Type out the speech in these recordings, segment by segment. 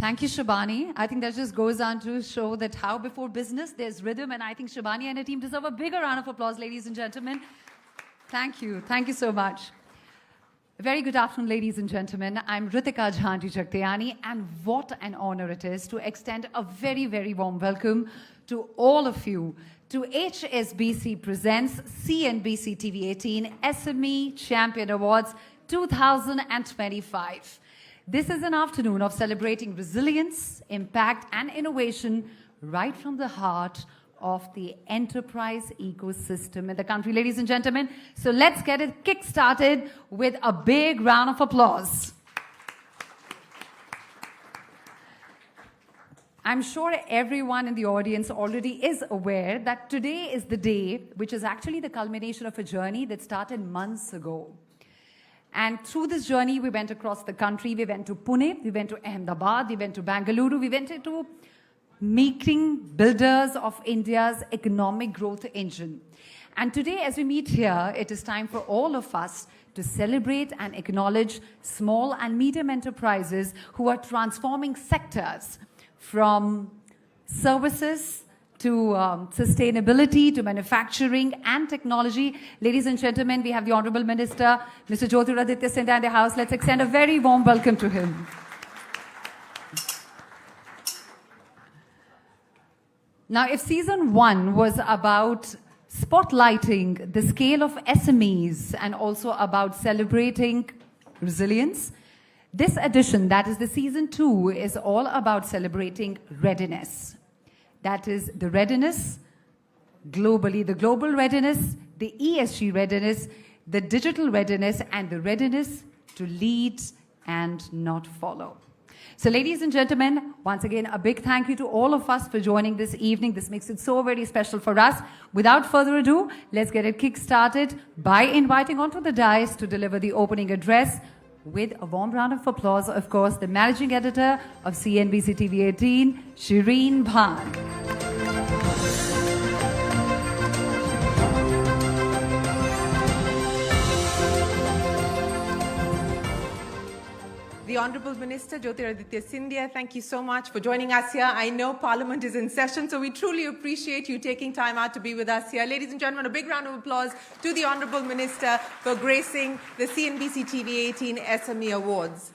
Thank you, Shabani. I think that just goes on to show that how before business, there's rhythm. And I think Shabani and her team deserve a bigger round of applause, ladies and gentlemen. Thank you. Thank you so much. Very good afternoon, ladies and gentlemen. I'm Ritika Jhanti-Jagtiani, and what an honor it is to extend a very, very warm welcome to all of you to HSBC presents CNBC-TV18 SME Champion Awards 2025. This is an afternoon of celebrating resilience, impact, and innovation right from the heart of the enterprise ecosystem in the country, ladies and gentlemen. So let's get it kick-started with a big round of applause. I'm sure everyone in the audience already is aware that today is the day which is actually the culmination of a journey that started months ago. And through this journey, we went across the country. We went to Pune, we went to Ahmedabad, we went to Bengaluru, we went to meeting builders of India's economic growth engine. And today, as we meet here, it is time for all of us to celebrate and acknowledge small and medium enterprises who are transforming sectors from services to sustainability, to manufacturing and technology. Ladies and gentlemen, we have the Honorable Minister, Mr. Jyotiraditya Scindia in the house. Let's extend a very warm welcome to him. Now, if season one was about spotlighting the scale of SMEs and also about celebrating resilience, this edition, that is the season two, is all about celebrating readiness. That is the readiness globally, the global readiness, the ESG readiness, the digital readiness, and the readiness to lead and not follow. So ladies and gentlemen, once again, a big thank you to all of us for joining this evening. This makes it so very special for us. Without further ado, let's get it kick-started by inviting onto the dais to deliver the opening address with a warm round of applause, of course, the Managing Editor of CNBC-TV18, Shireen Bhan. The Honourable Minister, Jyotiraditya Scindia, thank you so much for joining us here. I know Parliament is in session, so we truly appreciate you taking time out to be with us here. Ladies and gentlemen, a big round of applause to the Honourable Minister for gracing the CNBC-TV18 SME Awards.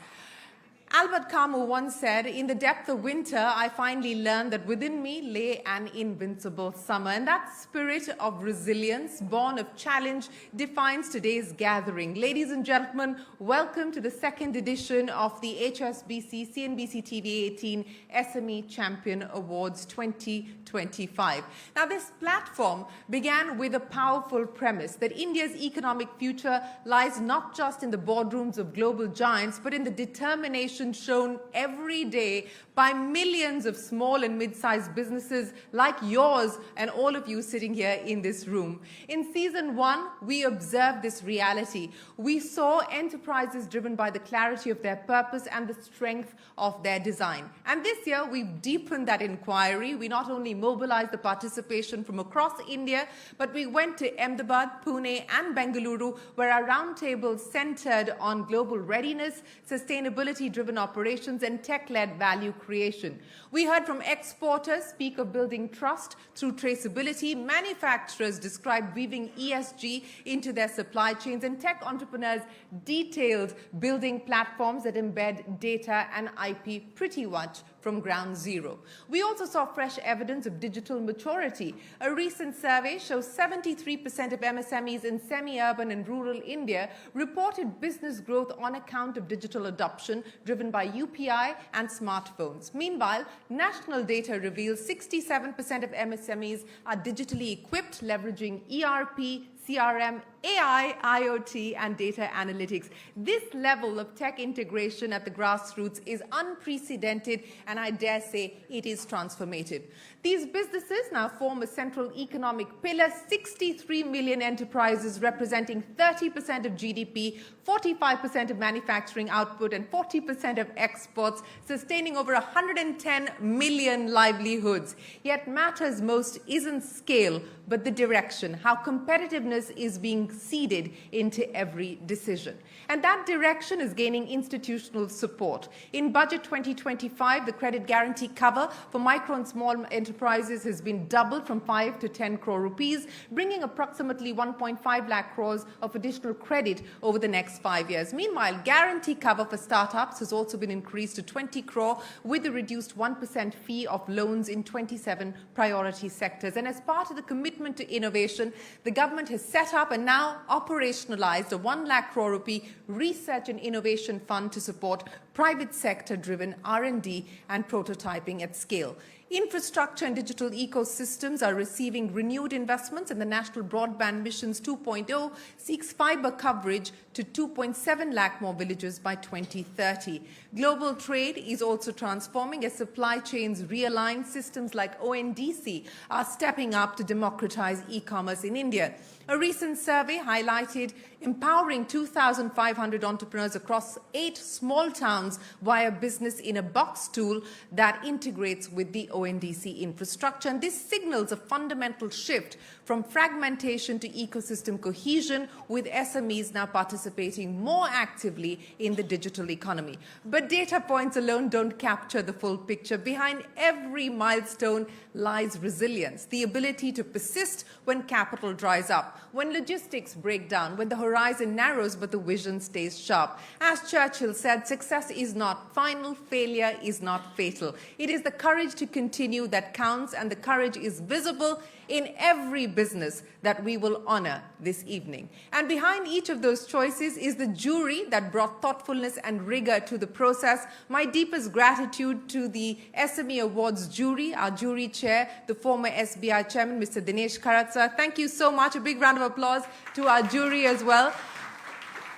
Albert Camus once said, "In the depth of winter, I finally learned that within me lay an invincible summer." And that spirit of resilience, born of challenge, defines today's gathering. Ladies and gentlemen, welcome to the second edition of the HSBC CNBC-TV18 SME Champion Awards 2025. Now, this platform began with a powerful premise that India's economic future lies not just in the boardrooms of global giants, but in the determination shown every day by millions of small and mid-sized businesses like yours and all of you sitting here in this room. In season one, we observed this reality. We saw enterprises driven by the clarity of their purpose and the strength of their design. And this year, we've deepened that inquiry. We not only mobilized the participation from across India, but we went to Ahmedabad, Pune, and Bengaluru, where our roundtables centered on global readiness, sustainability-driven operations, and tech-led value creation. We heard from exporters speak of building trust through traceability, manufacturers described weaving ESG into their supply chains, and tech entrepreneurs detailed building platforms that embed data and IP pretty much from ground zero. We also saw fresh evidence of digital maturity. A recent survey shows 73% of MSMEs in semi-urban and rural India reported business growth on account of digital adoption driven by UPI and smartphones. Meanwhile, national data reveals 67% of MSMEs are digitally equipped, leveraging ERP, CRM, AI, IoT, and data analytics. This level of tech integration at the grassroots is unprecedented, and I dare say it is transformative. These businesses now form a central economic pillar, 63 million enterprises representing 30% of GDP, 45% of manufacturing output, and 40% of exports, sustaining over 110 million livelihoods. Yet matters most isn't scale, but the direction, how competitive inclusiveness is being seeded into every decision. And that direction is gaining institutional support. In Budget 2025, the credit guarantee cover for micro and small enterprises has been doubled from 5 to 10 crore rupees, bringing approximately 1.5 lakh crores of additional credit over the next 5 years. Meanwhile, guarantee cover for startups has also been increased to 20 crore with a reduced 1% fee of loans in 27 priority sectors. And as part of the commitment to innovation, the government has set up and now operationalized a 1 lakh crore rupee research and innovation fund to support private sector-driven R&D and prototyping at scale. Infrastructure and digital ecosystems are receiving renewed investments, and the National Broadband Missions 2.0 seeks fiber coverage to 2.7 lakh more villages by 2030. Global trade is also transforming as supply chains realign. Systems like ONDC are stepping up to democratize e-commerce in India. A recent survey highlighted empowering 2,500 entrepreneurs across 8 small towns via Business in a Box tool that integrates with the ONDC infrastructure. And this signals a fundamental shift from fragmentation to ecosystem cohesion, with SMEs now participating more actively in the digital economy. But data points alone don't capture the full picture. Behind every milestone lies resilience, the ability to persist when capital dries up, when logistics break down, when the horizon narrows but the vision stays sharp. As Churchill said, success is not final, failure is not fatal. It is the courage to continue that counts, and the courage is visible in every business that we will honor this evening. And behind each of those choices is the jury that brought thoughtfulness and rigor to the process. My deepest gratitude to the SME Awards jury, our jury chair, the former SBI chairman, Mr. Dinesh Karatsa. Thank you so much. A big round of applause to our jury as well.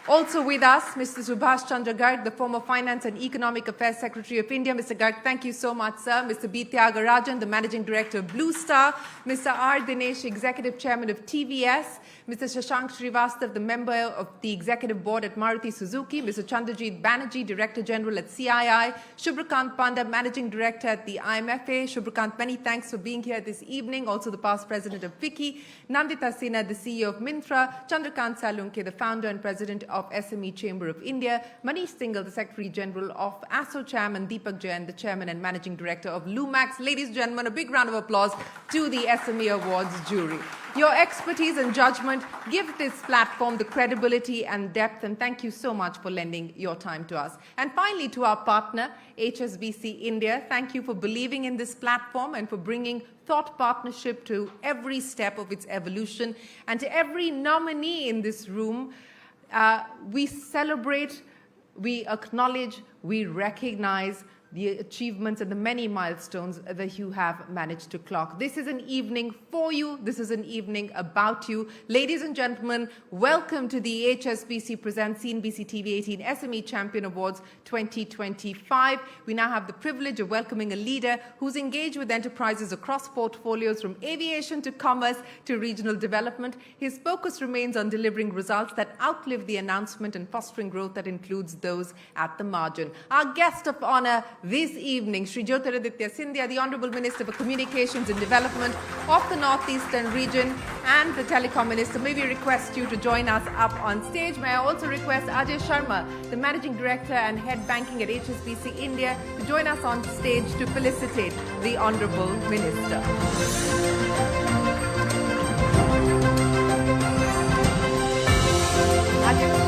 Also with us, Mr. Subhash Chandra Garg, the former Finance and Economic Affairs Secretary of India. Mr. Garg, thank you so much, sir. Mr. B. Tyagarajan, the Managing Director of Blue Star. Mr. R. Dinesh, Executive Chairman of TVS. Mr. Shashank Srivastav, the member of the Executive Board at Maruti Suzuki. Mr. Chandrajit Banerjee, Director General at CII. Shubhrakant Panda, Managing Director at the IMFA. Shubhrakant, many thanks for being here this evening. Also the past President of FICCI. Nandita Sinha, the CEO of Myntra. Chandrakant Salunke, the Founder and President of SME Chamber of India. Manish Singhal, the Secretary General of ASSOCHAM, and Deepak Jain, the Chairman and Managing Director of Lumax. Ladies and gentlemen, a big round of applause to the SME Awards jury. Your expertise and judgment give this platform the credibility and depth, and thank you so much for lending your time to us. And finally, to our partner, HSBC India, thank you for believing in this platform and for bringing thought partnership to every step of its evolution. And to every nominee in this room, we celebrate, we acknowledge, we recognize the achievements and the many milestones that you have managed to clock. This is an evening for you. This is an evening about you. Ladies and gentlemen, welcome to the HSBC Presents CNBC-TV18 SME Champion Awards 2025. We now have the privilege of welcoming a leader who's engaged with enterprises across portfolios from aviation to commerce to regional development. His focus remains on delivering results that outlive the announcement and fostering growth that includes those at the margin. Our guest of honor this evening, Shri Jyotiraditya Scindia, the Honourable Minister for Communications and Development of the Northeastern region and the Telecom Minister. May we request you to join us up on stage. May I also request Ajay Sharma, the Managing Director and Head Banking at HSBC India, to join us on stage to felicitate the Honourable Minister. Ajay.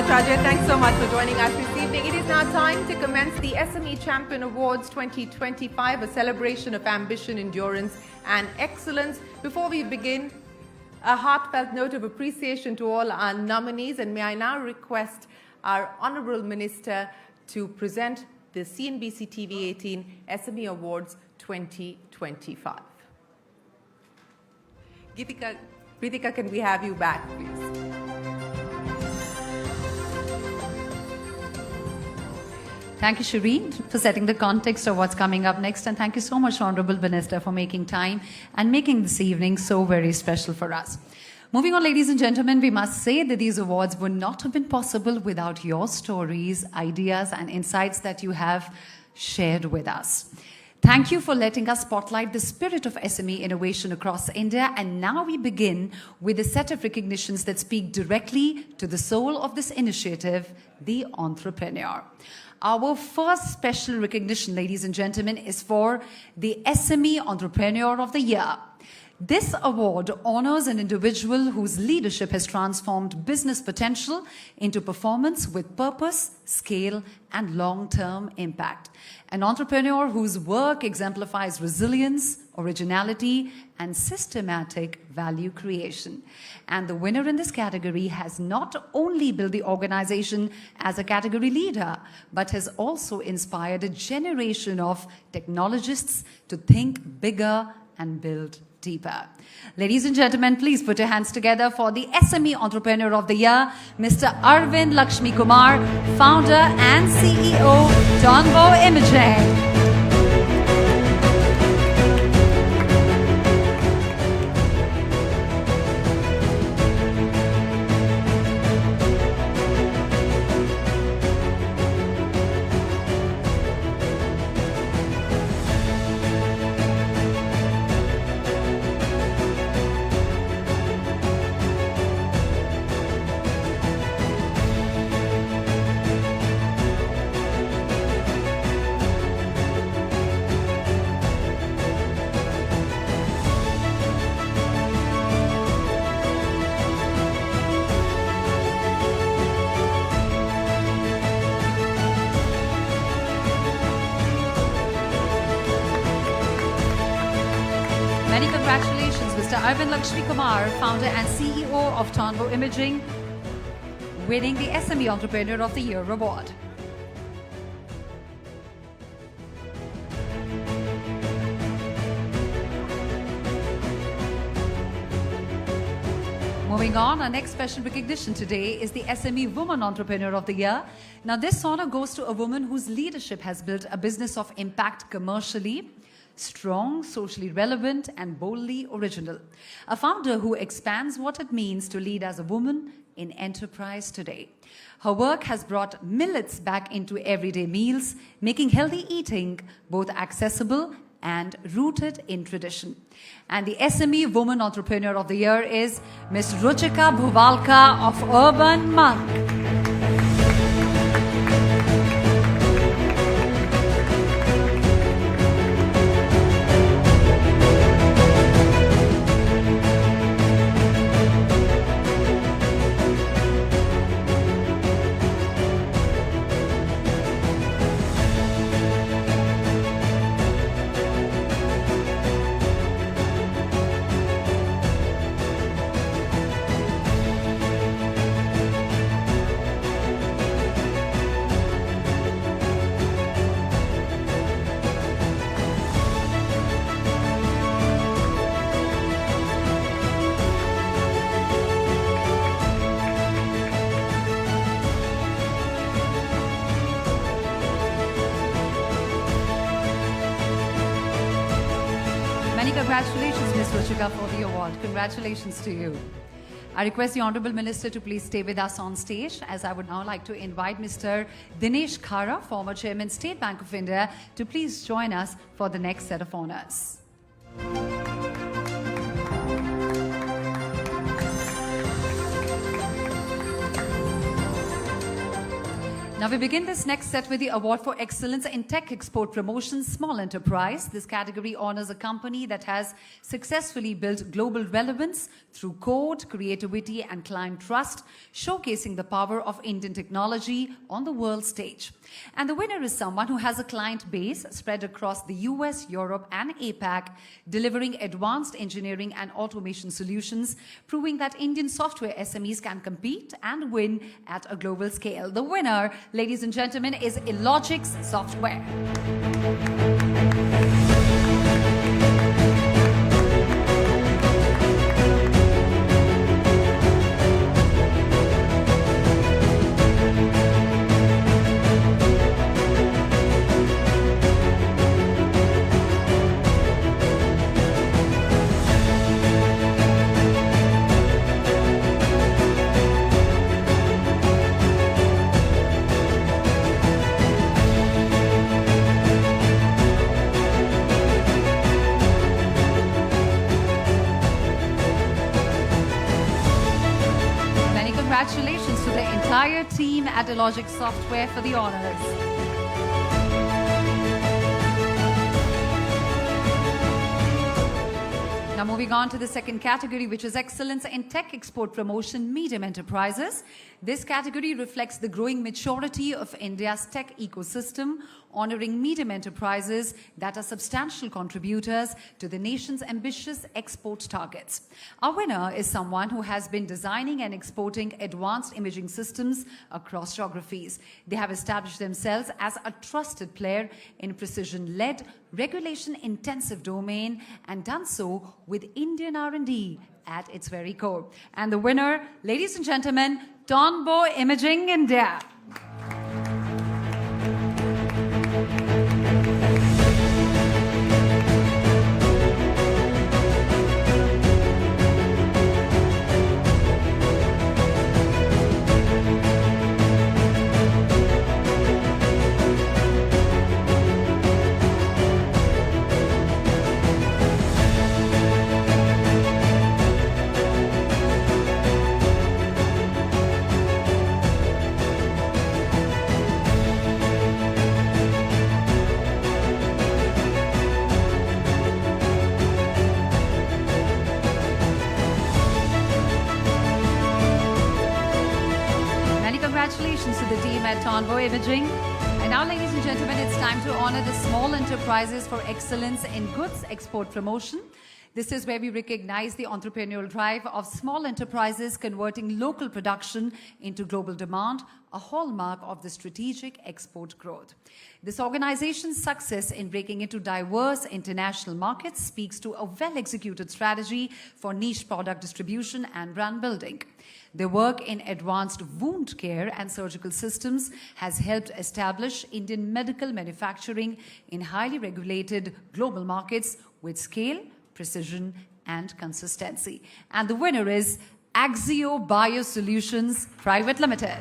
Ajay, thanks so much for joining us this evening. It is now time to commence the SME Champion Awards 2025, a celebration of ambition, endurance, and excellence. Before we begin, a heartfelt note of appreciation to all our nominees, and may I now request our Honourable Minister to present the CNBC-TV18 SME Awards 2025. Pritika, can we have you back, please? Thank you, Shireen, for setting the context of what's coming up next. And thank you so much, Honorable Minister, for making time and making this evening so very special for us. Moving on, ladies and gentlemen, we must say that these awards would not have been possible without your stories, ideas, and insights that you have shared with us. Thank you for letting us spotlight the spirit of SME innovation across India. And now we begin with a set of recognitions that speak directly to the soul of this initiative, the entrepreneur. Our first special recognition, ladies and gentlemen, is for the SME Entrepreneur of the Year. This award honors an individual whose leadership has transformed business potential into performance with purpose, scale, and long-term impact. An entrepreneur whose work exemplifies resilience, originality, and systematic value creation. And the winner in this category has not only built the organization as a category leader, but has also inspired a generation of technologists to think bigger and build deeper. Ladies and gentlemen, please put your hands together for the SME Entrepreneur of the Year, Mr. Arvind Lakshmi Kumar, founder and CEO, Tonvo Imaging. Many congratulations, Mr. Arvind Lakshmi Kumar, founder and CEO of Tonvo Imaging, winning the SME Entrepreneur of the Year award. Moving on, our next special recognition today is the SME Woman Entrepreneur of the Year. Now, this honor goes to a woman whose leadership has built a business of impact commercially, strong, socially relevant, and boldly original. A founder who expands what it means to lead as a woman in enterprise today. Her work has brought millets back into everyday meals, making healthy eating both accessible and rooted in tradition. And the SME Woman Entrepreneur of the Year is Ms. Ruchika Bhuvalka of Urban Monk. Many congratulations, Ms. Ruchika, for the award. Congratulations to you. I request the Honorable Minister to please stay with us on stage, as I would now like to invite Mr. Dinesh Khara, former Chairman, State Bank of India, to please join us for the next set of honors. Now we begin this next set with the Award for Excellence in Tech Export Promotion Small Enterprise. This category honors a company that has successfully built global relevance through code, creativity, and client trust, showcasing the power of Indian technology on the world stage. And the winner is someone who has a client base spread across the US, Europe, and APAC, delivering advanced engineering and automation solutions, proving that Indian software SMEs can compete and win at a global scale. The winner, ladies and gentlemen, is Illogix Software. congratulations to the entire team at Illogic Software for the honors. Now moving on to the second category, which is Excellence in Tech Export Promotion Medium Enterprises. This category reflects the growing maturity of India's tech ecosystem, honoring medium enterprises that are substantial contributors to the nation's ambitious export targets. Our winner is someone who has been designing and exporting advanced imaging systems across geographies. They have established themselves as a trusted player in precision-led, regulation-intensive domain and done so with Indian R&D at its very core. And the winner, ladies and gentlemen, Tonbo Imaging India. Congratulations to the team at Tonbo Imaging. And now, ladies and gentlemen, it's time to honor the small enterprises for excellence in goods export promotion. This is where we recognize the entrepreneurial drive of small enterprises converting local production into global demand, a hallmark of the strategic export growth. This organization's success in breaking into diverse international markets speaks to a well-executed strategy for niche product distribution and brand building. Their work in advanced wound care and surgical systems has helped establish Indian medical manufacturing in highly regulated global markets with scale, precision, and consistency. And the winner is Axio Biosolutions Private Limited.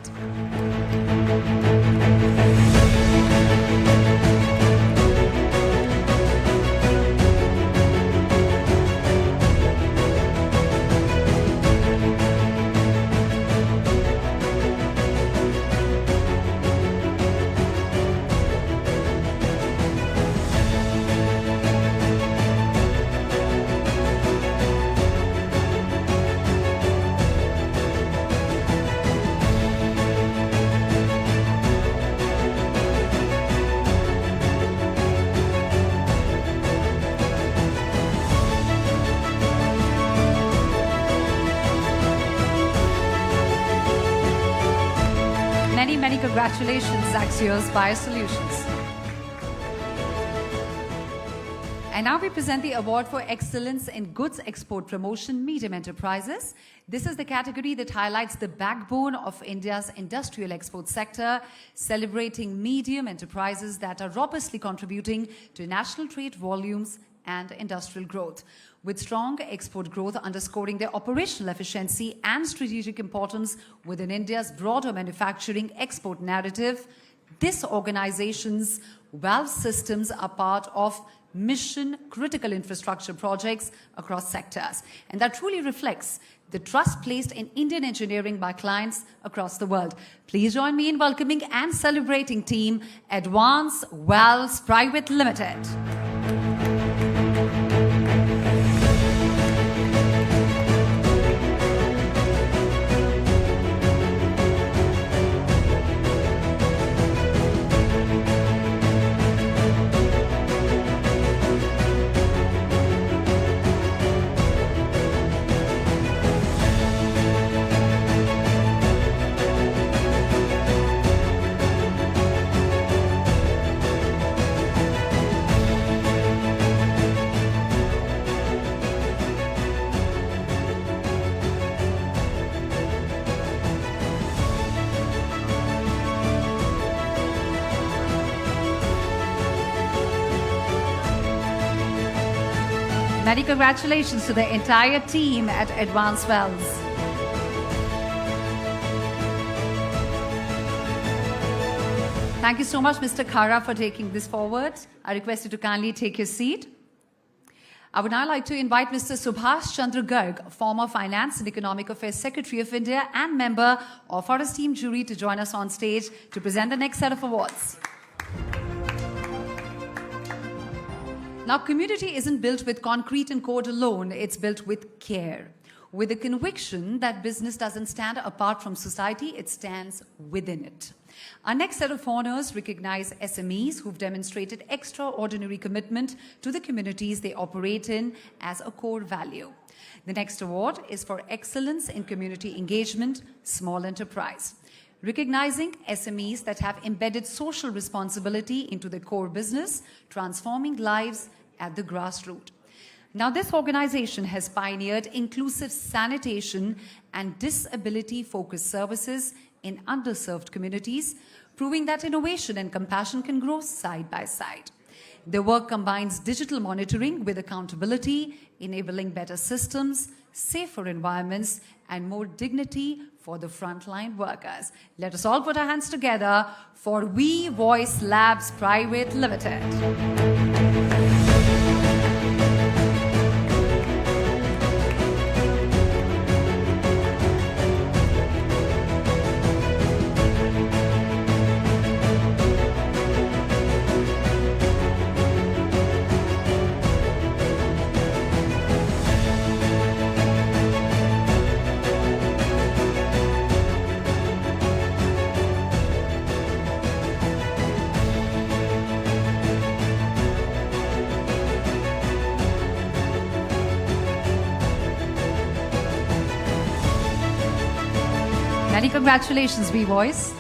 Many congratulations, Axios Biosolutions. And now we present the award for Excellence in Goods Export Promotion Medium Enterprises. This is the category that highlights the backbone of India's industrial export sector, celebrating medium enterprises that are robustly contributing to national trade volumes and industrial growth. With strong export growth underscoring their operational efficiency and strategic importance within India's broader manufacturing export narrative, this organization's valve systems are part of mission-critical infrastructure projects across sectors. And that truly reflects the trust placed in Indian engineering by clients across the world. Please join me in welcoming and celebrating team Advance Valves Private Limited. Many congratulations to the entire team at Advanced Valves. Thank you so much, Mr. Khara, for taking this forward. I request you to kindly take your seat. I would now like to invite Mr. Subhash Chandra Garg, former Finance and Economic Affairs Secretary of India and member of our esteemed jury, to join us on stage to present the next set of awards. Now, community isn't built with concrete and code alone, it's built with care. With the conviction that business doesn't stand apart from society, it stands within it. Our next set of honors recognize SMEs who've demonstrated extraordinary commitment to the communities they operate in as a core value. The next award is for Excellence in Community Engagement, Small Enterprise, recognizing SMEs that have embedded social responsibility into their core business, transforming lives at the grassroots. Now, this organization has pioneered inclusive sanitation and disability-focused services in underserved communities, proving that innovation and compassion can grow side by side. Their work combines digital monitoring with accountability, enabling better systems, safer environments, and more dignity for the frontline workers. Let us all put our hands together for We Voice Labs Private Limited. Many congratulations, V-Voice.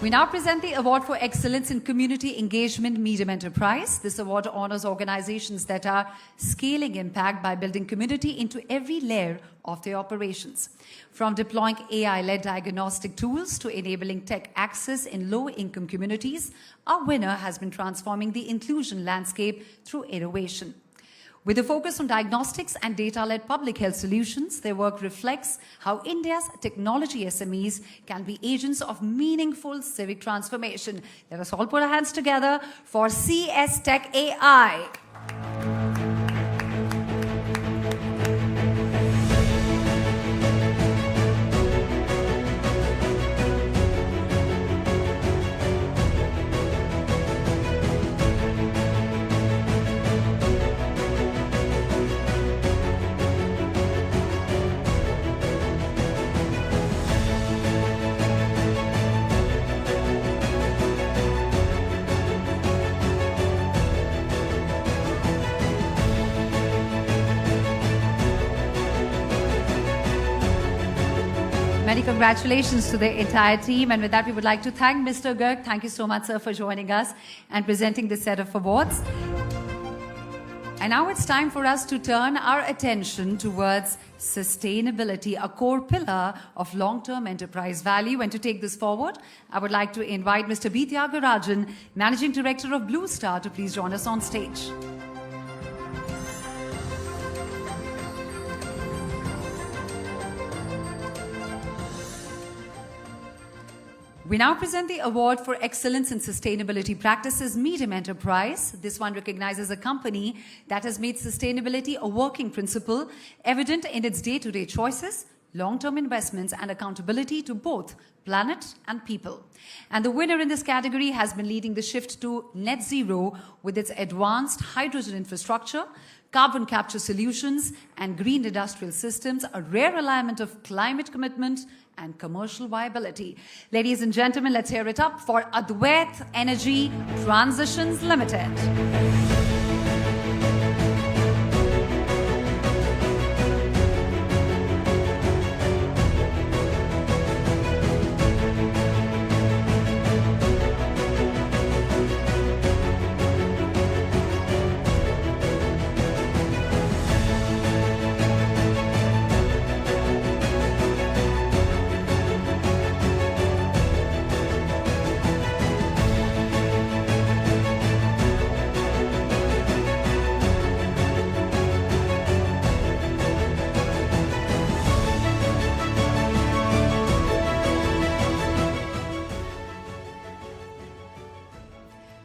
We now present the Award for Excellence in Community Engagement Medium Enterprise. This award honors organizations that are scaling impact by building community into every layer of their operations. From deploying AI-led diagnostic tools to enabling tech access in low-income communities, our winner has been transforming the inclusion landscape through innovation. With a focus on diagnostics and data-led public health solutions, their work reflects how India's technology SMEs can be agents of meaningful civic transformation. Let us all put our hands together for CS Tech AI. Many congratulations to the entire team. And with that, we would like to thank Mr. Garg. Thank you so much, sir, for joining us and presenting this set of awards. And now it's time for us to turn our attention towards sustainability, a core pillar of long-term enterprise value. And to take this forward, I would like to invite Mr. B. Tyagarajan, Managing Director of Blue Star, to please join us on stage. We now present the Award for Excellence in Sustainability Practices Medium Enterprise. This one recognizes a company that has made sustainability a working principle, evident in its day-to-day choices, long-term investments, and accountability to both planet and people. And the winner in this category has been leading the shift to net zero with its advanced hydrogen infrastructure, carbon capture solutions, and green industrial systems, a rare alignment of climate commitment and commercial viability. Ladies and gentlemen, let's hear it up for Advait Energy Transitions Limited.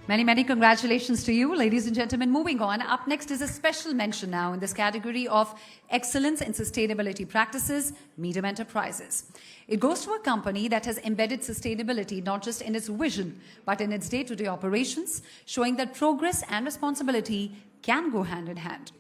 Many, many congratulations to you, ladies and gentlemen. Moving on, up next is a special mention now in this category of Excellence in Sustainability Practices, Medium Enterprises. It goes to a company that has embedded sustainability not just in its vision, but in its day-to-day operations, showing that progress and responsibility can go hand in hand.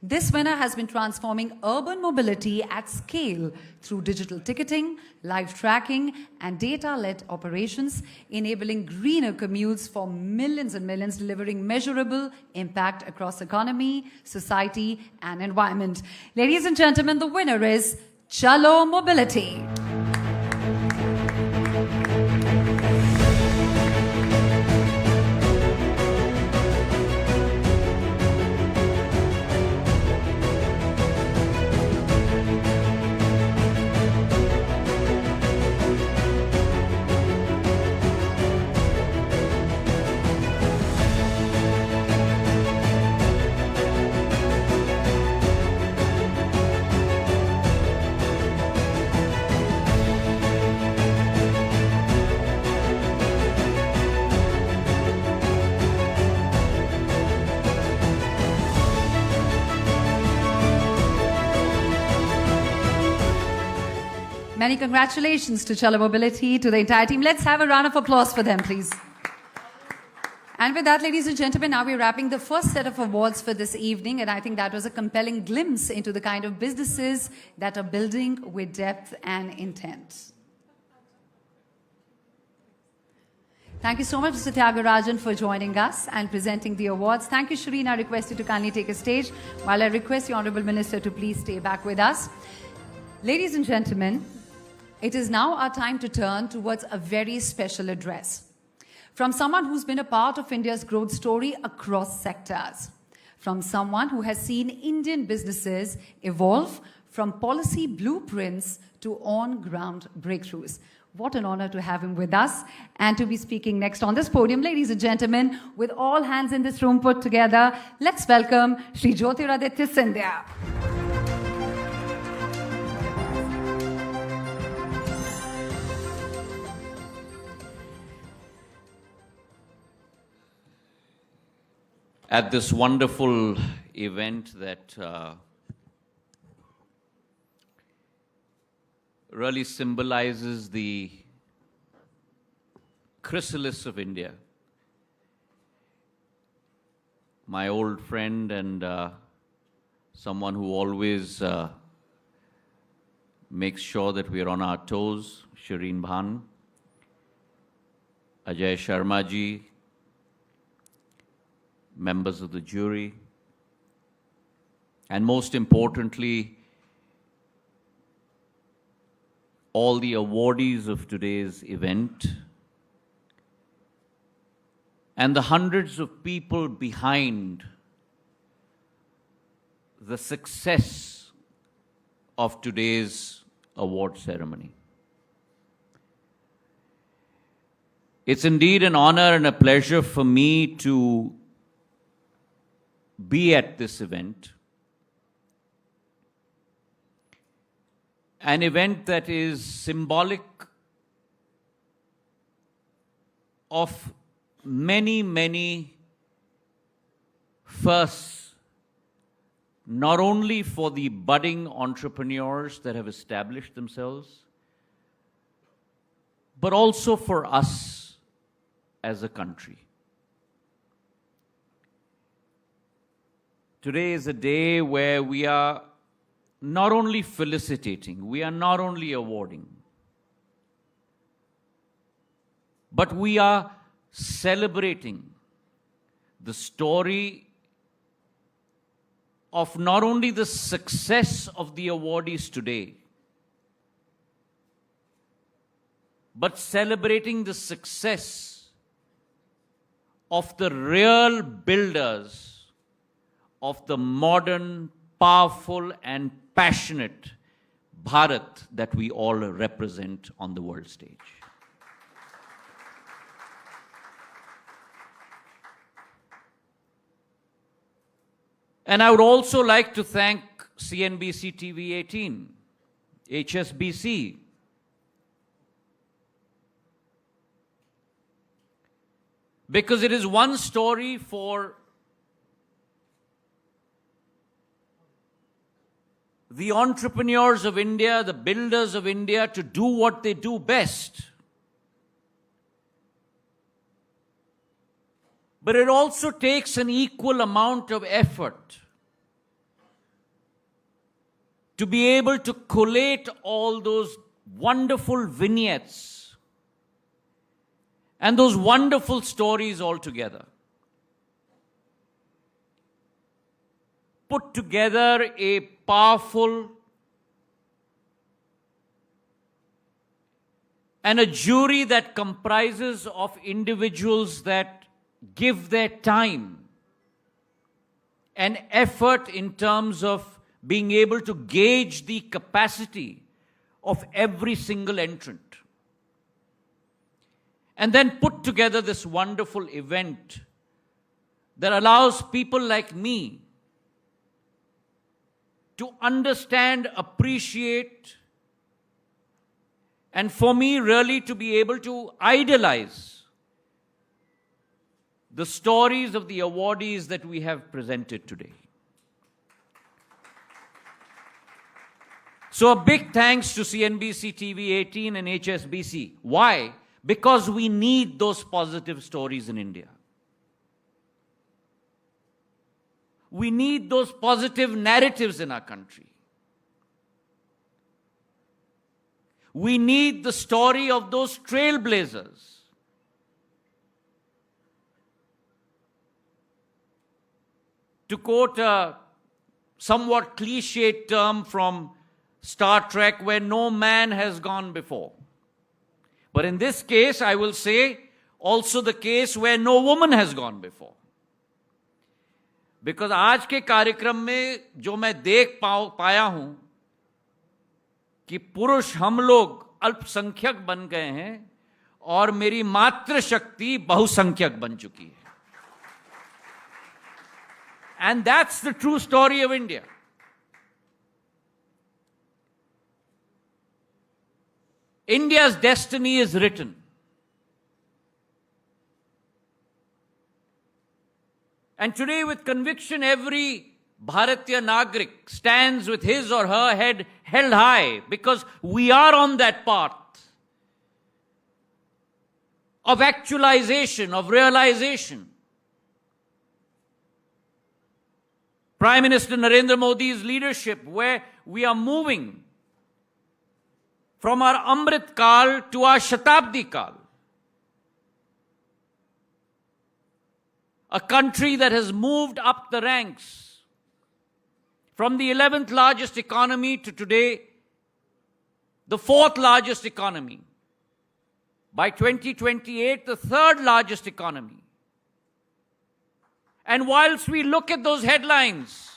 This winner has been transforming urban mobility at scale through digital ticketing, live tracking, and data-led operations, enabling greener commutes for millions and millions, delivering measurable impact across economy, society, and environment. Ladies and gentlemen, the winner is Chalo Mobility. Many congratulations to Chalo Mobility, to the entire team. Let's have a round of applause for them, please. And with that, ladies and gentlemen, now we're wrapping the first set of awards for this evening, and I think that was a compelling glimpse into the kind of businesses that are building with depth and intent. Thank you so much, Mr. Tyagarajan, for joining us and presenting the awards. Thank you, Shireen. I request you to kindly take a stage, while I request the Honorable Minister to please stay back with us. Ladies and gentlemen, it is now our time to turn towards a very special address from someone who's been a part of India's growth story across sectors, from someone who has seen Indian businesses evolve from policy blueprints to on-ground breakthroughs. What an honor to have him with us and to be speaking next on this podium. Ladies and gentlemen, with all hands in this room put together, let's welcome Shri Jyotiraditya Scindia. At this wonderful event that really symbolizes the chrysalis of India. My old friend and someone who always makes sure that we are on our toes, Shireen Bhan, Ajay Sharma ji, members of the jury, and most importantly, all the awardees of today's event, and the hundreds of people behind the success of today's award ceremony. It's indeed an honor and a pleasure for me to be at this event, an event that is symbolic of many, many firsts, not only for the budding entrepreneurs that have established themselves, but also for us as a country. Today is a day where we are not only felicitating, we are not only awarding, but we are celebrating the story of not only the success of the awardees today, but celebrating the success of the real builders of the modern, powerful, and passionate Bharat that we all represent on the world stage. And I would also like to thank CNBC-TV18, HSBC, because it is one story for the entrepreneurs of India, the builders of India, to do what they do best. But it also takes an equal amount of effort to be able to collate all those wonderful vignettes and those wonderful stories all together. Put together a powerful and a jury that comprises of individuals that give their time and effort in terms of being able to gauge the capacity of every single entrant. And then put together this wonderful event that allows people like me to understand, appreciate, and for me really to be able to idolize the stories of the awardees that we have presented today. So a big thanks to CNBC-TV18 and HSBC. Why? Because we need those positive stories in India. We need those positive narratives in our country. We need the story of those trailblazers. To quote a somewhat cliched term from Star Trek, where no man has gone before. But in this case, I will say, also the case where no woman has gone before. Because आज के कार्यक्रम में जो मैं देख पाया हूं कि पुरुष हम लोग अल्पसंख्यक बन गए हैं और मेरी मातृशक्ति बहुसंख्यक बन चुकी है. And that's the true story of India. India's destiny is written. And today, with conviction, every Bharatiya Nagrik stands with his or her head held high, because we are on that path of actualization, of realization. Prime Minister Narendra Modi's leadership, where we are moving from our Amrit Kal to our Shatabdi Kal. A country that has moved up the ranks from the 11th largest economy to today, the 4th largest economy. By 2028, the 3rd largest economy. And whilst we look at those headlines,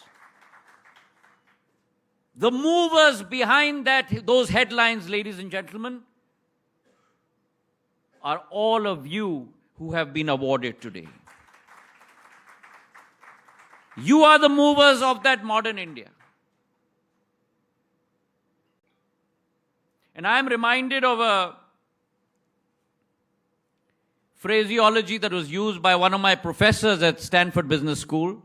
the movers behind those headlines, ladies and gentlemen, are all of you who have been awarded today. You are the movers of that modern India. And I am reminded of a phraseology that was used by one of my professors at Stanford Business School.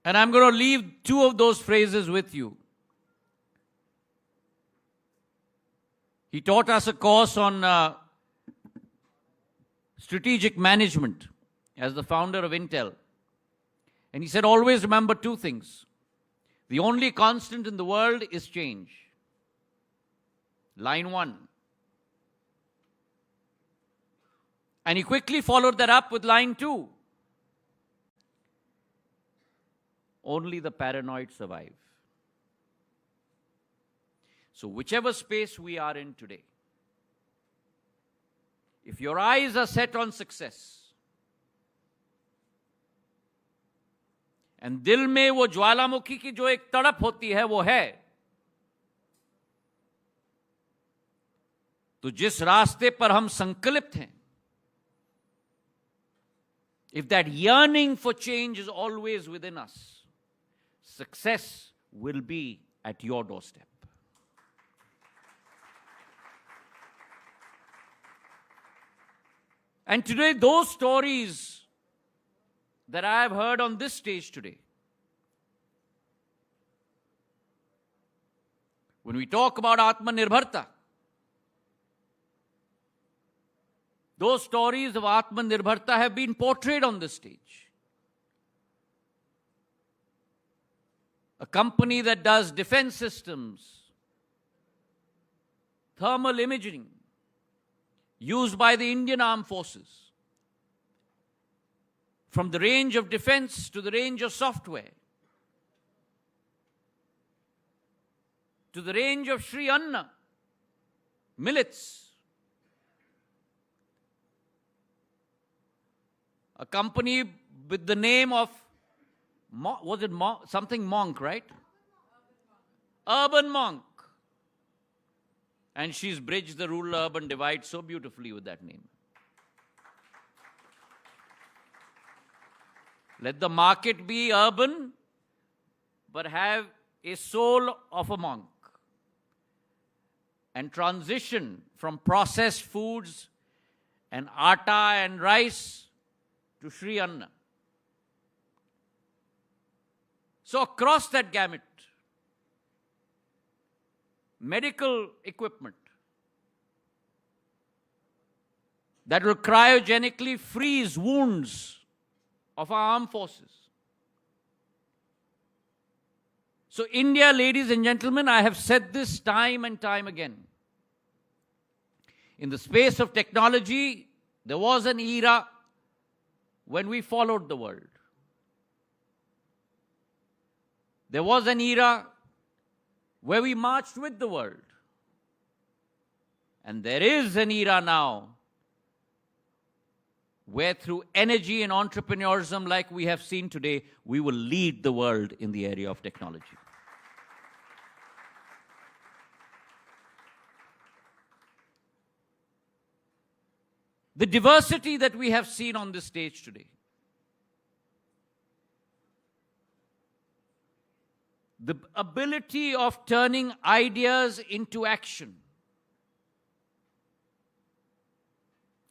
And I'm going to leave 2 of those phrases with you. He taught us a course on strategic management as the founder of Intel. And he said, always remember 2 things. The only constant in the world is change. Line 1. And he quickly followed that up with line 2. Only the paranoid survive. So whichever space we are in today, if your eyes are set on success, and दिल में वो ज्वालामुखी की जो एक तड़प होती है वो है, तो जिस रास्ते पर हम संकल्पित हैं, if that yearning for change is always within us, success will be at your doorstep. And today, those stories that I have heard on this stage today, when we talk about Atmanirbharta, those stories of Atmanirbharta have been portrayed on this stage. A company that does defense systems, thermal imaging, used by the Indian Armed Forces, from the range of defense to the range of software, to the range of Sri Anna, millets. A company with the name of, something Monk, right? Urban Monk. And she's bridged the rural-urban divide so beautifully with that name. Let the market be urban, but have a soul of a monk. And transition from processed foods and atta and rice to Sri Anna. So across that gamut, medical equipment that will cryogenically freeze wounds of our armed forces. So India, ladies and gentlemen, I have said this time and time again. In the space of technology, there was an era when we followed the world. There was an era where we marched with the world. And there is an era now where through energy and entrepreneurism like we have seen today, we will lead the world in the area of technology. The diversity that we have seen on this stage today, the ability of turning ideas into action,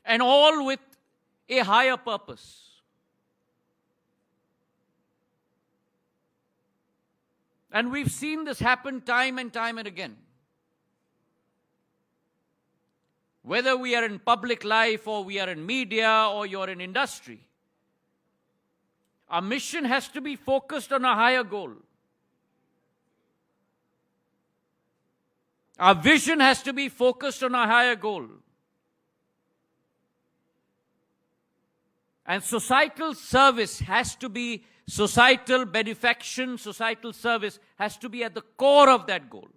and all with a higher purpose. And we've seen this happen time and time and again. Whether we are in public life or we are in media or you're in industry, our mission has to be focused on a higher goal. Our vision has to be focused on a higher goal. And societal service has to be, societal benefaction, societal service has to be at the core of that goal.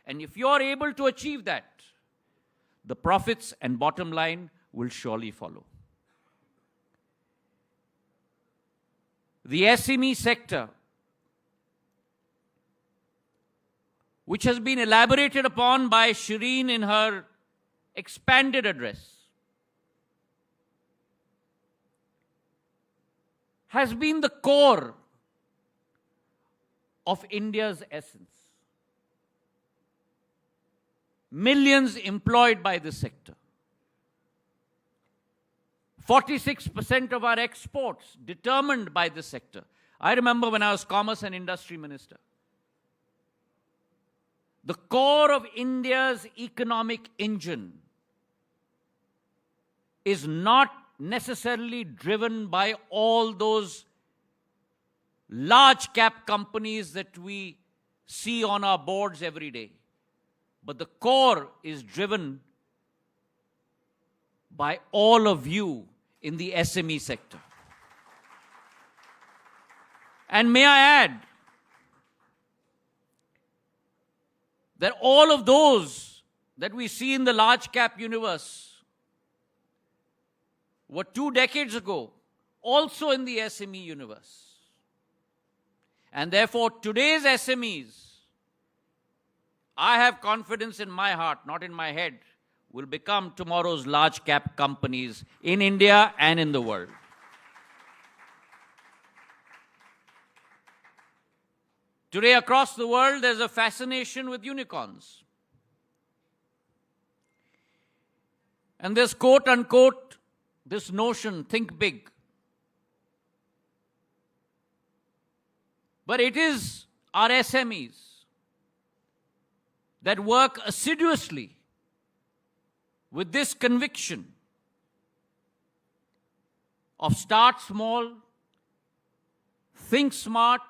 And if you're able to achieve that, the profits and bottom line will surely follow. The SME sector, which has been elaborated upon by Shireen in her expanded address, has been the core of India's essence. Millions employed by this sector. 46% of our exports determined by this sector. I remember when I was Commerce and Industry Minister. The core of India's economic engine is not necessarily driven by all those large cap companies that we see on our boards every day. But the core is driven by all of you in the SME sector. And may I add that all of those that we see in the large cap universe were 2 decades ago also in the SME universe. And therefore, today's SMEs, I have confidence in my heart, not in my head, will become tomorrow's large cap companies in India and in the world. Today across the world, there's a fascination with unicorns. And there's quote unquote this notion, think big. But it is our SMEs that work assiduously with this conviction of start small, think smart,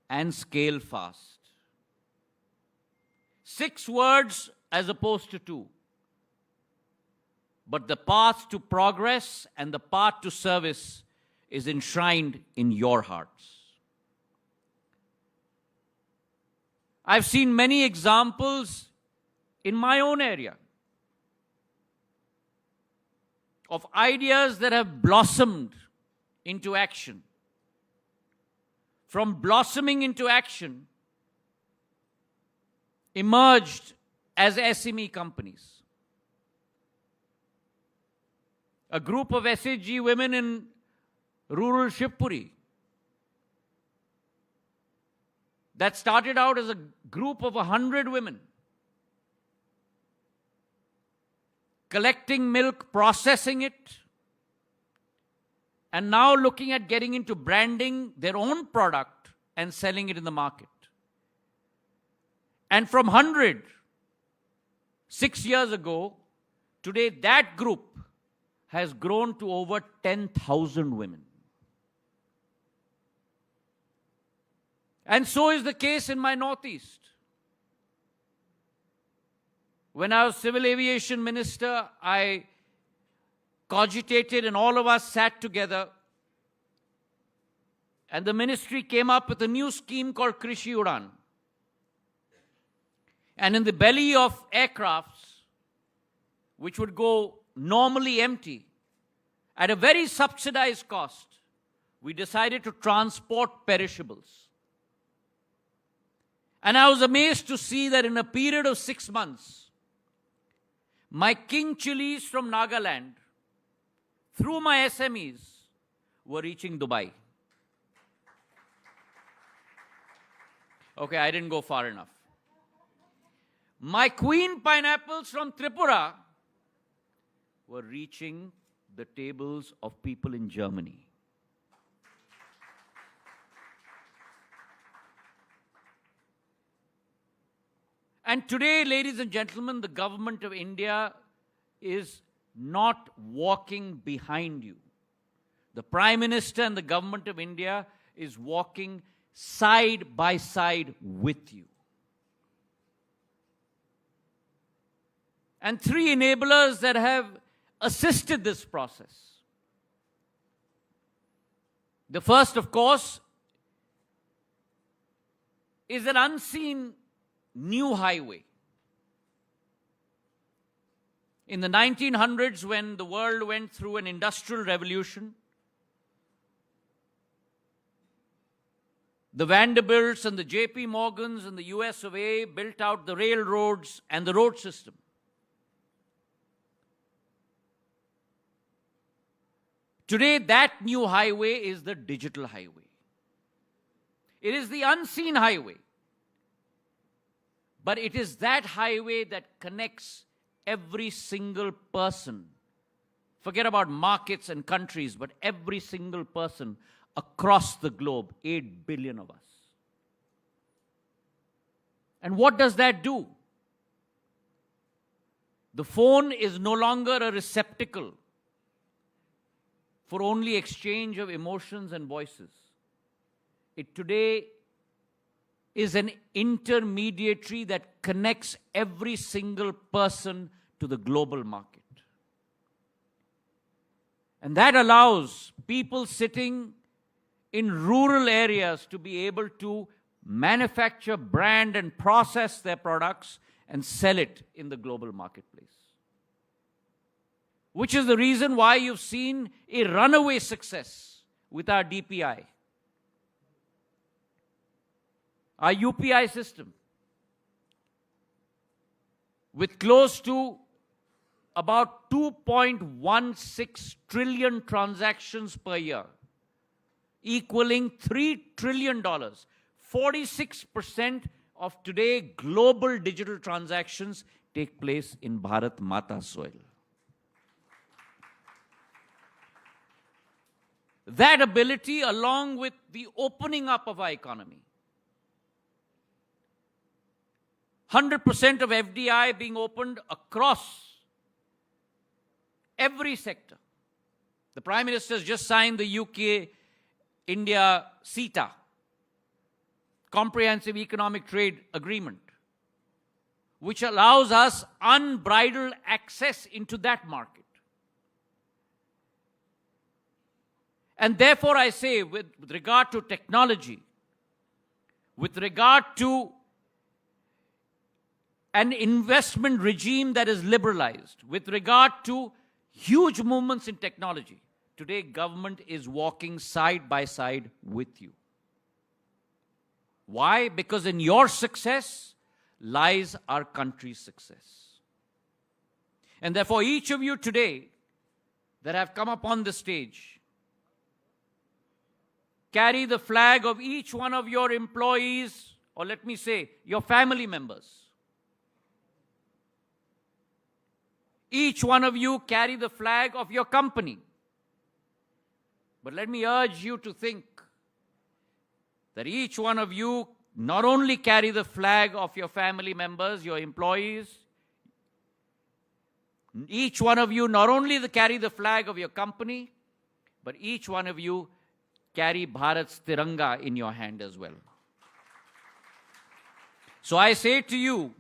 and scale fast. 6 words as opposed to 2. But the path to progress and the path to service is enshrined in your hearts. I've seen many examples in my own area of ideas that have blossomed into action. From blossoming into action, emerged as SME companies. A group of SHG women in rural Shivpuri that started out as a group of 100 women, collecting milk, processing it, and now looking at getting into branding their own product and selling it in the market. And from 100, 6 years ago, today that group has grown to over 10,000 women. And so is the case in my Northeast. When I was Civil Aviation Minister, I cogitated and all of us sat together, and the ministry came up with a new scheme called Krishi Udan. And in the belly of aircrafts, which would go normally empty, at a very subsidized cost, we decided to transport perishables. And I was amazed to see that in a period of 6 months, my king chilies from Nagaland, through my SMEs, were reaching Dubai. Okay, I didn't go far enough. My queen pineapples from Tripura were reaching the tables of people in Germany. And today, ladies and gentlemen, the government of India is not walking behind you. The Prime Minister and the government of India is walking side by side with you. And 3 enablers that have assisted this process. The first, of course, is an unseen new highway. In the 1900s, when the world went through an industrial revolution, the Vanderbilts and the J.P. Morgans and the US of A built out the railroads and the road system. Today, that new highway is the digital highway. It is the unseen highway. But it is that highway that connects every single person. Forget about markets and countries, but every single person across the globe, 8 billion of us. And what does that do? The phone is no longer a receptacle for only exchange of emotions and voices. It today is an intermediary that connects every single person to the global market. And that allows people sitting in rural areas to be able to manufacture, brand, and process their products and sell it in the global marketplace. Which is the reason why you've seen a runaway success with our DPI. Our UPI system, with close to about 2.16 trillion transactions per year, equaling $3 trillion. 46% of today global digital transactions take place in Bharat Mata soil. that ability along with the opening up of our economy. 100% of FDI being opened across every sector. The Prime Minister has just signed the UK-India CETA, Comprehensive Economic Trade Agreement, which allows us unbridled access into that market. And therefore I say, with regard to technology, with regard to an investment regime that is liberalized, with regard to huge movements in technology, today government is walking side by side with you. Why? Because in your success lies our country's success. And therefore each of you today that have come up on the stage, carry the flag of each one of your employees, or let me say, your family members. Each one of you carry the flag of your company. But let me urge you to think that each one of you not only carry the flag of your family members, your employees, each one of you not only carry the flag of your company, but each one of you carry Bharat's Tiranga in your hand as well. So I say to you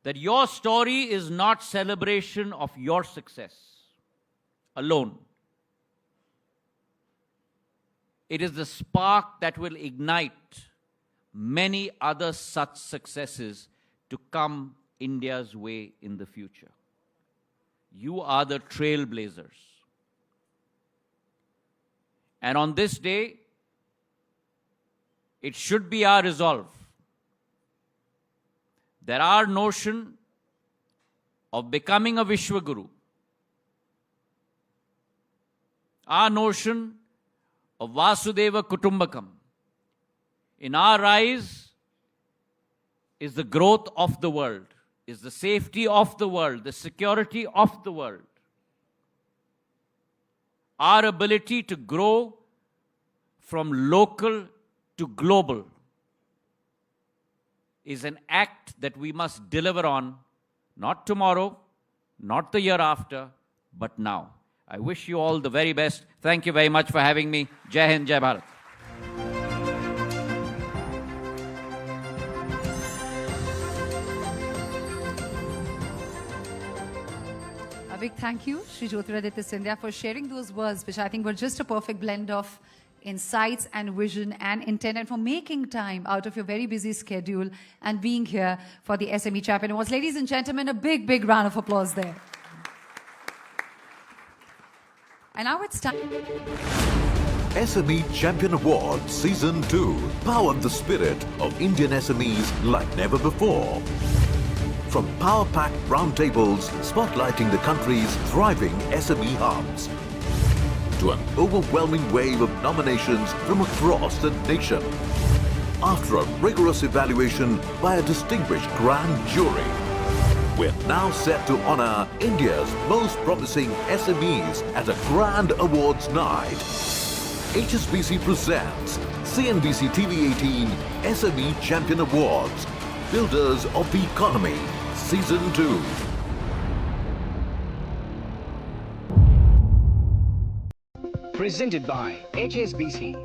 that your story is not celebration of your success alone. It is the spark that will ignite many other such successes to come India's way in the future. You are the trailblazers. And on this day, it should be our resolve that our notion of becoming a Vishwaguru, our notion of Vasudeva Kutumbakam, in our eyes is the growth of the world, is the safety of the world, the security of the world. Our ability to grow from local to global is an act that we must deliver on, not tomorrow, not the year after, but now. I wish you all the very best. Thank you very much for having me. Jai Hind, Jai Bharat. A big thank you, Shri Jyotiraditya Scindia, for sharing those words, which I think were just a perfect blend of insights and vision and intent, and for making time out of your very busy schedule and being here for the SME Champion Awards. Ladies and gentlemen, a big, big round of applause there. And now it's time. SME Champion Awards Season 2 powered the spirit of Indian SMEs like never before. From power-packed roundtables spotlighting the country's thriving SME hubs, to an overwhelming wave of nominations from across the nation. After a rigorous evaluation by a distinguished grand jury, we're now set to honor India's most promising SMEs at a grand awards night. HSBC presents CNBC-TV18 SME Champion Awards, Builders of the Economy, Season 2. Presented by HSBC.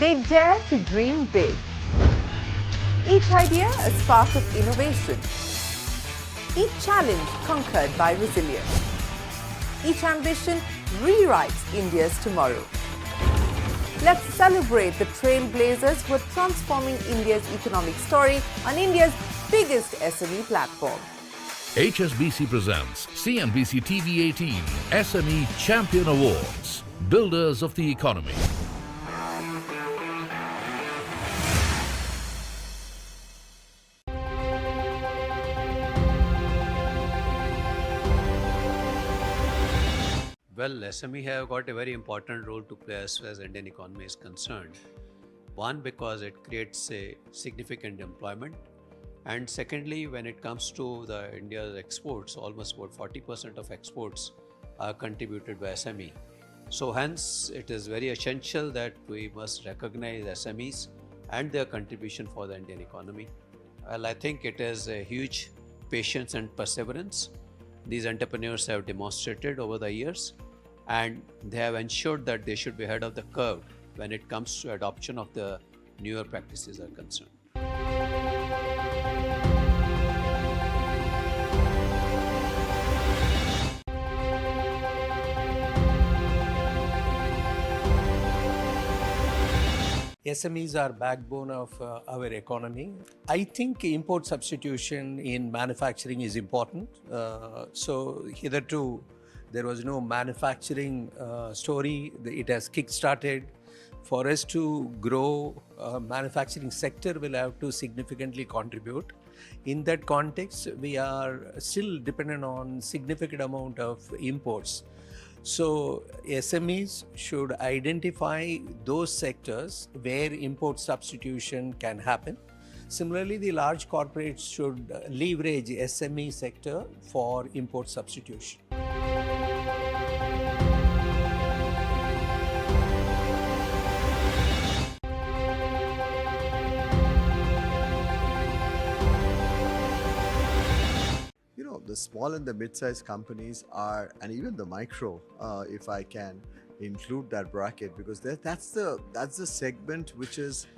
They dare to dream big. Each idea a spark of innovation. Each challenge conquered by resilience. Each ambition rewrites India's tomorrow. Let's celebrate the trailblazers who are transforming India's economic story on India's biggest SME platform. HSBC presents CNBC-TV18 SME Champion Awards, Builders of the Economy. Well, SME have got a very important role to play as far as Indian economy is concerned. One, because it creates a significant employment. And secondly, when it comes to the India's exports, almost about 40% of exports are contributed by SME. So hence, it is very essential that we must recognize SMEs and their contribution for the Indian economy. Well, I think it is a huge patience and perseverance these entrepreneurs have demonstrated over the years, and they have ensured that they should be ahead of the curve when it comes to adoption of the newer practices are concerned. SMEs are backbone of our economy. I think import substitution in manufacturing is important. So hitherto, there was no manufacturing story. It has kick-started. For us to grow, manufacturing sector will have to significantly contribute. In that context, we are still dependent on significant amount of imports. So SMEs should identify those sectors where import substitution can happen. Similarly, the large corporates should leverage SME sector for import substitution. The small and the mid-sized companies are, and even the micro, if I can include that bracket, because that's the segment which is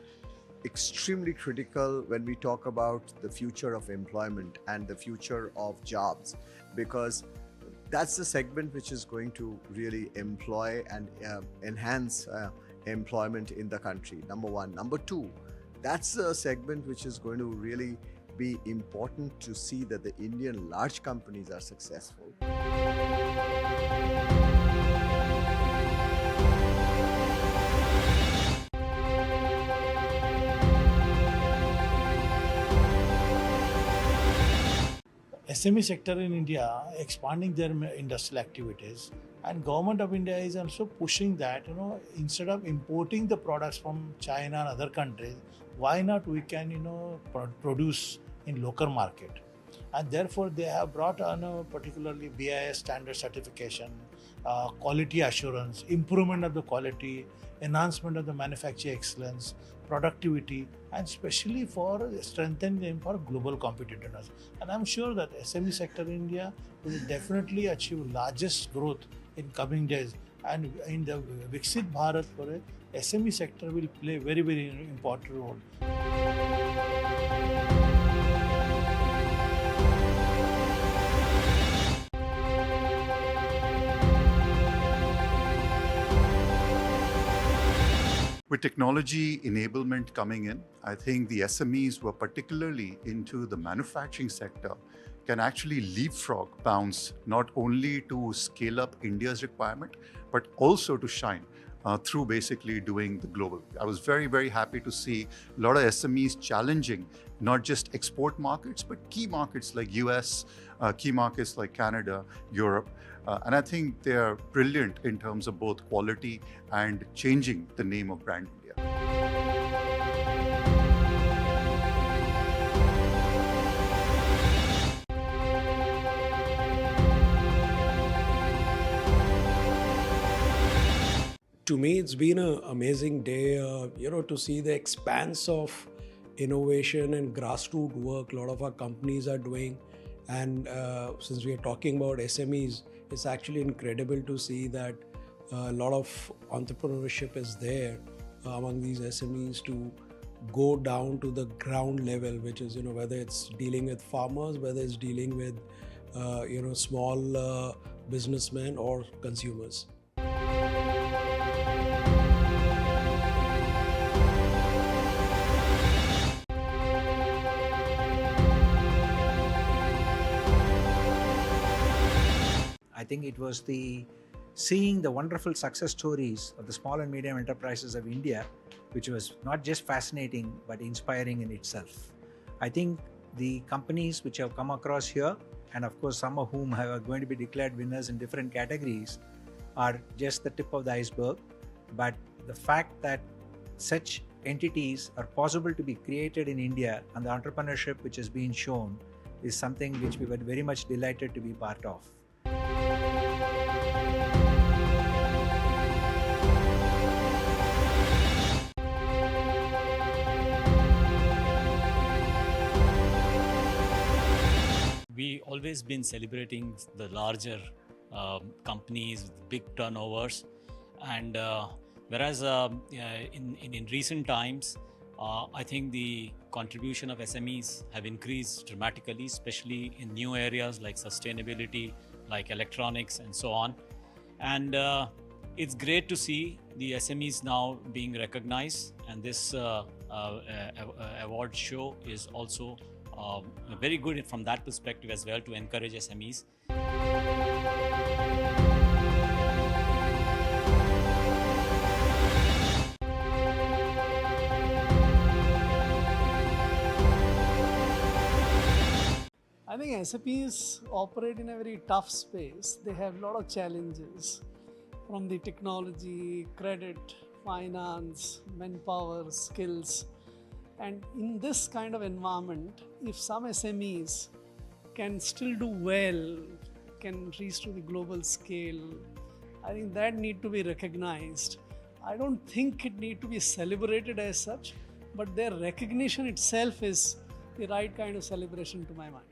extremely critical when we talk about the future of employment and the future of jobs, because that's the segment which is going to really employ and enhance employment in the country. Number one. Number two, that's the segment which is going to really be important to see that the Indian large companies are successful. SME sector in India expanding their industrial activities, and Government of India is also pushing that, instead of importing the products from China and other countries, why not we can, produce in local market. And therefore they have brought on particularly BIS standard certification, quality assurance, improvement of the quality, enhancement of the manufacturing excellence, productivity, and especially for strengthening them for global competitiveness. And I'm sure that SME sector in India will definitely achieve largest growth in coming days. And in the Viksit Bharat, SME sector will play very, very important role. With technology enablement coming in, I think the SMEs who are particularly into the manufacturing sector can actually leapfrog bounds not only to scale up India's requirement, but also to shine through basically doing the global. I was very, very happy to see a lot of SMEs challenging not just export markets, but key markets like US, key markets like Canada, Europe. And I think they are brilliant in terms of both quality and changing the name of brand India. To me, it's been an amazing day, to see the expanse of innovation and grassroots work a lot of our companies are doing. And since we are talking about SMEs, it's actually incredible to see that a lot of entrepreneurship is there. among these SMEs to go down to the ground level, which is, whether it's dealing with farmers, whether it's dealing with, small businessmen or consumers. I think it was seeing the wonderful success stories of the small and medium enterprises of India, which was not just fascinating but inspiring in itself. I think the companies which have come across here, and of course some of whom are going to be declared winners in different categories, are just the tip of the iceberg. But the fact that such entities are possible to be created in India and the entrepreneurship which has been shown is something which we were very much delighted to be part of. We always been celebrating the larger companies with big turnovers, and whereas in recent times, I think the contribution of SMEs have increased dramatically, especially in new areas like sustainability, like electronics and so on. And it's great to see the SMEs now being recognized, and this award show is also very good from that perspective as well, to encourage SMEs. I think SMEs operate in a very tough space. They have a lot of challenges from the technology, credit, finance, manpower, skills. And in this kind of environment, if some SMEs can still do well, can reach to the global scale, I think that need to be recognized. I don't think it need to be celebrated as such, but their recognition itself is the right kind of celebration to my mind.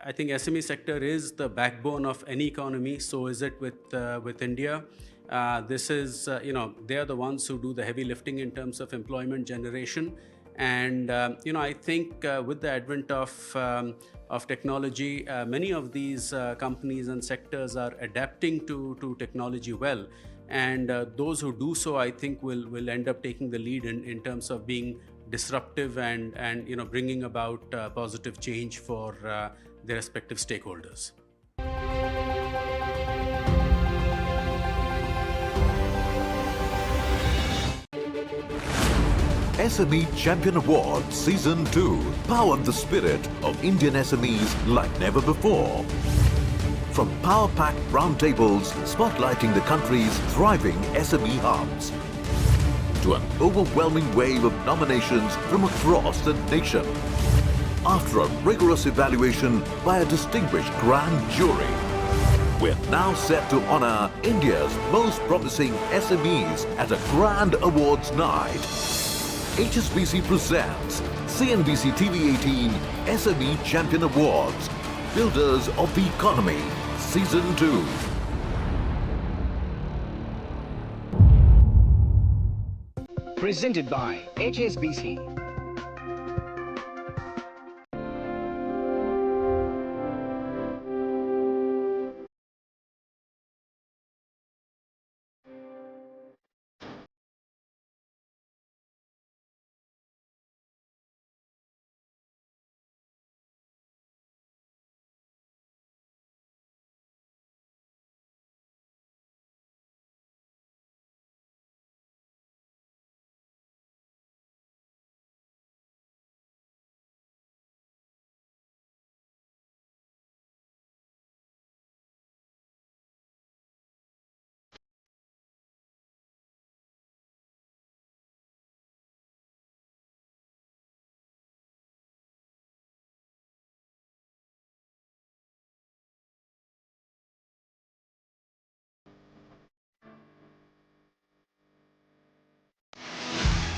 I think SME sector is the backbone of any economy. So is it with India. This is, they are the ones who do the heavy lifting in terms of employment generation. And, I think with the advent of technology, many of these companies and sectors are adapting to technology well. And those who do so, I think, will end up taking the lead in terms of being disruptive and bringing about positive change for their respective stakeholders. SME Champion Awards Season 2 powered the spirit of Indian SMEs like never before. From power-packed roundtables spotlighting the country's thriving SME hubs, to an overwhelming wave of nominations from across the nation. After a rigorous evaluation by a distinguished grand jury, we're now set to honor India's most promising SMEs at a grand awards night. HSBC presents CNBC-TV18 SME Champion Awards, Builders of the Economy, Season 2. Presented by HSBC.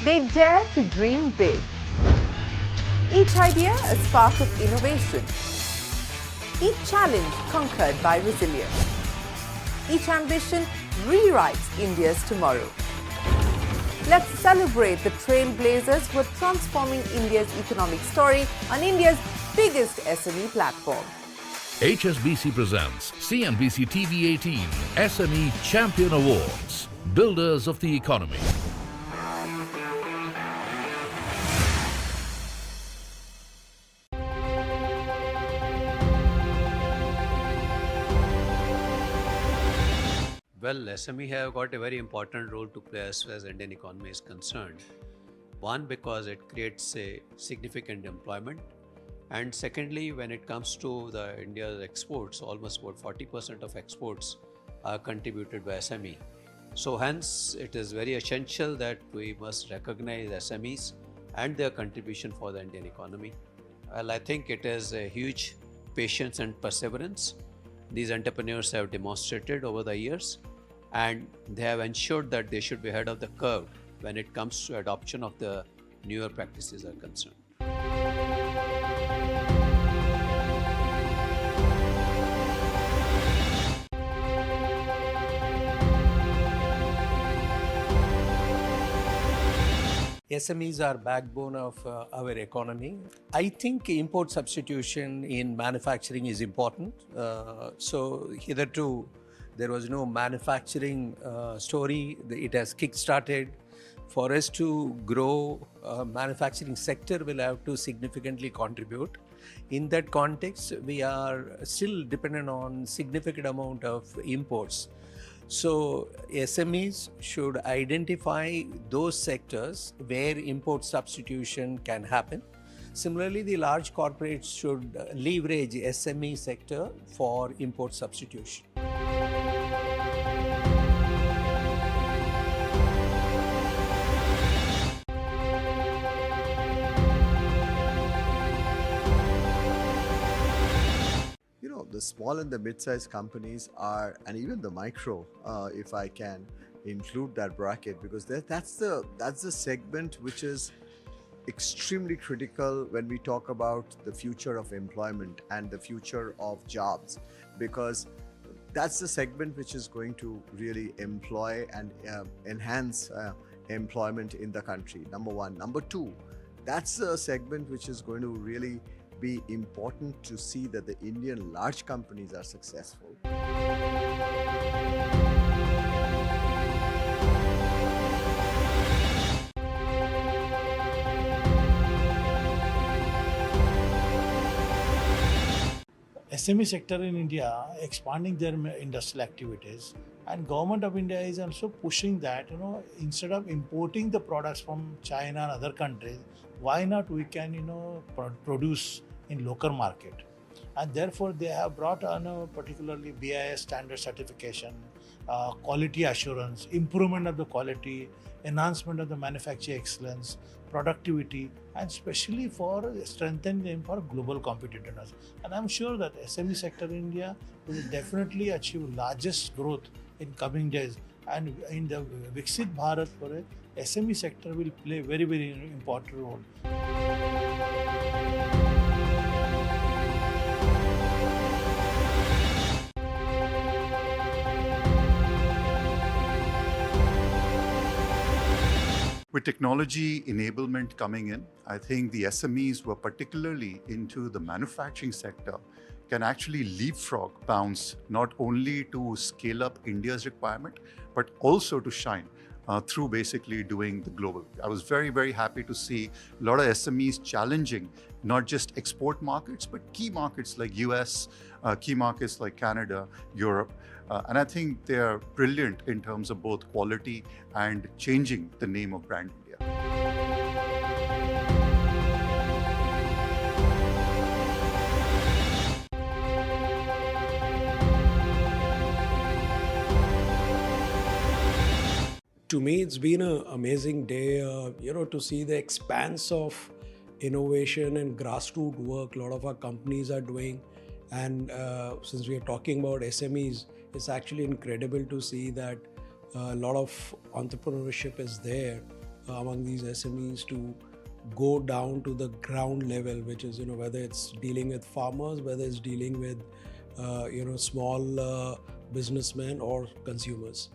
They dare to dream big. Each idea a spark of innovation. Each challenge conquered by resilience. Each ambition rewrites India's tomorrow. Let's celebrate the trailblazers who are transforming India's economic story on India's biggest SME platform. HSBC presents CNBC-TV18 SME Champion Awards, Builders of the Economy. Well, SME have got a very important role to play as far as Indian economy is concerned. One, because it creates a significant employment. And secondly, when it comes to the India's exports, almost about 40% of exports are contributed by SME. So hence, it is very essential that we must recognize SMEs and their contribution for the Indian economy. Well, I think it is a huge patience and perseverance these entrepreneurs have demonstrated over the years, and they have ensured that they should be ahead of the curve when it comes to adoption of the newer practices are concerned. SMEs are backbone of our economy. I think import substitution in manufacturing is important. So hitherto there was no manufacturing story. It has kick-started. For us to grow, manufacturing sector will have to significantly contribute. In that context, we are still dependent on significant amount of imports. So SMEs should identify those sectors where import substitution can happen. Similarly, the large corporates should leverage SME sector for import substitution. The small and the mid-sized companies are, and even the micro, if I can include that bracket, because that's the segment which is extremely critical when we talk about the future of employment and the future of jobs, because that's the segment which is going to really employ and enhance employment in the country. Number one. Number two, that's the segment which is going to really be important to see that the Indian large companies are successful. SME sector in India expanding their industrial activities, and government of India is also pushing that, instead of importing the products from China and other countries, why not we can, produce in local market. And therefore they have brought on particularly BIS standard certification, quality assurance, improvement of the quality, enhancement of the manufacturing excellence, productivity, and especially for strengthening them for global competitiveness. And I'm sure that SME sector in India will definitely achieve largest growth in coming days. And in the Viksit Bharat, for a SME sector will play very, very important role. With technology enablement coming in, I think the SMEs who are particularly into the manufacturing sector can actually leapfrog bounds not only to scale up India's requirement, but also to shine through basically doing the global. I was very, very happy to see a lot of SMEs challenging not just export markets, but key markets like US, key markets like Canada, Europe. And I think they are brilliant in terms of both quality and changing the name of brand India. To me, it's been an amazing day, to see the expanse of innovation and grassroots work a lot of our companies are doing. And since we are talking about SMEs, it's actually incredible to see that a lot of entrepreneurship is there among these SMEs to go down to the ground level, which is, whether it's dealing with farmers, whether it's dealing with, small businessmen or consumers.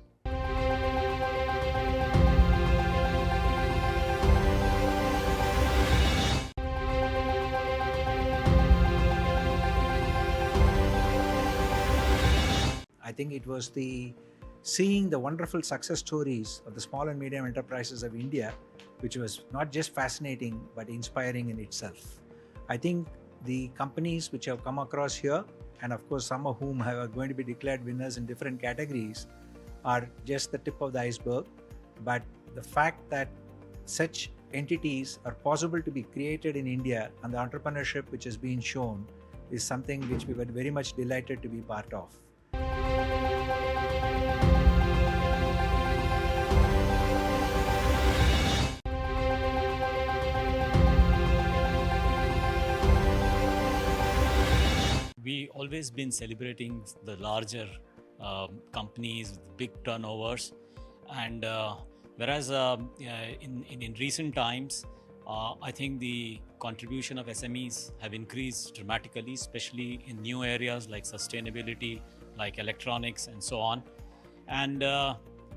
I think it was seeing the wonderful success stories of the small and medium enterprises of India, which was not just fascinating but inspiring in itself. I think the companies which have come across here, and of course some of whom are going to be declared winners in different categories, are just the tip of the iceberg. But the fact that such entities are possible to be created in India and the entrepreneurship which has been shown is something which we were very much delighted to be part of. We always been celebrating the larger companies with big turnovers, and whereas in recent times, I think the contribution of SMEs have increased dramatically, especially in new areas like sustainability, like electronics and so on. And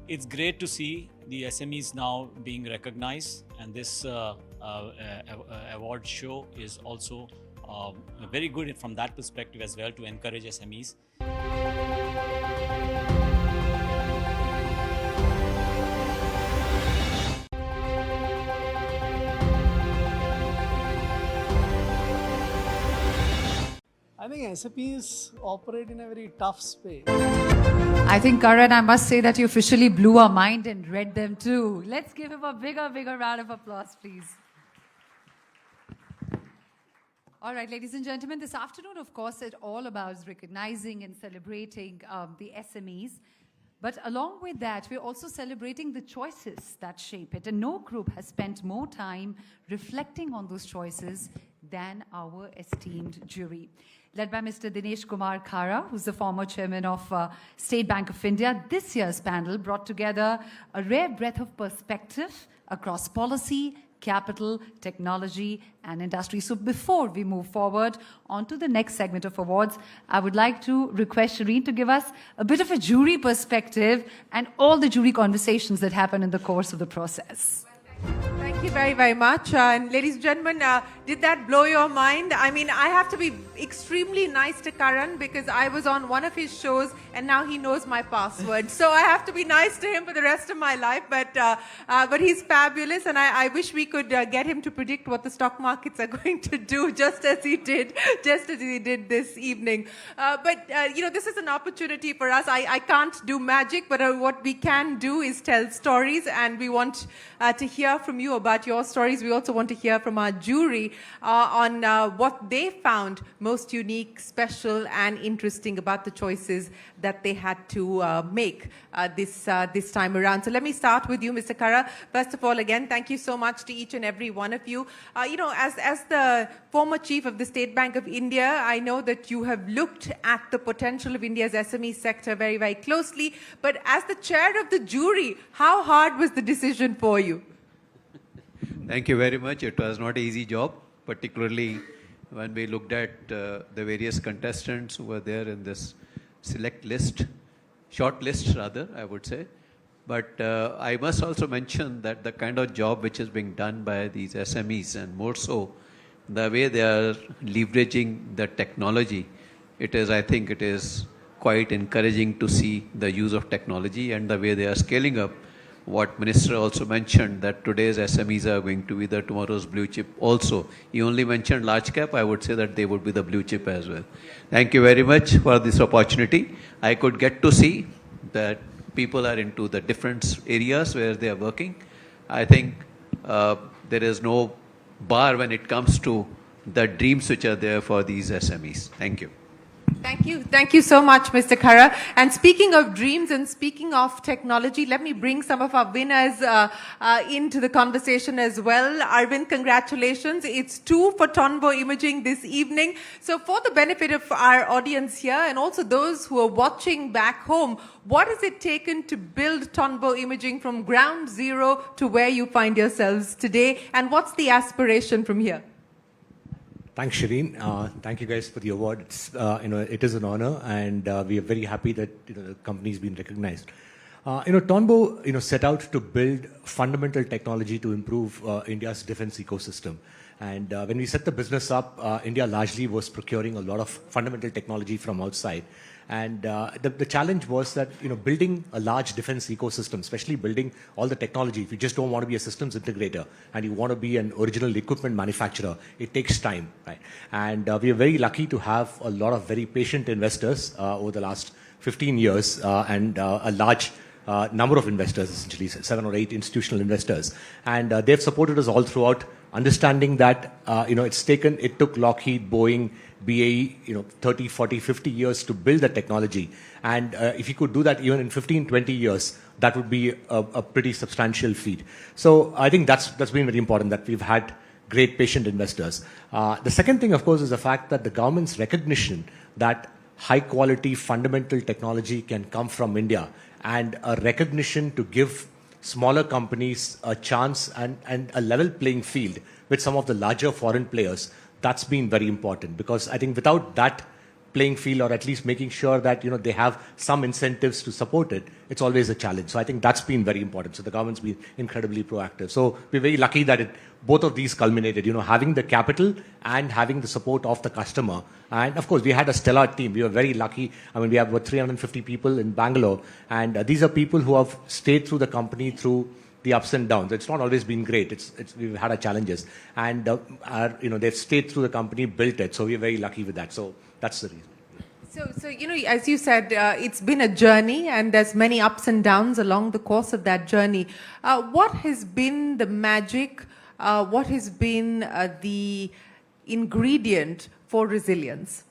it's great to see the SMEs now being recognized, and this award show is also very good from that perspective as well, to encourage SMEs. I think SMEs operate in a very tough space. I think, Karan, I must say that you officially blew our mind and read them too. Let's give him a bigger round of applause, please. All right, ladies and gentlemen, this afternoon, of course, it's all about recognizing and celebrating the SMEs. But along with that, we're also celebrating the choices that shape it. And no group has spent more time reflecting on those choices than our esteemed jury. Led by Mr. Dinesh Kumar Khara, who's the former chairman of State Bank of India, this year's panel brought together a rare breadth of perspective across policy, capital, technology, and industry. So before we move forward on to the next segment of awards, I would like to request Shireen to give us a bit of a jury perspective and all the jury conversations that happen in the course of the process. Thank you very much. And ladies and gentlemen, did that blow your mind? I mean, I have to be extremely nice to Karan because I was on one of his shows and now he knows my password. So I have to be nice to him for the rest of my life. But he's fabulous, and I wish we could get him to predict what the stock markets are going to do, just as he did this evening. This is an opportunity for us. I can't do magic, but what we can do is tell stories, and we want to hear from you about your stories. We also want to hear from our jury on what they found most unique, special, and interesting about the choices that they had to make this time around. So let me start with you, Mr. Khara. First of all, again, thank you so much to each and every one of you. As the former chief of the State Bank of India, I know that you have looked at the potential of India's SME sector very, very closely. But as the chair of the jury, how hard was the decision for you? Thank you very much. It was not an easy job, particularly when we looked at the various contestants who were there in this select list, short list rather, I would say. But I must also mention that the kind of job which is being done by these SMEs, and more so the way they are leveraging the technology, I think it is quite encouraging to see the use of technology and the way they are scaling up. What Minister also mentioned, that today's SMEs are going to be the tomorrow's blue chip also. He only mentioned large cap. I would say that they would be the blue chip as well. Thank you very much for this opportunity. I could get to see that people are into the different areas where they are working. I think there is no bar when it comes to the dreams which are there for these SMEs. Thank you. Thank you so much, Mr. Khara. And speaking of dreams and speaking of technology, let me bring some of our winners into the conversation as well. Arvind, congratulations. It's 2 for Tonbo Imaging this evening. So for the benefit of our audience here and also those who are watching back home, what has it taken to build Tonbo Imaging from ground zero to where you find yourselves today? And what's the aspiration from here? Thanks, Shireen. Thank you guys for the award. It's, it is an honor, and we are very happy that the company's been recognized. Tonbo, set out to build fundamental technology to improve India's defense ecosystem. And when we set the business up, India largely was procuring a lot of fundamental technology from outside. And the challenge was that, building a large defense ecosystem, especially building all the technology, if you just don't want to be a systems integrator and you want to be an original equipment manufacturer, it takes time, right? And we are very lucky to have a lot of very patient investors over the last 15 years and a large number of investors, essentially 7 or 8 institutional investors. And they've supported us all throughout, understanding that, it took Lockheed, Boeing, BAE, 30, 40, 50 years to build the technology. And if you could do that even in 15, 20 years, that would be a pretty substantial feat. So I think that's been very important, that we've had great patient investors. The second thing, of course, is the fact that the government's recognition that high quality fundamental technology can come from India, and a recognition to give smaller companies a chance and a level playing field with some of the larger foreign players. That's been very important, because I think without that playing field, or at least making sure that they have some incentives to support it, it's always a challenge. So I think that's been very important. So the government's been incredibly proactive. So we're very lucky that both of these culminated, having the capital and having the support of the customer. And of course, we had a stellar team. We were very lucky. I mean, we have about 350 people in Bangalore, and these are people who have stayed through the company through the ups and downs. It's not always been great. We've had our challenges, and they've stayed through the company, built it. So we're very lucky with that. So that's the reason. So as you said, it's been a journey, and there's many ups and downs along the course of that journey. What has been the magic? What has been the ingredient for resilience?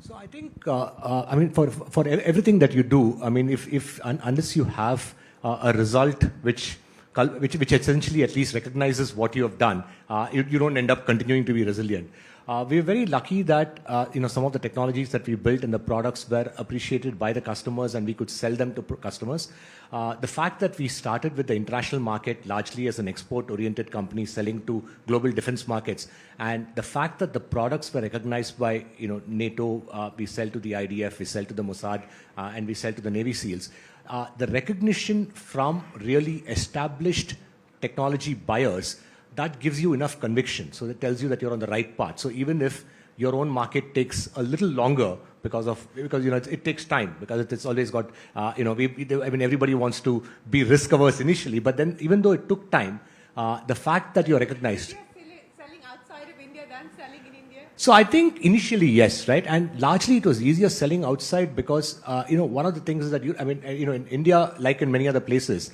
So I think, for everything that you do, unless you have a result which essentially at least recognizes what you have done, you don't end up continuing to be resilient. We're very lucky that some of the technologies that we built and the products were appreciated by the customers, and we could sell them to customers. The fact that we started with the international market largely as an export-oriented company selling to global defense markets, and the fact that the products were recognized by NATO, we sell to the IDF, we sell to the Mossad, and we sell to the Navy SEALs. The recognition from really established technology buyers, that gives you enough conviction. So that tells you that you're on the right path. So even if your own market takes a little longer because it takes time, because it's always got, everybody wants to be risk averse initially, but then even though it took time, the fact that you're recognized. Selling outside of India than selling in India? So I think initially, yes, right? And largely it was easier selling outside because, one of the things is that in India, like in many other places,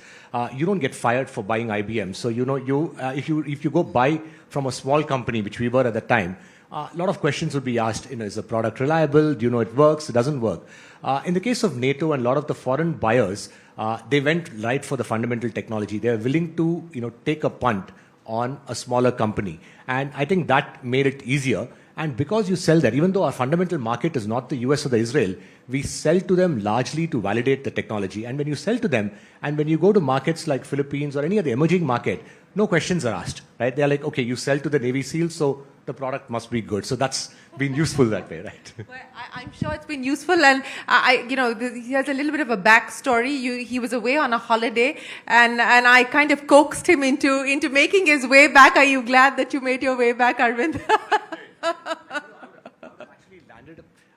you don't get fired for buying IBM. So, if you go buy from a small company, which we were at the time, a lot of questions would be asked, is the product reliable? Do you know it works? It doesn't work. In the case of NATO and a lot of the foreign buyers, they went right for the fundamental technology. They're willing to, take a punt on a smaller company. And I think that made it easier. And because you sell that, even though our fundamental market is not the US or the Israel, we sell to them largely to validate the technology. And when you sell to them, and when you go to markets like Philippines or any other emerging market, no questions are asked, right? They're like, okay, you sell to the Navy SEALs, so the product must be good. So that's been useful that way, right? Well, I'm sure it's been useful, and he has a little bit of a backstory. He was away on a holiday, and I kind of coaxed him into making his way back. Are you glad that you made your way back, Arvind?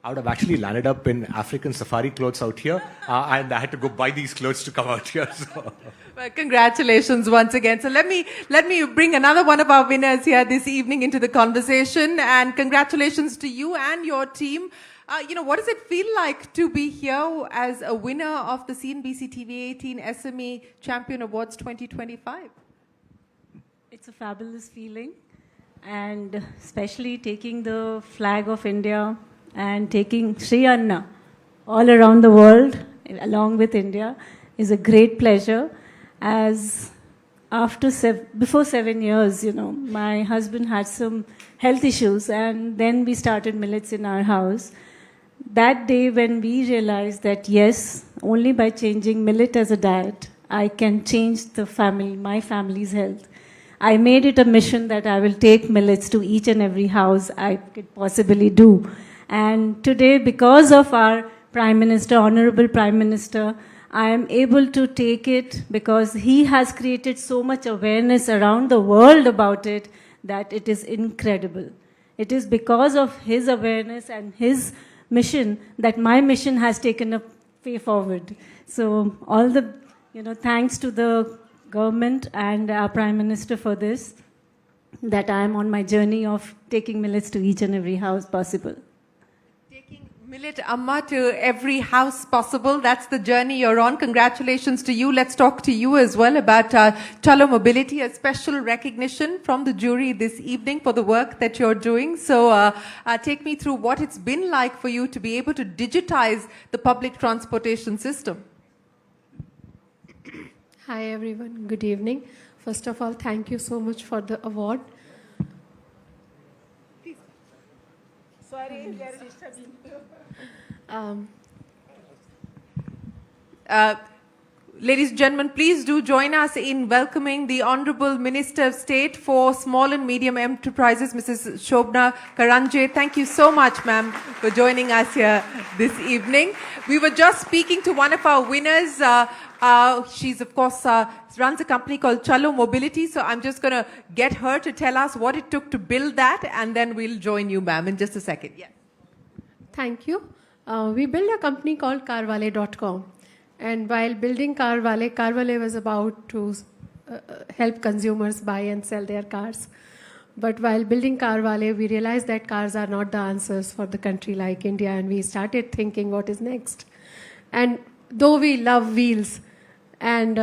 I would have actually landed up in African safari clothes out here, and I had to go buy these clothes to come out here. So. Well, congratulations once again. So let me bring another one of our winners here this evening into the conversation, and congratulations to you and your team. What does it feel like to be here as a winner of the CNBC-TV18 SME Champion Awards 2025? It's a fabulous feeling, and especially taking the flag of India and taking Sri Anna all around the world along with India is a great pleasure. As before 7 years, my husband had some health issues, and then we started millets in our house. That day when we realized that yes, only by changing millet as a diet, I can change my family's health. I made it a mission that I will take millets to each and every house I could possibly do. And today, because of our Prime Minister, Honorable Prime Minister, I am able to take it because he has created so much awareness around the world about it that it is incredible. It is because of his awareness and his mission that my mission has taken a way forward. So all the, thanks to the government and our Prime Minister for this, that I am on my journey of taking millets to each and every house possible. Millet Amma to every house possible. That's the journey you're on. Congratulations to you. Let's talk to you as well about Chalo Mobility, a special recognition from the jury this evening for the work that you're doing. So take me through what it's been like for you to be able to digitize the public transportation system. Hi everyone, good evening. First of all, thank you so much for the award. Ladies and gentlemen, please do join us in welcoming the Honorable Minister of State for Small and Medium Enterprises, Mrs. Shobna Karanje. Thank you so much, ma'am, for joining us here this evening. We were just speaking to one of our winners. She's, of course, runs a company called Chalo Mobility. So I'm just going to get her to tell us what it took to build that, and then we'll join you, ma'am, in just a second. Yeah. Thank you. We built a company called carwale.com. And while building Carwale was about to help consumers buy and sell their cars. But while building Carwale, we realized that cars are not the answers for the country like India, and we started thinking what is next. And though we love wheels, and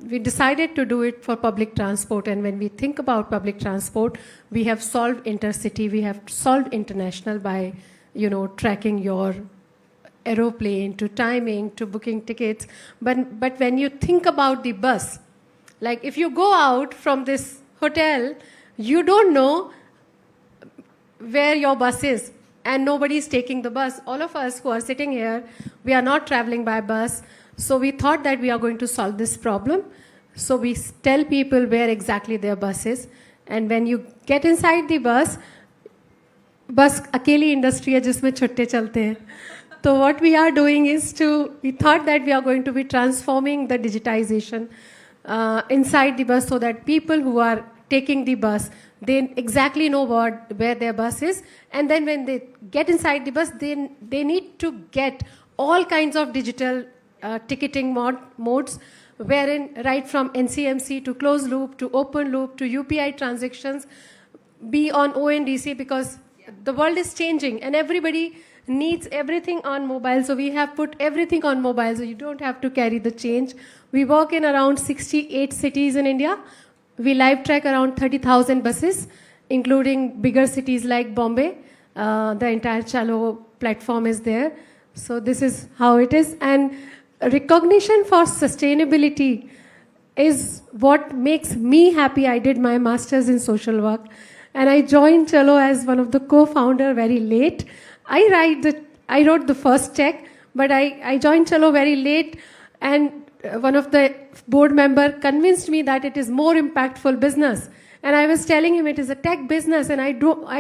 we decided to do it for public transport. And when we think about public transport, we have solved intercity, we have solved international by, tracking your aeroplane, to timing, to booking tickets. But when you think about the bus, like if you go out from this hotel, you don't know where your bus is, and nobody is taking the bus. All of us who are sitting here, we are not traveling by bus. So we thought that we are going to solve this problem. So we tell people where exactly their bus is. And when you get inside the bus अकेली industry है जिसमें छुट्टे चलते हैं. So what we are doing is we thought that we are going to be transforming the digitization inside the bus so that people who are taking the bus, they exactly know where their bus is. And then when they get inside the bus, they need to get all kinds of digital ticketing modes, wherein right from NCMC to closed loop to open loop to UPI transactions be on ONDC, because the world is changing and everybody needs everything on mobile. So we have put everything on mobile, so you don't have to carry the change. We work in around 68 cities in India. We live track around 30,000 buses, including bigger cities like Bombay. The entire Chalo platform is there. So this is how it is. And recognition for sustainability is what makes me happy. I did my master's in social work, and I joined Chalo as one of the co-founder very late. I wrote the first check, but I joined Chalo very late, and one of the board member convinced me that it is more impactful business. And I was telling him it is a tech business, and I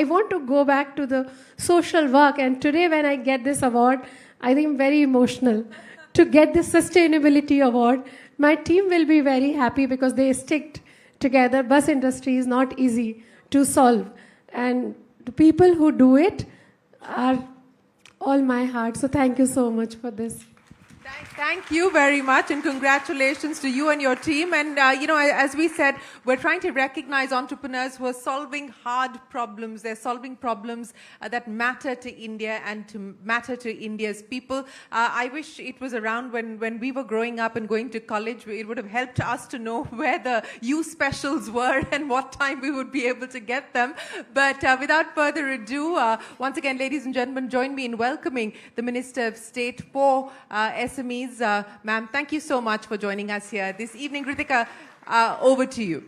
want to go back to the social work. And today when I get this award, I think I'm very emotional to get this sustainability award. My team will be very happy because they stick together. Bus industry is not easy to solve, and the people who do it are all my heart. So thank you so much for this. Thanks. Thank you very much, and congratulations to you and your team. And, as we said, we're trying to recognize entrepreneurs who are solving hard problems. They're solving problems that matter to India and to matter to India's people. I wish it was around when we were growing up and going to college. It would have helped us to know where the U specials were and what time we would be able to get them. But without further ado, once again, ladies and gentlemen, join me in welcoming the Minister of State for SMEs. Ma'am, thank you so much for joining us here this evening. Kritika, over to you.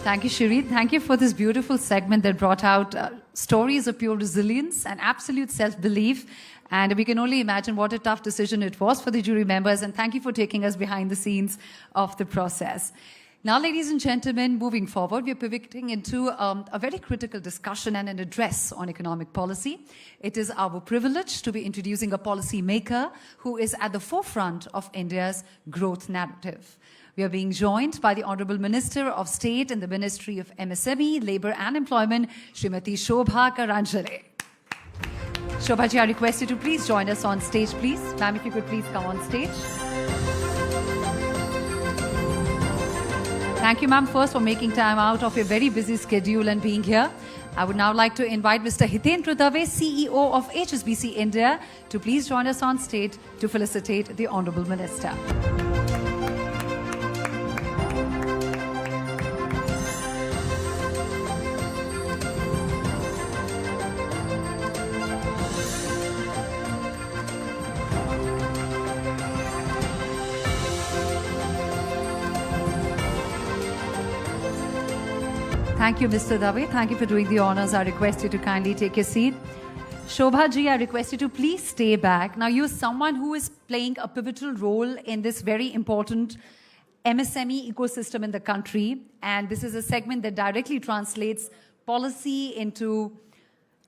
Thank you, Shireen. Thank you for this beautiful segment that brought out stories of pure resilience and absolute self-belief. And we can only imagine what a tough decision it was for the jury members. And thank you for taking us behind the scenes of the process. Now, ladies and gentlemen, moving forward, we're pivoting into a very critical discussion and an address on economic policy. It is our privilege to be introducing a policy maker who is at the forefront of India's growth narrative. We are being joined by the Honorable Minister of State in the Ministry of MSME, Labour and Employment, Srimati Shobha Karanjale. Shobha ji, I request you to please join us on stage, please. Ma'am, if you could please come on stage. Thank you, ma'am, first for making time out of your very busy schedule and being here. I would now like to invite Mr. Hitendra Dave, CEO of HSBC India, to please join us on stage to felicitate the Honourable Minister. Thank you, Mr. Dave. Thank you for doing the honors. I request you to kindly take your seat. Shobha ji, I request you to please stay back. Now, you're someone who is playing a pivotal role in this very important MSME ecosystem in the country. And this is a segment that directly translates policy into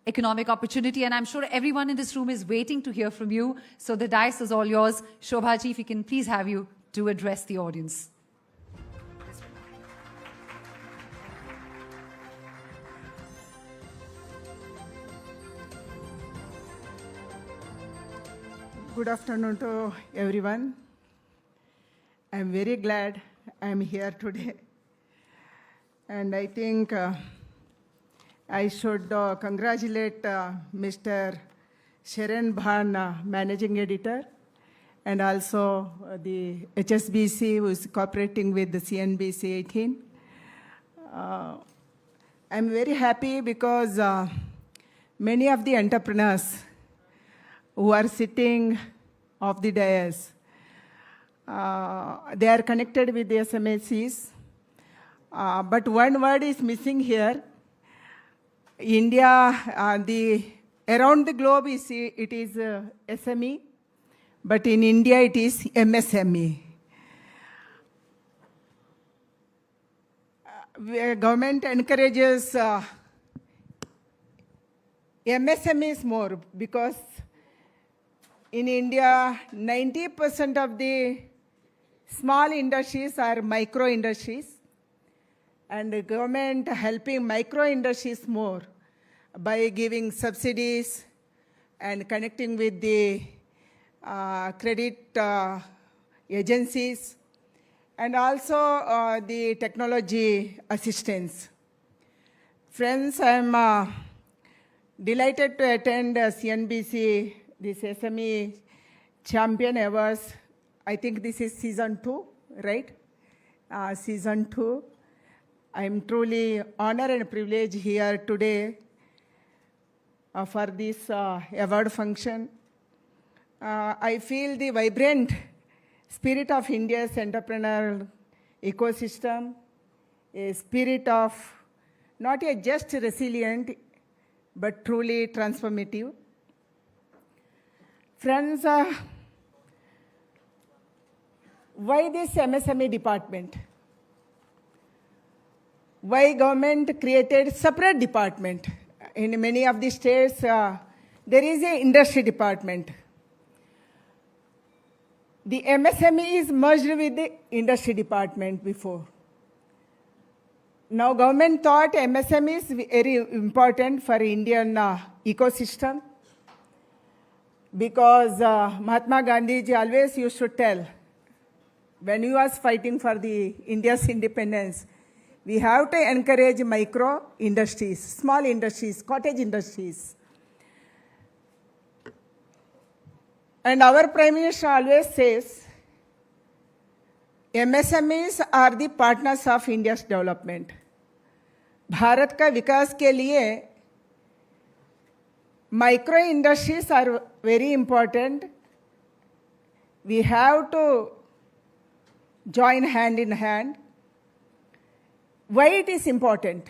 economic opportunity. And I'm sure everyone in this room is waiting to hear from you. So the dais is all yours. Shobha ji, if we can please have you to address the audience. Good afternoon to everyone. I'm very glad I'm here today. And I think I should congratulate Mr. Sharan Bhan, Managing Editor, and also the HSBC who is cooperating with the CNBC-18. I'm very happy because many of the entrepreneurs who are sitting off the dais, they are connected with the SMEs. But one word is missing here. India, around the globe, it is SME, but in India it is MSME. Government encourages MSMEs more because in India, 90% of the small industries are micro industries, and the government helping micro industries more by giving subsidies and connecting with the credit agencies, and also the technology assistance. Friends, I'm delighted to attend CNBC, this SME Champion Awards. I think this is season 2, right? Season 2. I'm truly honored and privileged here today for this award function. I feel the vibrant spirit of India's entrepreneurial ecosystem, a spirit of not just resilient, but truly transformative. Friends, why this MSME department? Why government created separate department? In many of the states, there is an industry department. The MSME is merged with the industry department before. Now government thought MSME is very important for Indian ecosystem because Mahatma Gandhi ji always used to tell, when he was fighting for the India's independence, we have to encourage micro industries, small industries, cottage industries. And our Prime Minister always says, MSMEs are the partners of India's development. Bharat का विकास के लिए micro industries are very important. We have to join hand in hand. Why it is important?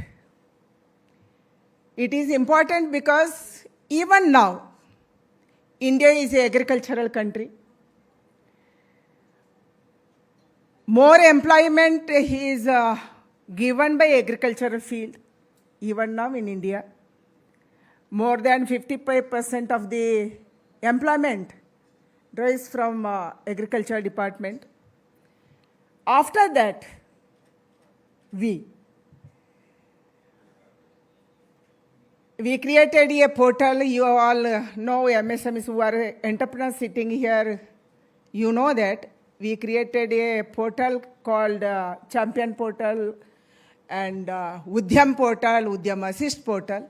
It is important because even now, India is an agricultural country. More employment is given by agricultural field, even now in India. More than 55% of the employment derives from agricultural department. After that, we created a portal. You all know MSMEs who are entrepreneurs sitting here, you know that. We created a portal called Champion Portal and Udyam Portal, Udyam Assist Portal.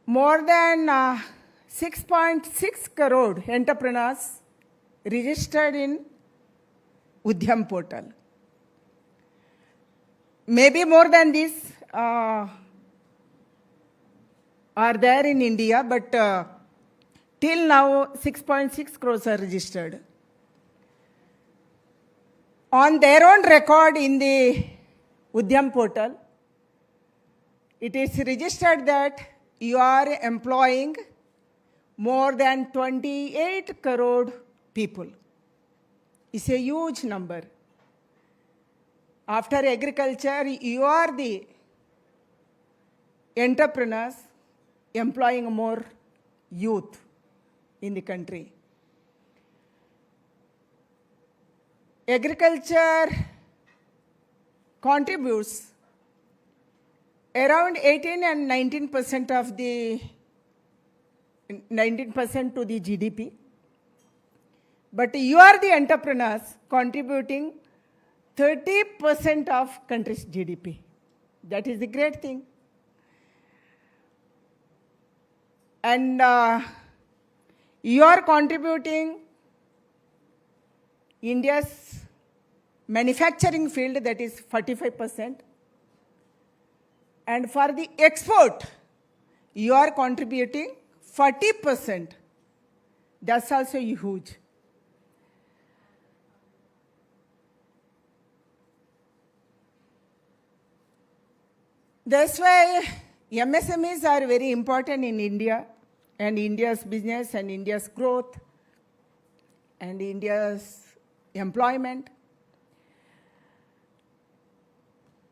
More than 6.6 crore entrepreneurs registered in Udyam Portal. Maybe more than this are there in India, but till now 6.6 crores are registered. On their own record in the Udyam Portal, it is registered that you are employing more than 28 crore people. It's a huge number. After agriculture, you are the entrepreneurs employing more youth in the country. Agriculture contributes around 18 and 19% of the 19% to the GDP. But you are the entrepreneurs contributing 30% of country's GDP. That is the great thing. And you are contributing India's manufacturing field, that is 45%. And for the export, you are contributing 40%. That's also huge. That's why MSMEs are very important in India and India's business and India's growth and India's employment.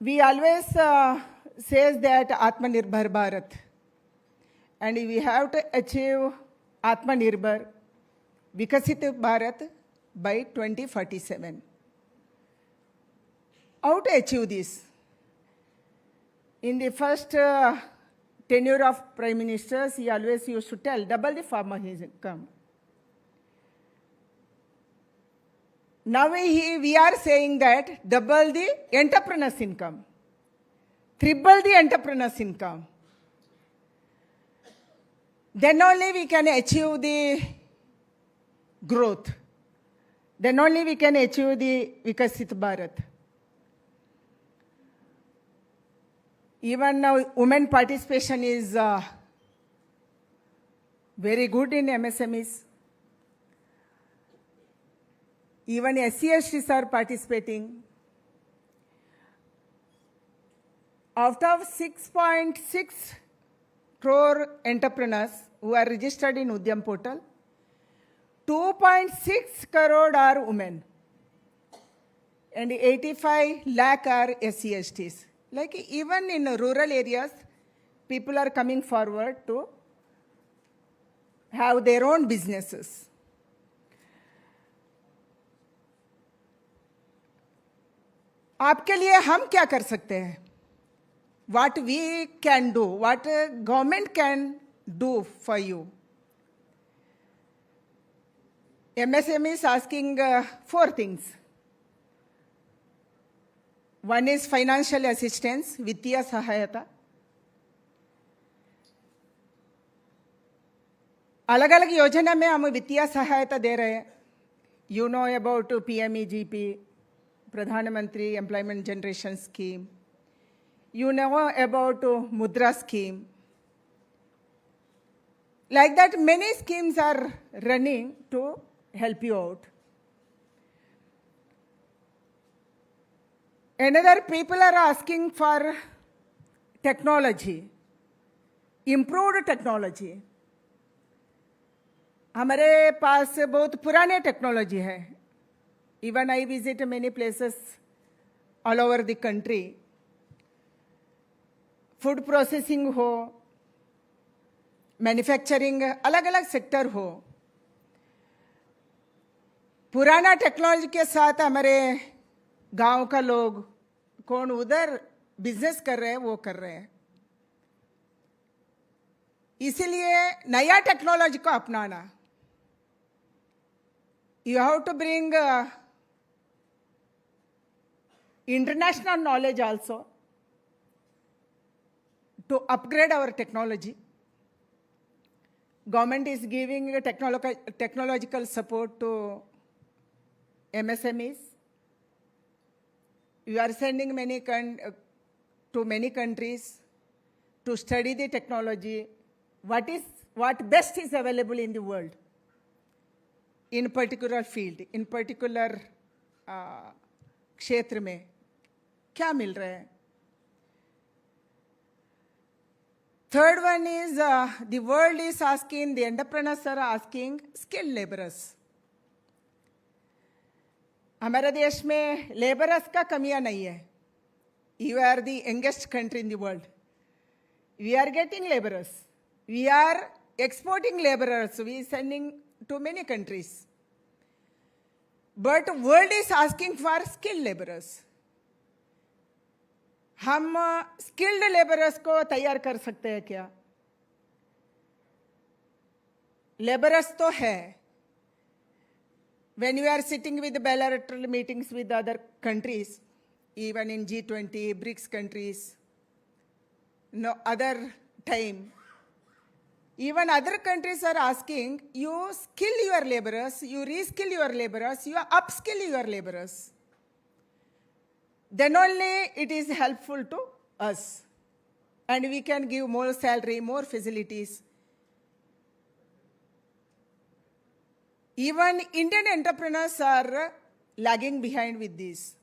We always says that Atmanirbhar Bharat, and we have to achieve Atmanirbhar, Vikasit Bharat by 2047. How to achieve this? In the first tenure of Prime Ministers, he always used to tell, double the farmer income. Now we are saying that double the entrepreneur's income, triple the entrepreneur's income. Then only we can achieve the growth. Then only we can achieve the Vikasit Bharat. Even now, women participation is very good in MSMEs. Even SCSTs are participating. Out of 6.6 crore entrepreneurs who are registered in Udyam Portal, 2.6 crore are women and 85 lakh are SCSTs. Like even in rural areas, people are coming forward to have their own businesses. आपके लिए हम क्या कर सकते हैं? What we can do, what government can do for you. MSME is asking 4 things. One is financial assistance, वित्तीय सहायता. अलग अलग योजना में हम वित्तीय सहायता दे रहे हैं. You know about PMEGP, प्रधानमंत्री employment generation scheme. You know about Mudra scheme. Like that, many schemes are running to help you out. Another people are asking for technology, improved technology. हमारे पास बहुत पुराने टेक्नोलॉजी है. Even I visit many places all over the country. Food processing हो, manufacturing, अलग अलग sector हो. पुराना technology के साथ हमारे गांव का लोग कौन उधर बिजनेस कर रहे हैं वो कर रहे हैं. इसीलिए नया टेक्नोलॉजी को अपनाना. You have to bring international knowledge also to upgrade our technology. Government is giving technological support to MSMEs. You are sending to many countries to study the technology. What best is available in the world in particular field, in particular क्षेत्र में क्या मिल रहा है. Third one is the world is asking, the entrepreneurs are asking skilled laborers. हमारे देश में laborers का कमियां नहीं है. You are the youngest country in the world. We are getting laborers. We are exporting laborers. We are sending to many countries. But world is asking for skilled laborers. हम skilled labourers को तैयार कर सकते हैं क्या? Labourers तो है. When you are sitting with bilateral meetings with other countries, even in G20, BRICS countries, no other time, even other countries are asking, you skill your laborers, you reskill your laborers, you upskill your laborers. Then only it is helpful to us. And we can give more salary, more facilities. Even Indian entrepreneurs are lagging behind with this.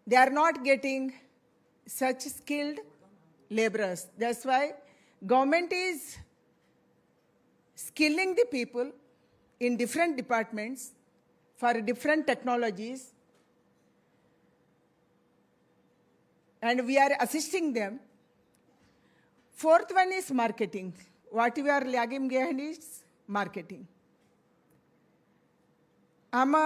They are not getting such skilled laborers. That's why government is skilling the people in different departments for different technologies. And we are assisting them. Fourth one is marketing. What we are lagging behind is marketing. हम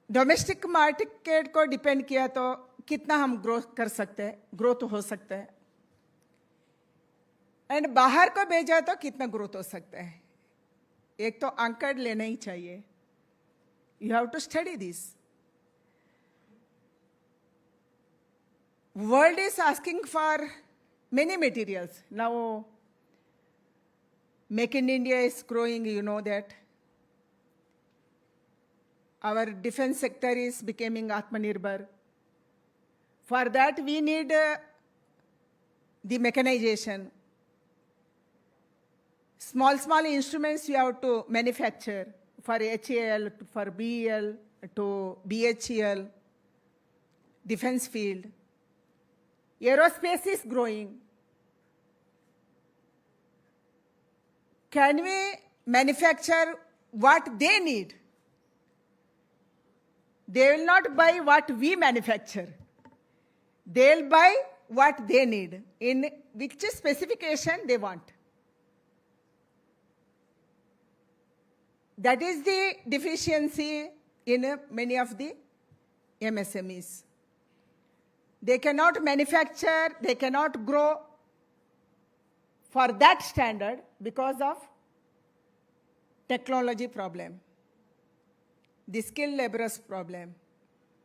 domestic market को depend किया तो कितना हम growth कर सकते हैं, growth हो सकता है. एंड बाहर को भेजा तो कितना ग्रोथ हो सकता है. एक तो आंकड़ लेना ही चाहिए. You have to study this. World is asking for many materials. Now, Make in India is growing, you know that. Our defense sector is becoming Atmanirbhar. For that, we need the mechanization. Small instruments you have to manufacture for HAL, for BEL, to BHEL, defense field. Aerospace is growing. Can we manufacture what they need? They will not buy what we manufacture. They'll buy what they need, in which specification they want. That is the deficiency in many of the MSMEs. They cannot manufacture, they cannot grow for that standard because of technology problem, the skilled laborers problem,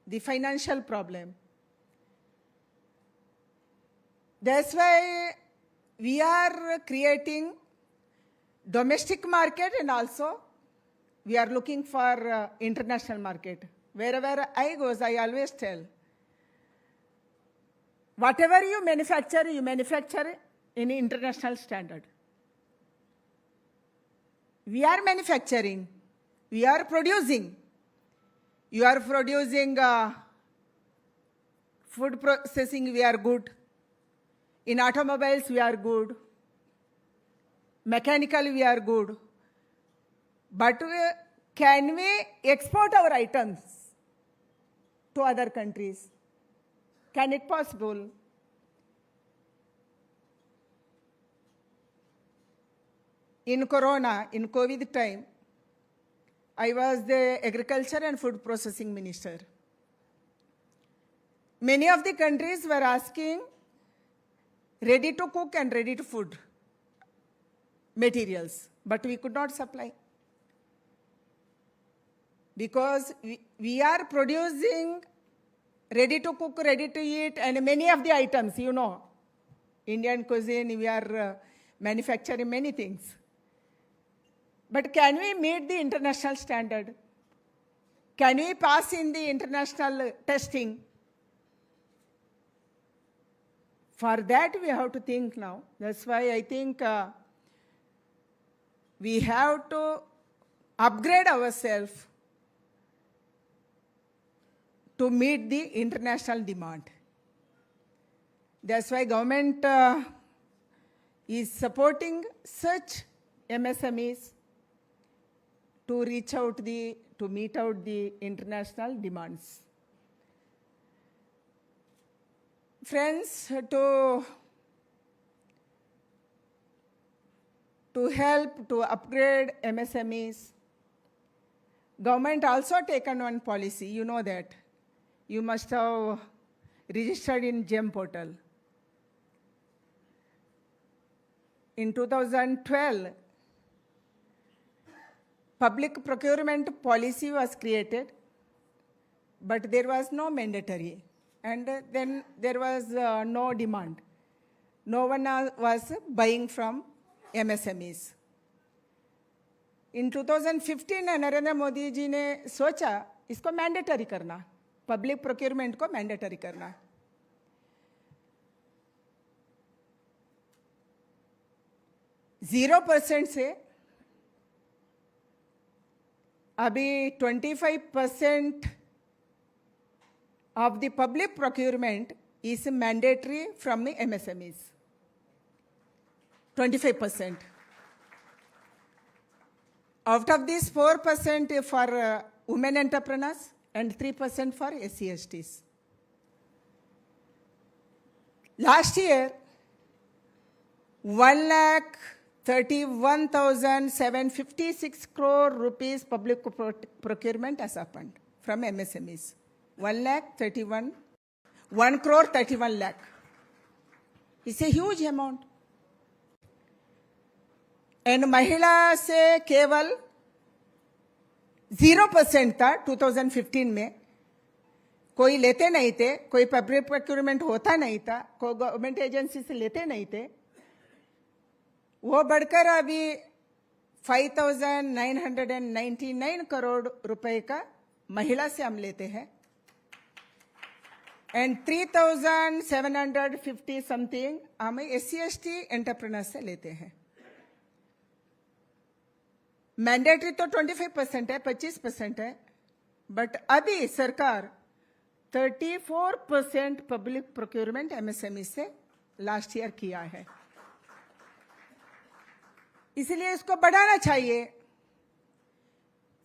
the financial problem. That's why we are creating domestic market, and also we are looking for international market. Wherever I go, I always tell, whatever you manufacture in international standard. We are manufacturing, we are producing. You are producing food processing, we are good. In automobiles, we are good. Mechanical, we are good. But can we export our items to other countries? Can it possible? In Corona, in COVID time, I was the Agriculture and Food Processing Minister. Many of the countries were asking ready to cook and ready to food materials, but we could not supply. Because we are producing ready to cook, ready to eat, and many of the items, you know, Indian cuisine, we are manufacturing many things. But can we meet the international standard? Can we pass in the international testing? For that, we have to think now. That's why I think we have to upgrade ourselves to meet the international demand. That's why government is supporting such MSMEs to reach out to meet out the international demands. Friends, to help to upgrade MSMEs, government also taken one policy, you know that. You must have registered in GEM portal. In 2012, public procurement policy was created, but there was no mandatory. And then there was no demand. No one was buying from MSMEs. In 2015, Narendra Modi ji ने सोचा इसको mandatory करना, public procurement को mandatory करना. %0 से अभी 25% of the public procurement is mandatory from the MSMEs. 25%. Out of this, 4% for women entrepreneurs and 3% for SC/STs. Last year, 1,31,756 crore rupees public procurement has happened from MSMEs. 1 crore 31 lakh. It's a huge amount. And महिला से केवल 0% था 2015 में. कोई लेते नहीं थे, कोई पब्लिक प्रोक्योरमेंट होता नहीं था, कोई गवर्नमेंट एजेंसी से लेते नहीं थे. वो बढ़कर अभी 5,999 करोड़ रुपए का महिला से हम लेते हैं. And 3,750 something हम SC/ST एंटरप्रेन्योर से लेते हैं. मैंडेटरी तो 25% है, 25% है, बट अभी सरकार 34% पब्लिक प्रोक्योरमेंट MSME से लास्ट ईयर किया है. इसलिए इसको बढ़ाना चाहिए.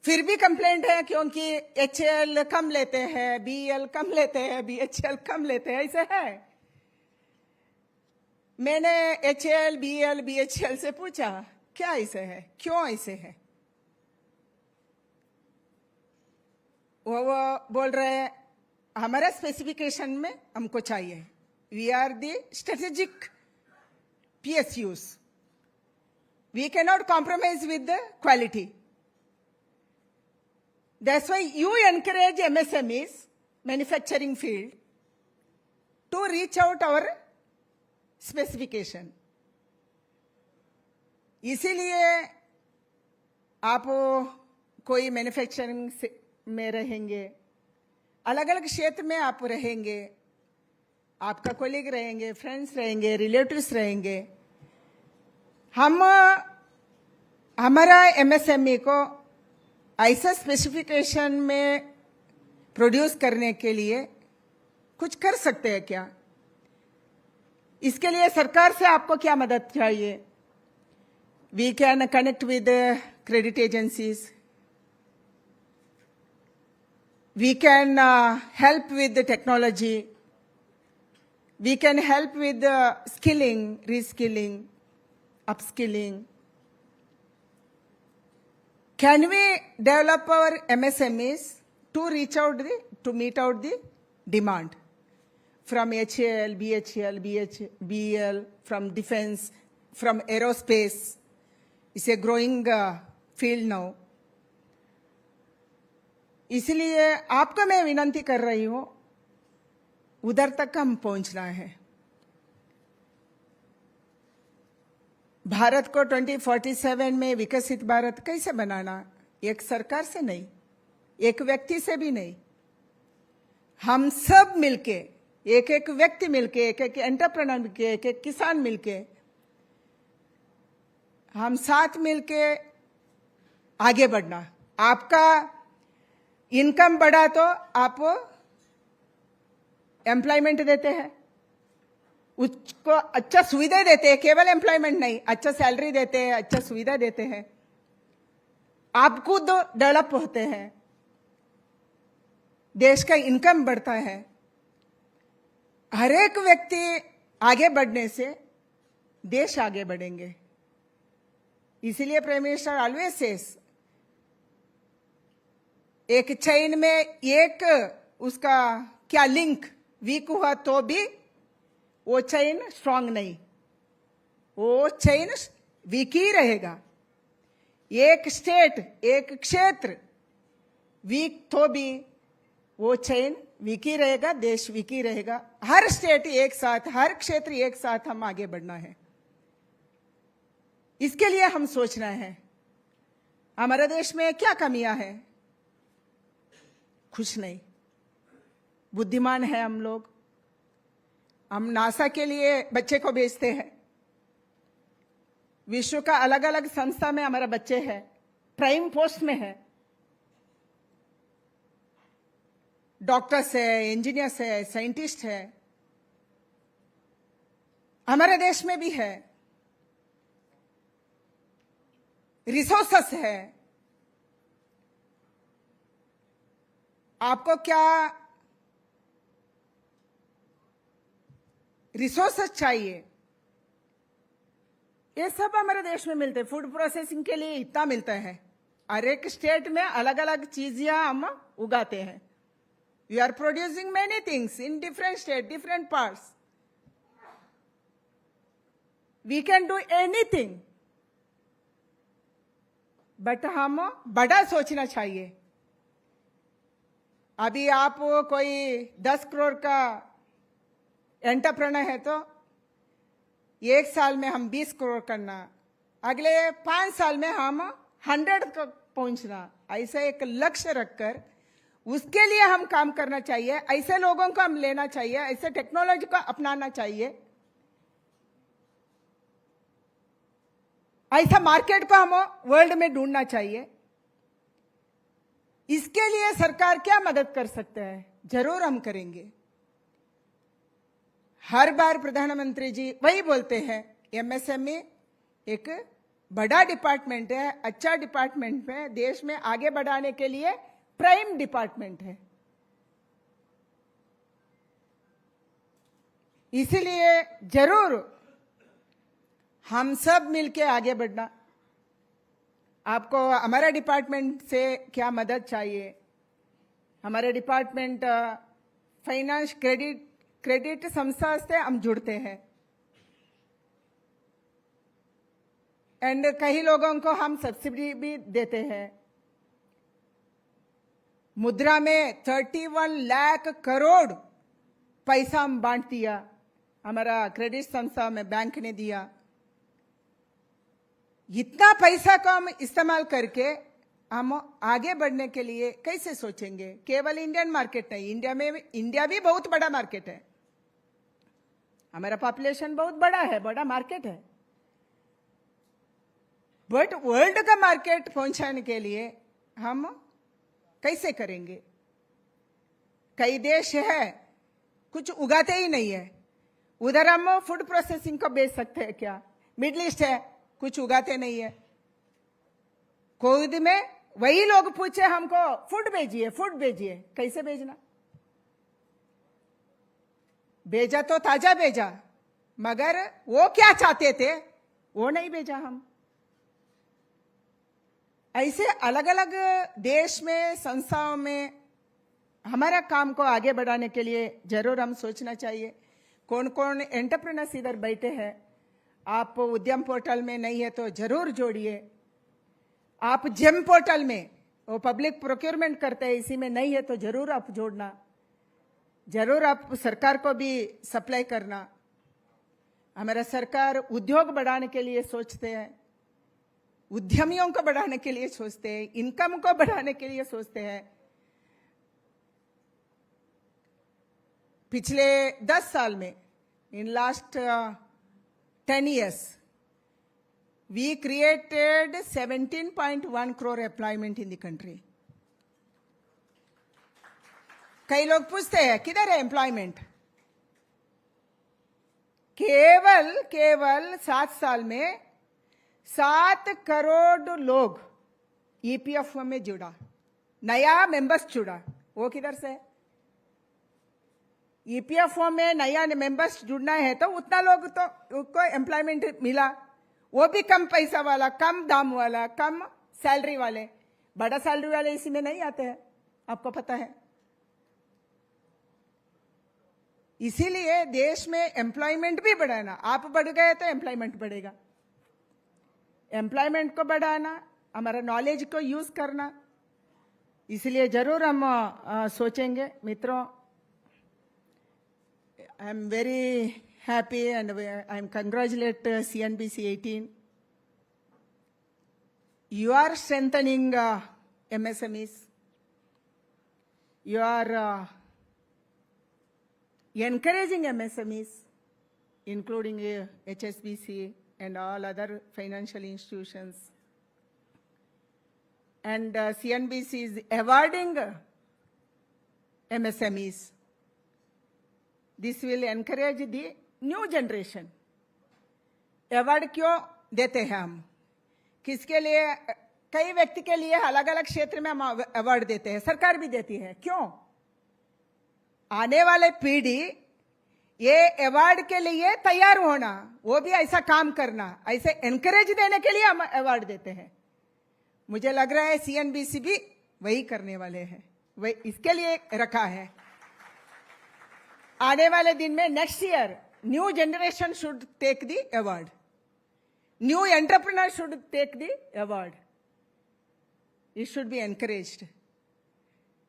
फिर भी कंप्लेंट है क्योंकि HL कम लेते हैं, BL कम लेते हैं, BHL कम लेते हैं, ऐसे है. मैंने HL, BL, BHL से पूछा क्या ऐसे है, क्यों ऐसे है. वो बोल रहे हैं हमारा स्पेसिफिकेशन में हमको चाहिए. We are the strategic PSUs. We cannot compromise with the quality. That's why you encourage MSMEs, manufacturing field, to reach out our specification. इसीलिए आप कोई मैन्युफैक्चरिंग में रहेंगे, अलग अलग क्षेत्र में आप रहेंगे, आपका कोलीग रहेंगे, फ्रेंड्स रहेंगे, रिलेटिव्स रहेंगे. हमारा MSME को ऐसा स्पेसिफिकेशन में प्रोड्यूस करने के लिए कुछ कर सकते हैं क्या? इसके लिए सरकार से आपको क्या मदद चाहिए? We can connect with the credit agencies. We can help with the technology. We can help with the skilling, reskilling, upskilling. Can we develop our MSMEs to reach out to meet out the demand from HAL, BHL, BEL, from defense, from aerospace? It's a growing field now. इसलिए आपको मैं विनंती कर रही हूं, उधर तक हम पहुंचना है. भारत को 2047 में विकसित भारत कैसे बनाना? एक सरकार से नहीं, एक व्यक्ति से भी नहीं. हम सब मिलके, एक एक व्यक्ति मिलके, एक एक एंटरप्रेन्योर मिलके, एक एक किसान मिलके, हम साथ मिलके आगे बढ़ना. आपका इनकम बढ़ा तो आप एम्प्लॉयमेंट देते हैं, उसको अच्छा सुविधा देते हैं, केवल एम्प्लॉयमेंट नहीं, अच्छा सैलरी देते हैं, अच्छा सुविधा देते हैं. आप खुद डेवलप होते हैं, देश का इनकम बढ़ता है. हर एक व्यक्ति आगे बढ़ने से देश आगे बढ़ेंगे. इसलिए प्राइम मिनिस्टर ऑलवेज सेज, एक चेन में एक उसका क्या लिंक वीक हुआ तो भी वो चेन स्ट्रांग नहीं, वो चेन वीक ही रहेगा. एक स्टेट, एक क्षेत्र वीक तो भी वो चेन वीक ही रहेगा, देश वीक ही रहेगा. हर स्टेट एक साथ, हर क्षेत्र एक साथ हम आगे बढ़ना है. इसके लिए हम सोचना है हमारे देश में क्या कमियां हैं. कुछ नहीं, बुद्धिमान है हम लोग. हम नासा के लिए बच्चे को भेजते हैं, विश्व का अलग अलग संस्था में हमारा बच्चे हैं, प्राइम पोस्ट में है, डॉक्टर्स है, इंजीनियर्स है, साइंटिस्ट है. हमारे देश में भी है, रिसोर्सेस है. आपको क्या रिसोर्सेस चाहिए? ये सब हमारे देश में मिलते हैं. फूड प्रोसेसिंग के लिए इतना मिलता है. हर एक स्टेट में अलग अलग चीजें हम उगाते हैं. We are producing many things in different state, different parts. We can do anything, but हम बड़ा सोचना चाहिए. अभी आप कोई 10 करोड़ का एंटरप्रेन्योर है तो एक साल में हम 20 करोड़ करना, अगले 5 साल में हम 100 तक पहुंचना. ऐसा एक लक्ष्य रखकर उसके लिए हम काम करना चाहिए. ऐसे लोगों को हम लेना चाहिए, ऐसे टेक्नोलॉजी को अपनाना चाहिए, ऐसा मार्केट को हम वर्ल्ड में ढूंढना चाहिए. इसके लिए सरकार क्या मदद कर सकते हैं? जरूर हम करेंगे. हर बार प्रधानमंत्री जी वही बोलते हैं, MSME एक बड़ा डिपार्टमेंट है, अच्छा डिपार्टमेंट है, देश में आगे बढ़ाने के लिए प्राइम डिपार्टमेंट है. इसीलिए जरूर हम सब मिलके आगे बढ़ना. आपको हमारा डिपार्टमेंट से क्या मदद चाहिए? हमारे डिपार्टमेंट फाइनेंस क्रेडिट संस्था से हम जुड़ते हैं एंड कई लोगों को हम सब्सिडी भी देते हैं। मुद्रा में 31 लाख करोड़ पैसा हम बांट दिया, हमारा क्रेडिट संस्था में बैंक ने दिया। इतना पैसा को हम इस्तेमाल करके हम आगे बढ़ने के लिए कैसे सोचेंगे? केवल इंडियन मार्केट नहीं, इंडिया भी बहुत बड़ा मार्केट है, हमारा पॉपुलेशन बहुत बड़ा है, बड़ा मार्केट है, बट वर्ल्ड का मार्केट पहुंचाने के लिए हम कैसे करेंगे? कई देश है कुछ उगाते ही नहीं है, उधर हम फूड प्रोसेसिंग को बेच सकते हैं क्या? मिडिल ईस्ट है, कुछ उगाते नहीं है। कोविड में वही लोग पूछे हमको फूड भेजिए, कैसे भेजना? भेजा तो ताजा भेजा, मगर वो क्या चाहते थे वो नहीं भेजा हम। ऐसे अलग अलग देश में, संस्थाओं में हमारा काम को आगे बढ़ाने के लिए जरूर हम सोचना चाहिए। कौन कौन एंटरप्रेन्योर्स इधर बैठे हैं, आप उद्यम पोर्टल में नहीं है तो जरूर जोड़िए। आप जेम पोर्टल में, वो पब्लिक प्रोक्योरमेंट करते हैं, इसी में नहीं है तो जरूर आप जोड़ना, जरूर आप सरकार को भी सप्लाई करना। हमारा सरकार उद्योग बढ़ाने के लिए सोचते हैं, उद्यमियों को बढ़ाने के लिए सोचते हैं, इनकम को बढ़ाने के लिए सोचते हैं। पिछले 10 साल में, in last 10 years, we created 17.1 crore employment in the country. कई लोग पूछते हैं किधर है एम्प्लॉयमेंट? केवल 7 साल में 7 करोड़ लोग ईपीएफओ में जुड़ा, नया मेंबर्स जुड़ा। वो किधर से? ईपीएफओ में नया मेंबर्स जुड़ना है तो उतना लोग तो उसको एम्प्लॉयमेंट मिला, वो भी कम पैसा वाला, कम दाम वाला, कम सैलरी वाले। बड़ा सैलरी वाले इसी में नहीं आते हैं, आपको पता है। इसीलिए देश में एम्प्लॉयमेंट भी बढ़ाना, आप बढ़ गए तो एम्प्लॉयमेंट बढ़ेगा। एम्प्लॉयमेंट को बढ़ाना, हमारा नॉलेज को यूज करना, इसलिए जरूर हम सोचेंगे। मित्रों, I am very happy and I am congratulate CNBC-18. You are strengthening MSMEs. You are encouraging MSMEs, including HSBC and all other financial institutions. And CNBC is awarding MSMEs. This will encourage the new generation. Award क्यों देते हैं हम? किसके लिए? कई व्यक्ति के लिए अलग अलग क्षेत्र में हम अवार्ड देते हैं, सरकार भी देती है। क्यों? आने वाले पीढ़ी ये अवार्ड के लिए तैयार होना, वो भी ऐसा काम करना, ऐसे एनकरेज देने के लिए हम अवार्ड देते हैं। मुझे लग रहा है सीएनबीसी भी वही करने वाले हैं, वही इसके लिए रखा है। आने वाले दिन में next year new generation should take the award, new entrepreneur should take the award, it should be encouraged.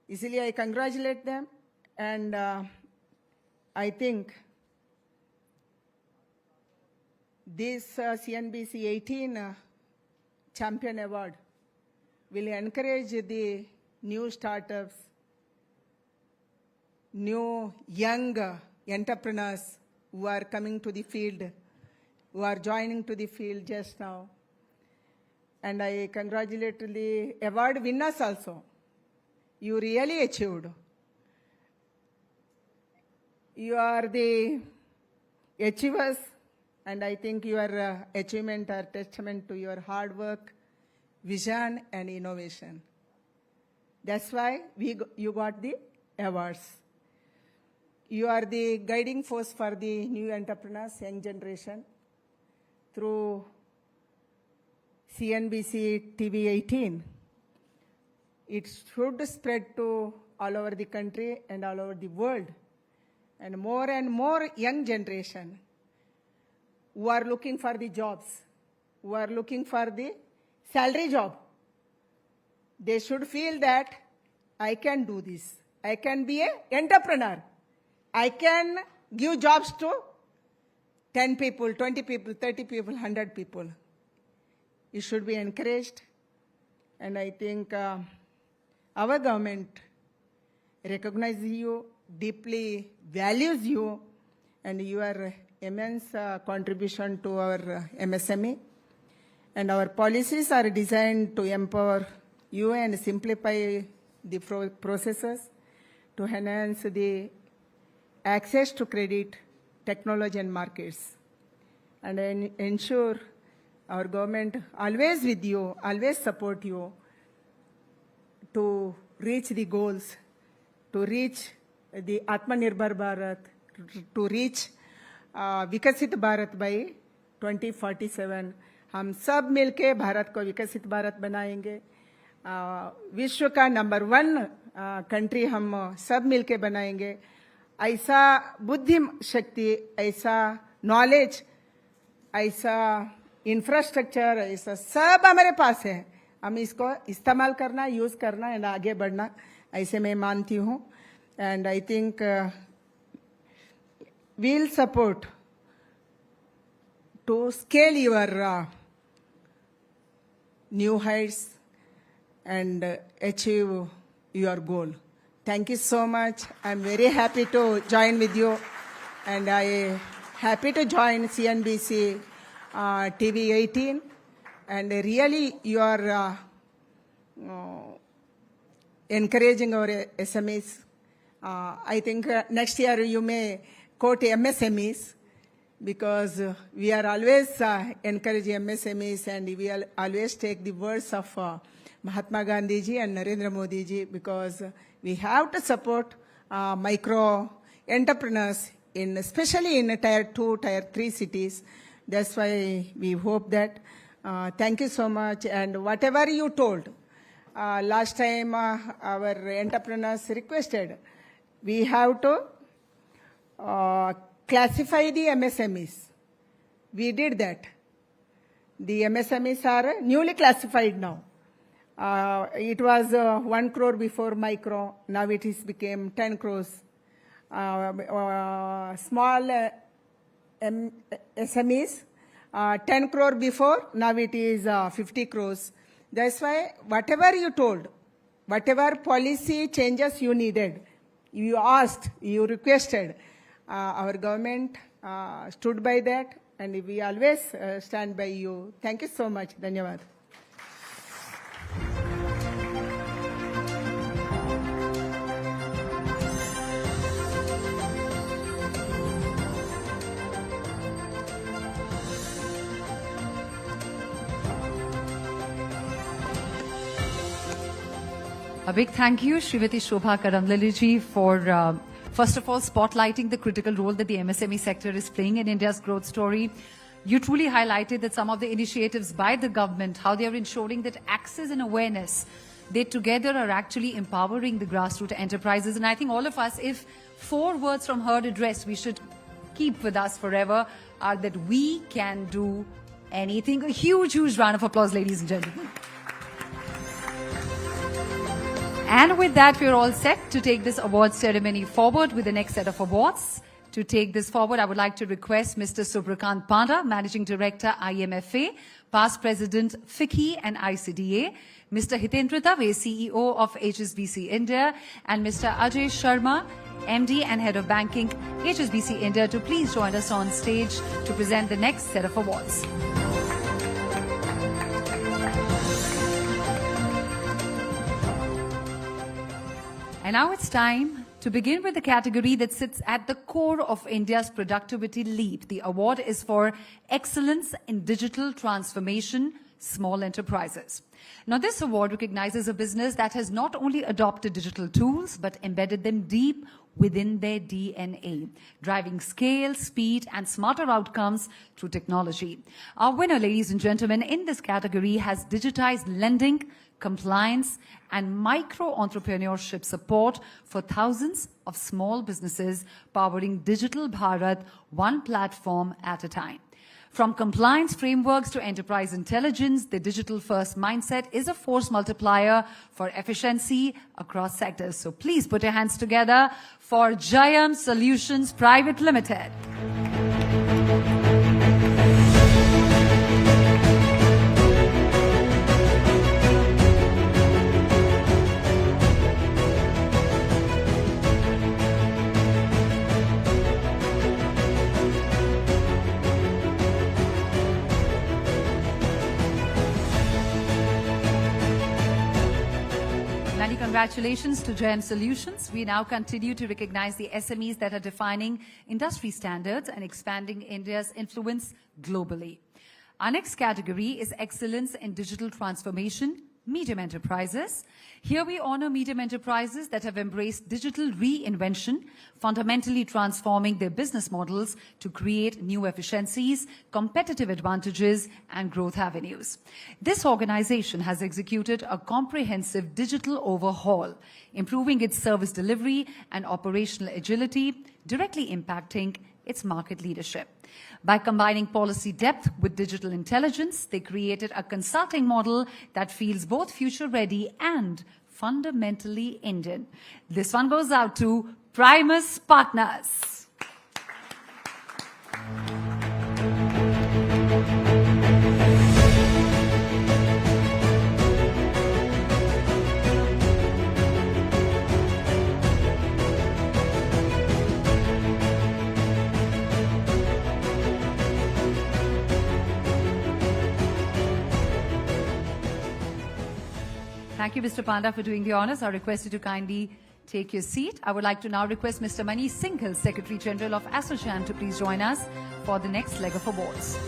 इसलिए I congratulate them and I think this CNBC-18 Champion Award will encourage the new startups, new young entrepreneurs who are coming to the field, who are joining to the field just now. And I congratulate the award winners also. You really achieved. You are the achievers, and I think your achievement are testament to your hard work, vision, and innovation. That's why you got the awards. You are the guiding force for the new entrepreneurs, young generation. Through CNBC-TV18, it should spread to all over the country and all over the world. And more young generation who are looking for the jobs, who are looking for the salary job. They should feel that I can do this. I can be an entrepreneur. I can give jobs to 10 people, 20 people, 30 people, 100 people. It should be encouraged. And I think our government recognizes you, deeply values you, and your immense contribution to our MSME. And our policies are designed to empower you and simplify the processes to enhance the access to credit, technology and markets, and ensure our government always with you, always support you to reach the goals, to reach the Atmanirbhar Bharat, to reach Vikasit Bharat by 2047. हम सब मिलके भारत को विकसित भारत बनाएंगे, विश्व का number 1 country हम सब मिलके बनाएंगे. ऐसा बुद्धि शक्ति, ऐसा नॉलेज, ऐसा इंफ्रास्ट्रक्चर, ऐसा सब हमारे पास है. हम इसको इस्तेमाल करना, यूज करना एंड आगे बढ़ना, ऐसे मैं मानती हूँ. And I think we'll support to scale your new heights and achieve your goal. Thank you so much. I'm very happy to join with you, and I happy to join CNBC TV18, and really you are encouraging our SMEs. I think next year you may quote MSMEs, because we are always encouraging MSMEs, and we always take the words of Mahatma Gandhi ji and Narendra Modi ji, because we have to support micro entrepreneurs, especially in Tier 2, Tier 3 cities. That's why we hope that. Thank you so much. And whatever you told, last time our entrepreneurs requested, we have to classify the MSMEs. We did that. The MSMEs are newly classified now. It was 1 crore before micro, now it is became 10 crores. Small SMEs, 10 crore before, now it is 50 crores. That's why whatever you told, whatever policy changes you needed, you asked, you requested, our government stood by that, and we always stand by you. Thank you so much. Dhanyavad. A big thank you, Srimati Shobha Karamlali ji, for first of all spotlighting the critical role that the MSME sector is playing in India's growth story. You truly highlighted that some of the initiatives by the government, how they are ensuring that access and awareness, they together are actually empowering the grassroots enterprises. And I think all of us, if 4 words from her address we should keep with us forever, are that we can do anything. A huge, huge round of applause, ladies and gentlemen. And with that, we're all set to take this awards ceremony forward with the next set of awards. To take this forward, I would like to request Mr. Subrakant Panda, Managing Director, IMFA, Past President, FICCI and ICDA, Mr. Hitendra Dave, CEO of HSBC India, and Mr. Ajay Sharma, MD and Head of Banking, HSBC India, to please join us on stage to present the next set of awards. And now it's time to begin with the category that sits at the core of India's productivity leap. The award is for Excellence in Digital Transformation, small enterprises. Now, this award recognizes a business that has not only adopted digital tools, but embedded them deep within their DNA, driving scale, speed, and smarter outcomes through technology. Our winner, ladies and gentlemen, in this category has digitized lending, compliance, and micro-entrepreneurship support for thousands of small businesses, powering Digital Bharat one platform at a time. From compliance frameworks to enterprise intelligence, the digital-first mindset is a force multiplier for efficiency across sectors. So please put your hands together for Jayam Solutions Private Limited. Many congratulations to Jayam Solutions. We now continue to recognize the SMEs that are defining industry standards and expanding India's influence globally. Our next category is Excellence in Digital Transformation, Medium Enterprises. Here we honor medium enterprises that have embraced digital reinvention, fundamentally transforming their business models to create new efficiencies, competitive advantages, and growth avenues. This organization has executed a comprehensive digital overhaul, improving its service delivery and operational agility, directly impacting its market leadership. By combining policy depth with digital intelligence, they created a consulting model that feels both future-ready and fundamentally Indian. This one goes out to Primus Partners. Thank you, Mr. Panda, for doing the honors. I request you to kindly take your seat. I would like to now request Mr. Mani Singhal, Secretary General of ASSOCHAM, to please join us for the next leg of awards.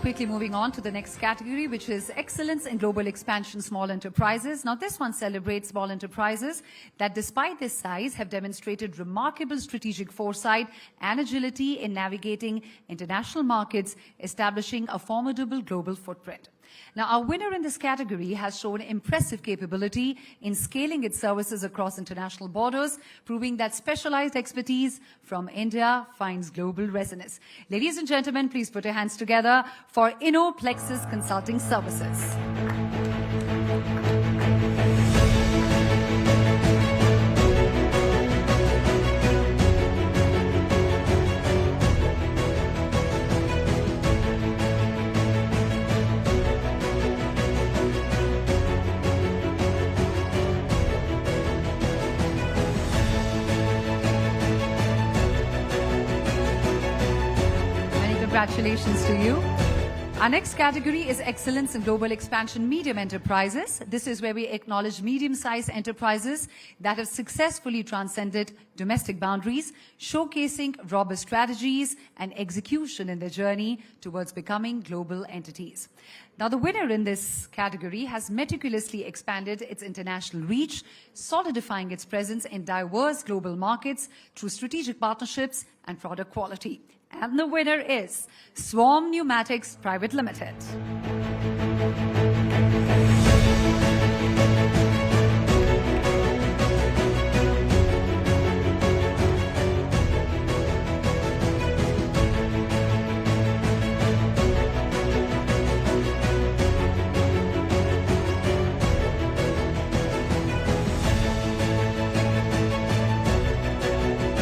Quickly moving on to the next category, which is Excellence in Global Expansion Small Enterprises. Now, this one celebrates small enterprises that, despite their size, have demonstrated remarkable strategic foresight and agility in navigating international markets, establishing a formidable global footprint. Now, our winner in this category has shown impressive capability in scaling its services across international borders, proving that specialized expertise from India finds global resonance. Ladies and gentlemen, please put your hands together for InnoPlexus Consulting Services. Congratulations to you. Our next category is Excellence in Global Expansion Medium Enterprises. This is where we acknowledge medium-sized enterprises that have successfully transcended domestic boundaries, showcasing robust strategies and execution in their journey towards becoming global entities. Now, the winner in this category has meticulously expanded its international reach, solidifying its presence in diverse global markets through strategic partnerships and product quality. And the winner is Swarm Pneumatics Private Limited.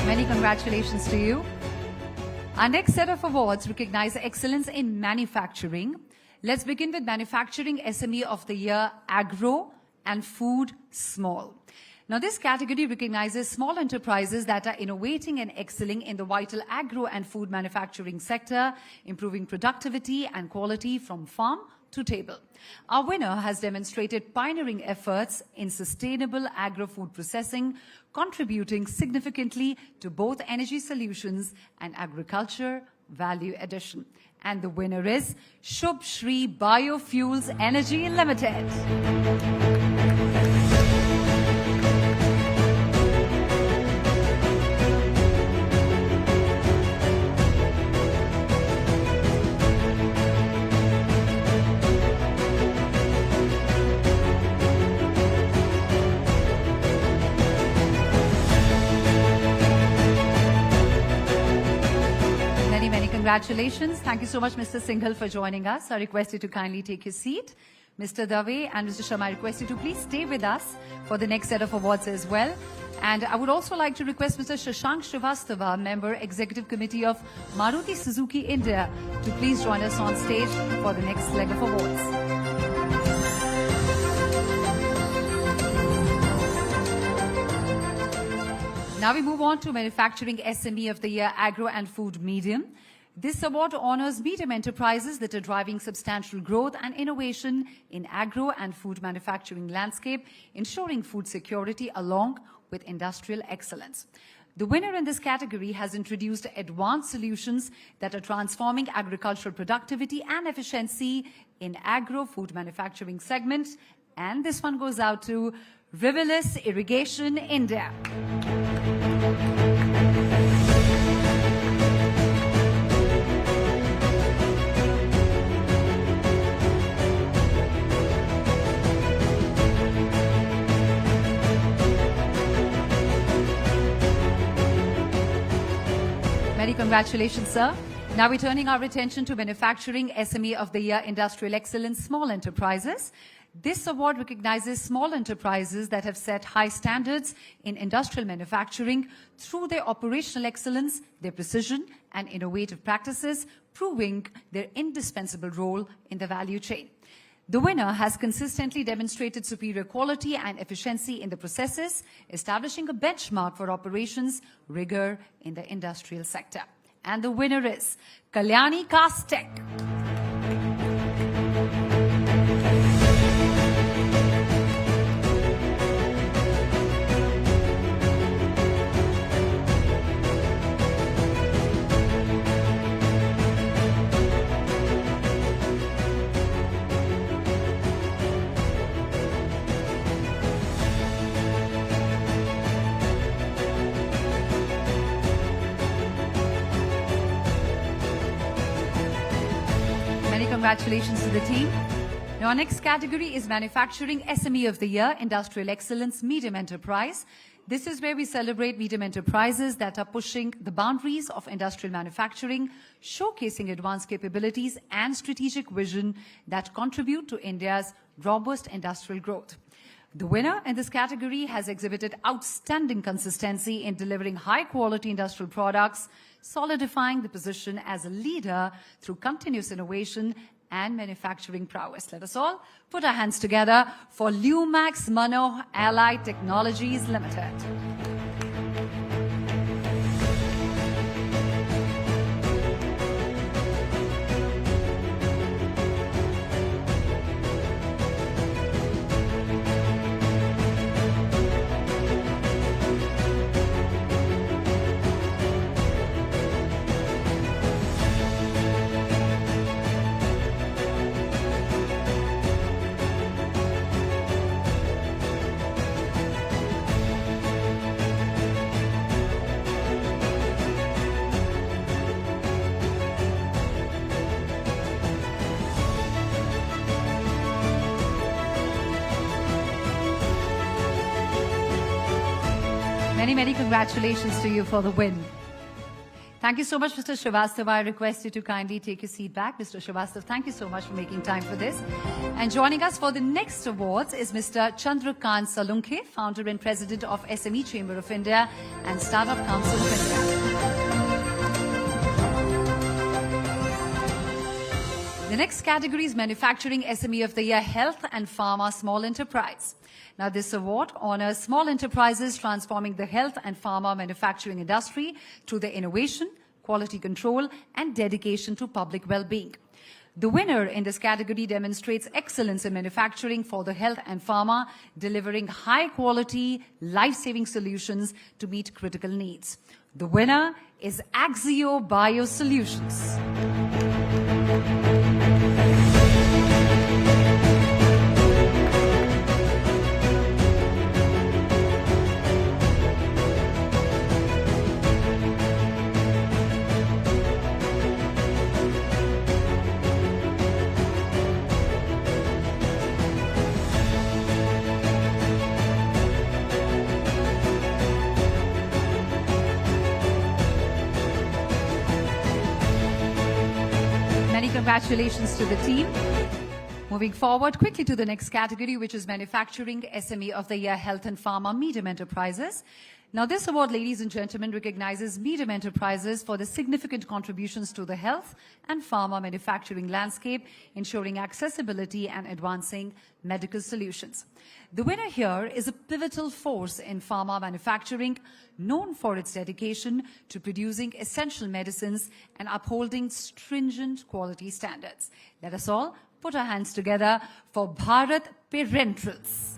Many congratulations to you. Our next set of awards recognize excellence in manufacturing. Let's begin with Manufacturing SME of the Year, Agro and Food Small. Now, this category recognizes small enterprises that are innovating and excelling in the vital agro and food manufacturing sector, improving productivity and quality from farm to table. Our winner has demonstrated pioneering efforts in sustainable agro-food processing, contributing significantly to both energy solutions and agriculture value addition. And the winner is Shubh Shri Biofuels Energy Limited. Congratulations. Thank you so much, Mr. Singhal, for joining us. I request you to kindly take your seat. Mr. Dave and Mr. Sharma, I request you to please stay with us for the next set of awards as well. And I would also like to request Mr. Shashank Srivastava, Member Executive Committee of Maruti Suzuki India, to please join us on stage for the next leg of awards. Now we move on to Manufacturing SME of the Year, Agro and Food Medium. This award honors medium enterprises that are driving substantial growth and innovation in agro and food manufacturing landscape, ensuring food security along with industrial excellence. The winner in this category has introduced advanced solutions that are transforming agricultural productivity and efficiency in agro-food manufacturing segment. And this one goes out to Riverless Irrigation India. Many congratulations, sir. Now we're turning our attention to Manufacturing SME of the Year, Industrial Excellence, Small Enterprises. This award recognizes small enterprises that have set high standards in industrial manufacturing through their operational excellence, their precision and innovative practices, proving their indispensable role in the value chain. The winner has consistently demonstrated superior quality and efficiency in the processes, establishing a benchmark for operations rigor in the industrial sector. And the winner is Kalyani Castech. Congratulations to the team. Now, our next category is Manufacturing SME of the Year, Industrial Excellence, Medium Enterprise. This is where we celebrate medium enterprises that are pushing the boundaries of industrial manufacturing, showcasing advanced capabilities and strategic vision that contribute to India's robust industrial growth. The winner in this category has exhibited outstanding consistency in delivering high-quality industrial products, solidifying the position as a leader through continuous innovation and manufacturing prowess. Let us all put our hands together for Lumax Mano Allied Technologies Limited. Many congratulations to you for the win. Thank you so much, Mr. Srivastava. I request you to kindly take your seat back. Mr. Srivastava, thank you so much for making time for this. And joining us for the next awards is Mr. Chandrakant Salunkhe, founder and president of SME Chamber of India and Startup Council of India. The next category is Manufacturing SME of the Year, Health and Pharma Small Enterprise. Now, this award honors small enterprises transforming the health and pharma manufacturing industry through their innovation, quality control, and dedication to public well-being. The winner in this category demonstrates excellence in manufacturing for the health and pharma, delivering high-quality, life-saving solutions to meet critical needs. The winner is Axio Biosolutions. Congratulations to the team. Moving forward quickly to the next category, which is Manufacturing SME of the Year, Health and Pharma Medium Enterprises. Now, this award, ladies and gentlemen, recognizes medium enterprises for the significant contributions to the health and pharma manufacturing landscape, ensuring accessibility and advancing medical solutions. The winner here is a pivotal force in pharma manufacturing, known for its dedication to producing essential medicines and upholding stringent quality standards. Let us all put our hands together for Bharat Parenterals.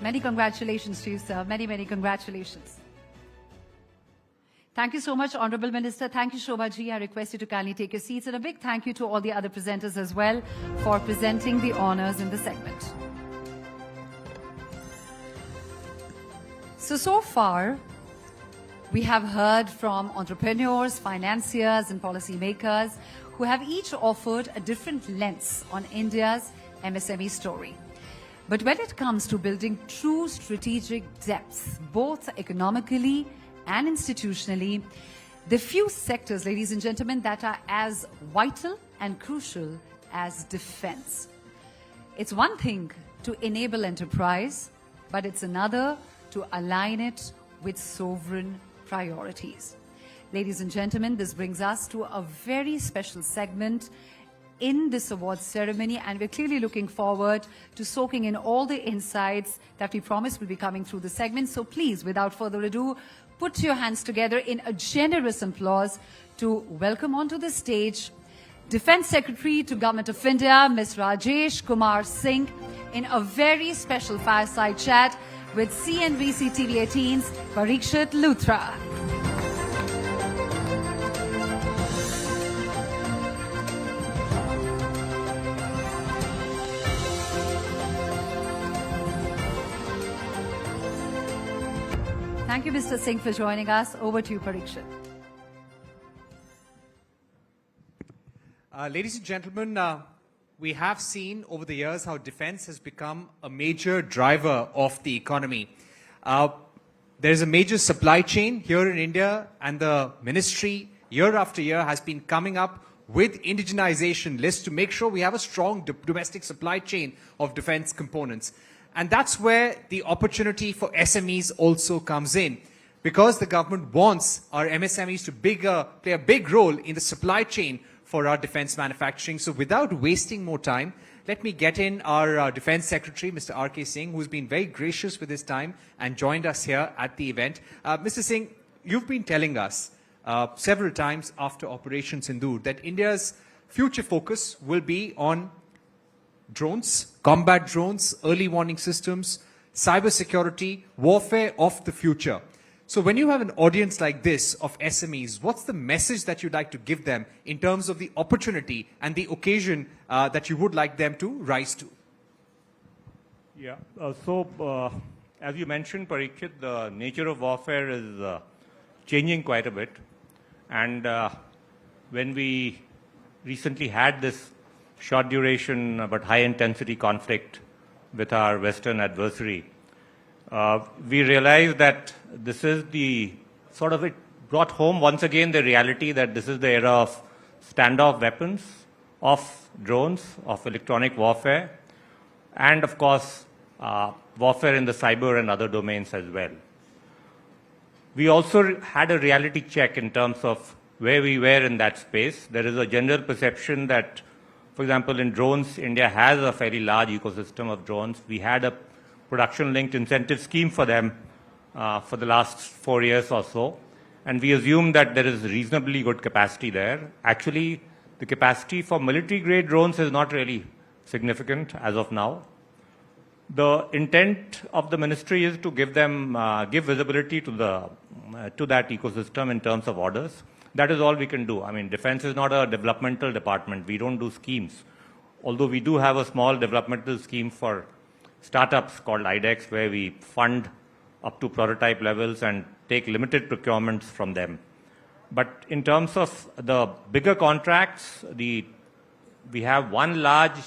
Many congratulations to you, sir. Many, many congratulations. Thank you so much, Honorable Minister. Thank you, Shobha ji. I request you to kindly take your seats. And a big thank you to all the other presenters as well for presenting the honors in the segment. So far, we have heard from entrepreneurs, financiers, and policymakers who have each offered a different lens on India's MSME story. But when it comes to building true strategic depth, both economically and institutionally, the few sectors, ladies and gentlemen, that are as vital and crucial as defense. It's one thing to enable enterprise, but it's another to align it with sovereign priorities. Ladies and gentlemen, this brings us to a very special segment in this awards ceremony, and we're clearly looking forward to soaking in all the insights that we promised will be coming through the segment. So please, without further ado, put your hands together in a generous applause to welcome onto the stage Defense Secretary to Government of India, Ms. Rajesh Kumar Singh, in a very special fireside chat with CNBC-TV18's Parikshit Luthra. Thank you, Mr. Singh, for joining us. Over to you, Parikshit. Ladies and gentlemen, we have seen over the years how defense has become a major driver of the economy. There is a major supply chain here in India, and the ministry year after year has been coming up with indigenization lists to make sure we have a strong domestic supply chain of defense components. And that's where the opportunity for SMEs also comes in, because the government wants our MSMEs to play a big role in the supply chain for our defense manufacturing. So without wasting more time, let me get in our Defense Secretary, Mr. R.K. Singh, who's been very gracious with his time and joined us here at the event. Mr. Singh, you've been telling us several times after Operation Sindoor that India's future focus will be on drones, combat drones, early warning systems, cyber security, warfare of the future. So when you have an audience like this of SMEs, what's the message that you'd like to give them in terms of the opportunity and the occasion that you would like them to rise to? Yeah, as you mentioned, Parikshit, the nature of warfare is changing quite a bit. And when we recently had this short duration but high intensity conflict with our Western adversary, we realized that this is the it brought home once again the reality that this is the era of standoff weapons, of drones, of electronic warfare, and of course, warfare in the cyber and other domains as well. We also had a reality check in terms of where we were in that space. There is a general perception that, for example, in drones, India has a fairly large ecosystem of drones. We had a production-linked incentive scheme for them for the last 4 years or so, and we assume that there is reasonably good capacity there. Actually, the capacity for military-grade drones is not really significant as of now. The intent of the ministry is to give them give visibility to that ecosystem in terms of orders. That is all we can do. I mean, defense is not a developmental department. We don't do schemes. Although we do have a small developmental scheme for startups called IDEX, where we fund up to prototype levels and take limited procurements from them. But in terms of the bigger contracts, we have one large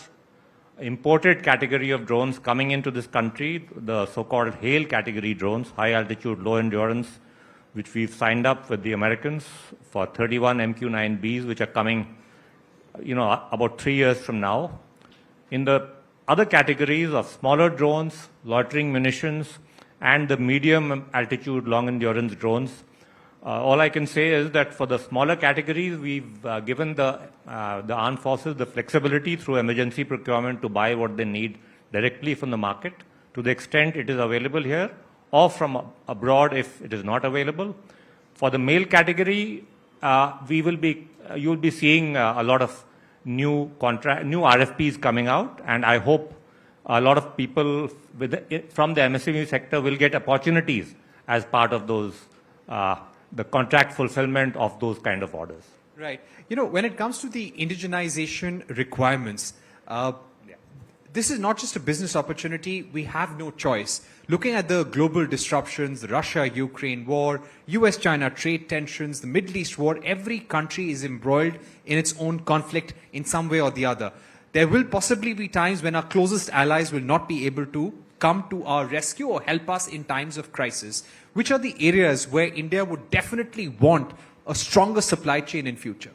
imported category of drones coming into this country, the so-called HAIL category drones, high altitude, low endurance, which we've signed up with the Americans for 31 MQ-9Bs, which are coming, about 3 years from now. In the other categories of smaller drones, loitering munitions, and the medium altitude, long endurance drones, all I can say is that for the smaller categories, we've given the armed forces the flexibility through emergency procurement to buy what they need directly from the market to the extent it is available here, or from abroad if it is not available. For the male category, you will be seeing a lot of new RFPs coming out, and I hope a lot of people from the MSME sector will get opportunities as part of those, the contract fulfillment of those kind of orders. Right. When it comes to the indigenization requirements, this is not just a business opportunity. We have no choice. Looking at the global disruptions, the Russia-Ukraine war, US-China trade tensions, the Middle East war, every country is embroiled in its own conflict in some way or the other. There will possibly be times when our closest allies will not be able to come to our rescue or help us in times of crisis. Which are the areas where India would definitely want a stronger supply chain in future?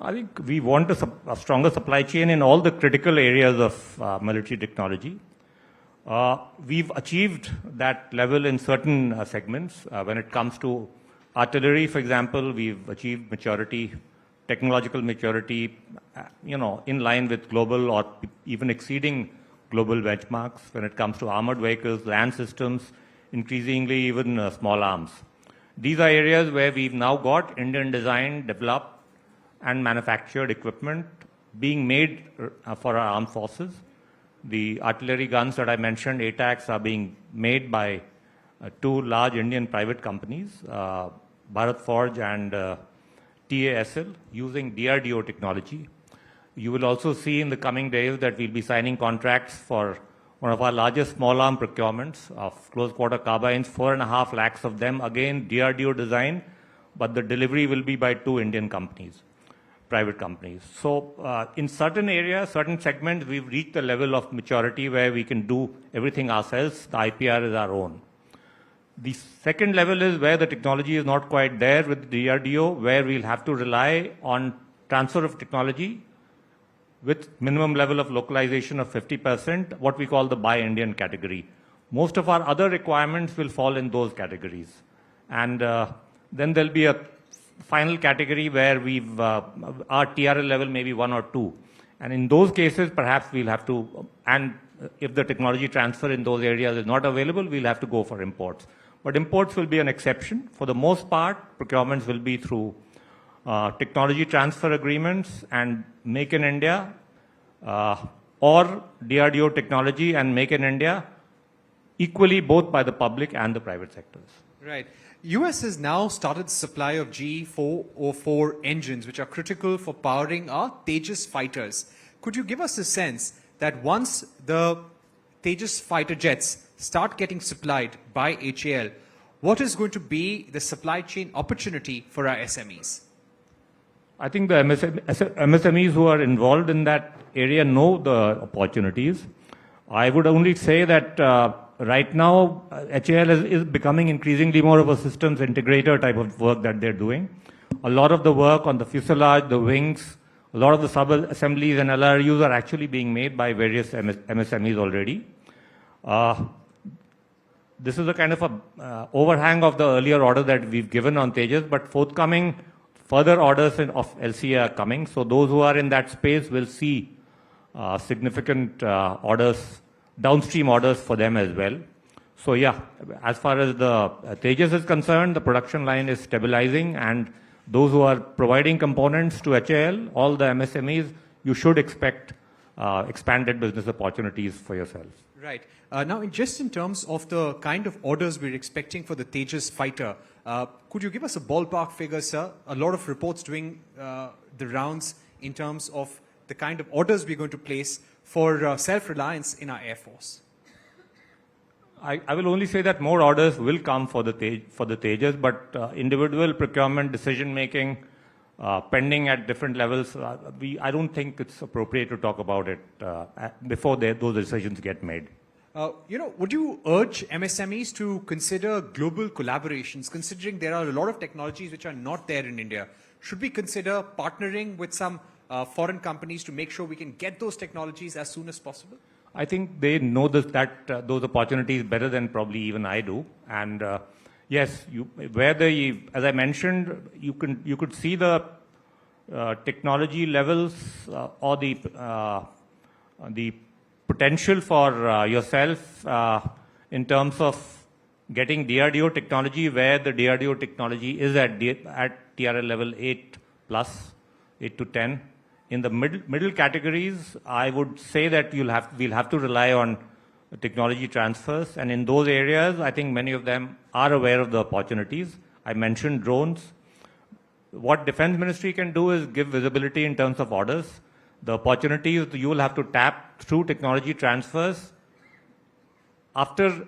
I think we want a stronger supply chain in all the critical areas of military technology. We've achieved that level in certain segments. When it comes to artillery, for example, we've achieved maturity, technological maturity, in line with global or even exceeding global benchmarks. When it comes to armored vehicles, land systems, increasingly even small arms. These are areas where we've now got Indian designed, developed, and manufactured equipment being made for our armed forces. The artillery guns that I mentioned, ATACs, are being made by 2 large Indian private companies, Bharat Forge and TASL, using DRDO technology. You will also see in the coming days that we'll be signing contracts for one of our largest small arm procurements of close quarter carbines, 4.5 lakhs of them, again DRDO design, but the delivery will be by 2 Indian companies, private companies. So in certain areas, certain segments, we've reached the level of maturity where we can do everything ourselves. The IPR is our own. The second level is where the technology is not quite there with DRDO, where we'll have to rely on transfer of technology with minimum level of localization of 50%, what we call the Buy Indian category. Most of our other requirements will fall in those categories. And then there'll be a final category where our TRL level may be 1 or 2. And in those cases, perhaps we'll have to, and if the technology transfer in those areas is not available, we'll have to go for imports. But imports will be an exception. For the most part, procurements will be through technology transfer agreements and Make in India, or DRDO technology and Make in India, equally both by the public and the private sectors. Right. US has now started the supply of G404 engines, which are critical for powering our Tejas fighters. Could you give us a sense that once the Tejas fighter jets start getting supplied by HAL, what is going to be the supply chain opportunity for our SMEs? I think the MSMEs who are involved in that area know the opportunities. I would only say that right now, HAL is becoming increasingly more of a systems integrator type of work that they're doing. A lot of the work on the fuselage, the wings, A lot of the sub-assemblies and LRUs are actually being made by various MSMEs already. This is a kind of a overhang of the earlier order that we've given on Tejas, but forthcoming further orders of LCA are coming. So those who are in that space will see significant orders, downstream orders for them as well. So yeah, as far as the Tejas is concerned, the production line is stabilizing, and those who are providing components to HAL, all the MSMEs, you should expect expanded business opportunities for yourself. Right. Now, just in terms of the kind of orders we're expecting for the Tejas fighter, could you give us a ballpark figure, sir? A lot of reports doing the rounds in terms of the kind of orders we're going to place for self-reliance in our Air Force. I will only say that more orders will come for the Tejas, but individual procurement decision-making pending at different levels, I don't think it's appropriate to talk about it before those decisions get made. Would you urge MSMEs to consider global collaborations, considering there are a lot of technologies which are not there in India? Should we consider partnering with some foreign companies to make sure we can get those technologies as soon as possible? I think they know those opportunities better than probably even I do. And yes, as I mentioned, you could see the technology levels or the potential for yourself in terms of getting DRDO technology where the DRDO technology is at TRL level 8 plus, 8 to 10. In the middle categories, I would say that we'll have to rely on technology transfers. And in those areas, I think many of them are aware of the opportunities. I mentioned drones. What Defense Ministry can do is give visibility in terms of orders. The opportunities you will have to tap through technology transfers after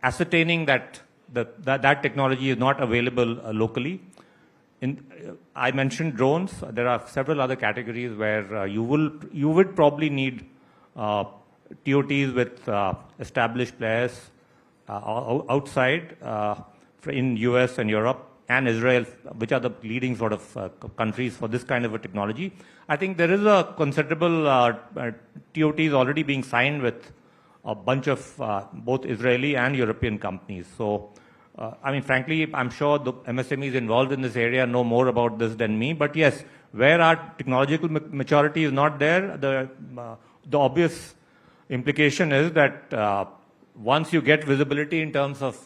ascertaining that that technology is not available locally. I mentioned drones. There are several other categories where you would probably need TOTs with established players outside in US and Europe and Israel, which are the leading sort of countries for this kind of a technology. I think there is a considerable TOTs already being signed with a bunch of both Israeli and European companies. So, I mean, frankly, I'm sure the MSMEs involved in this area know more about this than me. But yes, where our technological maturity is not there, the obvious implication is that once you get visibility in terms of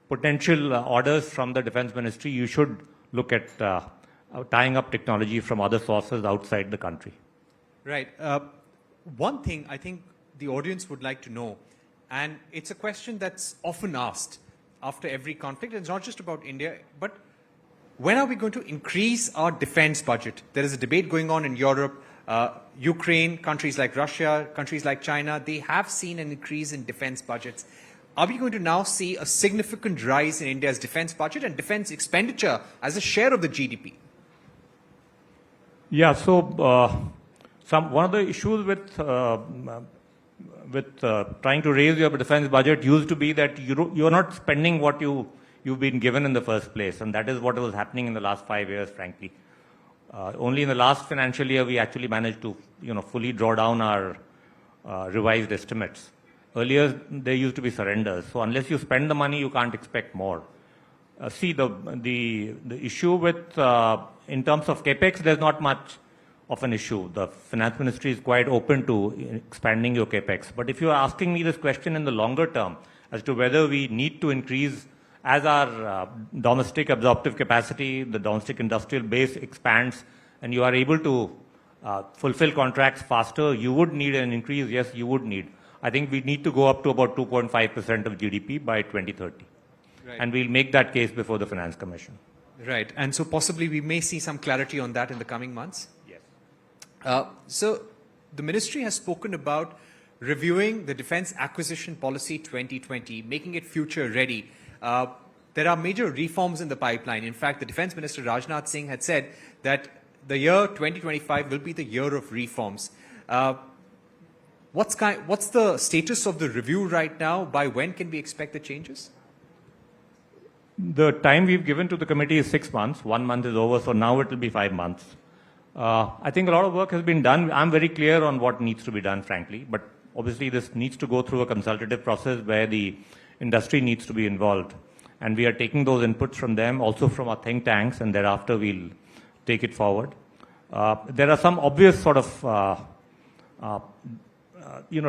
potential orders from the Defense Ministry, you should look at tying up technology from other sources outside the country. Right. One thing I think the audience would like to know, and it's a question that's often asked after every conflict. It's not just about India, but when are we going to increase our defense budget? There is a debate going on in Europe, Ukraine, countries like Russia, countries like China, they have seen an increase in defense budgets. Are we going to now see a significant rise in India's defense budget and defense expenditure as a share of the GDP? Yeah, so one of the issues with trying to raise your defense budget used to be that you're not spending what you've been given in the first place, and that is what was happening in the last 5 years, frankly. Only in the last financial year we actually managed to fully draw down our revised estimates. Earlier there used to be surrenders, so unless you spend the money you can't expect more. See, the issue with in terms of capex, there's not much of an issue. The Finance Ministry is quite open to expanding your capex. But if you are asking me this question in the longer term as to whether we need to increase as our domestic absorptive capacity, the domestic industrial base expands, and you are able to fulfill contracts faster, you would need an increase. Yes, you would need. I think we need to go up to about 2.5% of GDP by 2030. Right. And we'll make that case before the Finance Commission. Right. And so possibly we may see some clarity on that in the coming months? Yes. So the ministry has spoken about reviewing the Defense Acquisition Policy 2020, making it future ready. There are major reforms in the pipeline. In fact, the Defense Minister Rajnath Singh had said that the year 2025 will be the year of reforms. What's the status of the review right now? By when can we expect the changes? The time we've given to the committee is 6 months. 1 month is over, so now it will be 5 months. I think a lot of work has been done. I'm very clear on what needs to be done, frankly, but obviously this needs to go through a consultative process where the industry needs to be involved. And we are taking those inputs from them, also from our think tanks, and thereafter we'll take it forward. There are some obvious sort of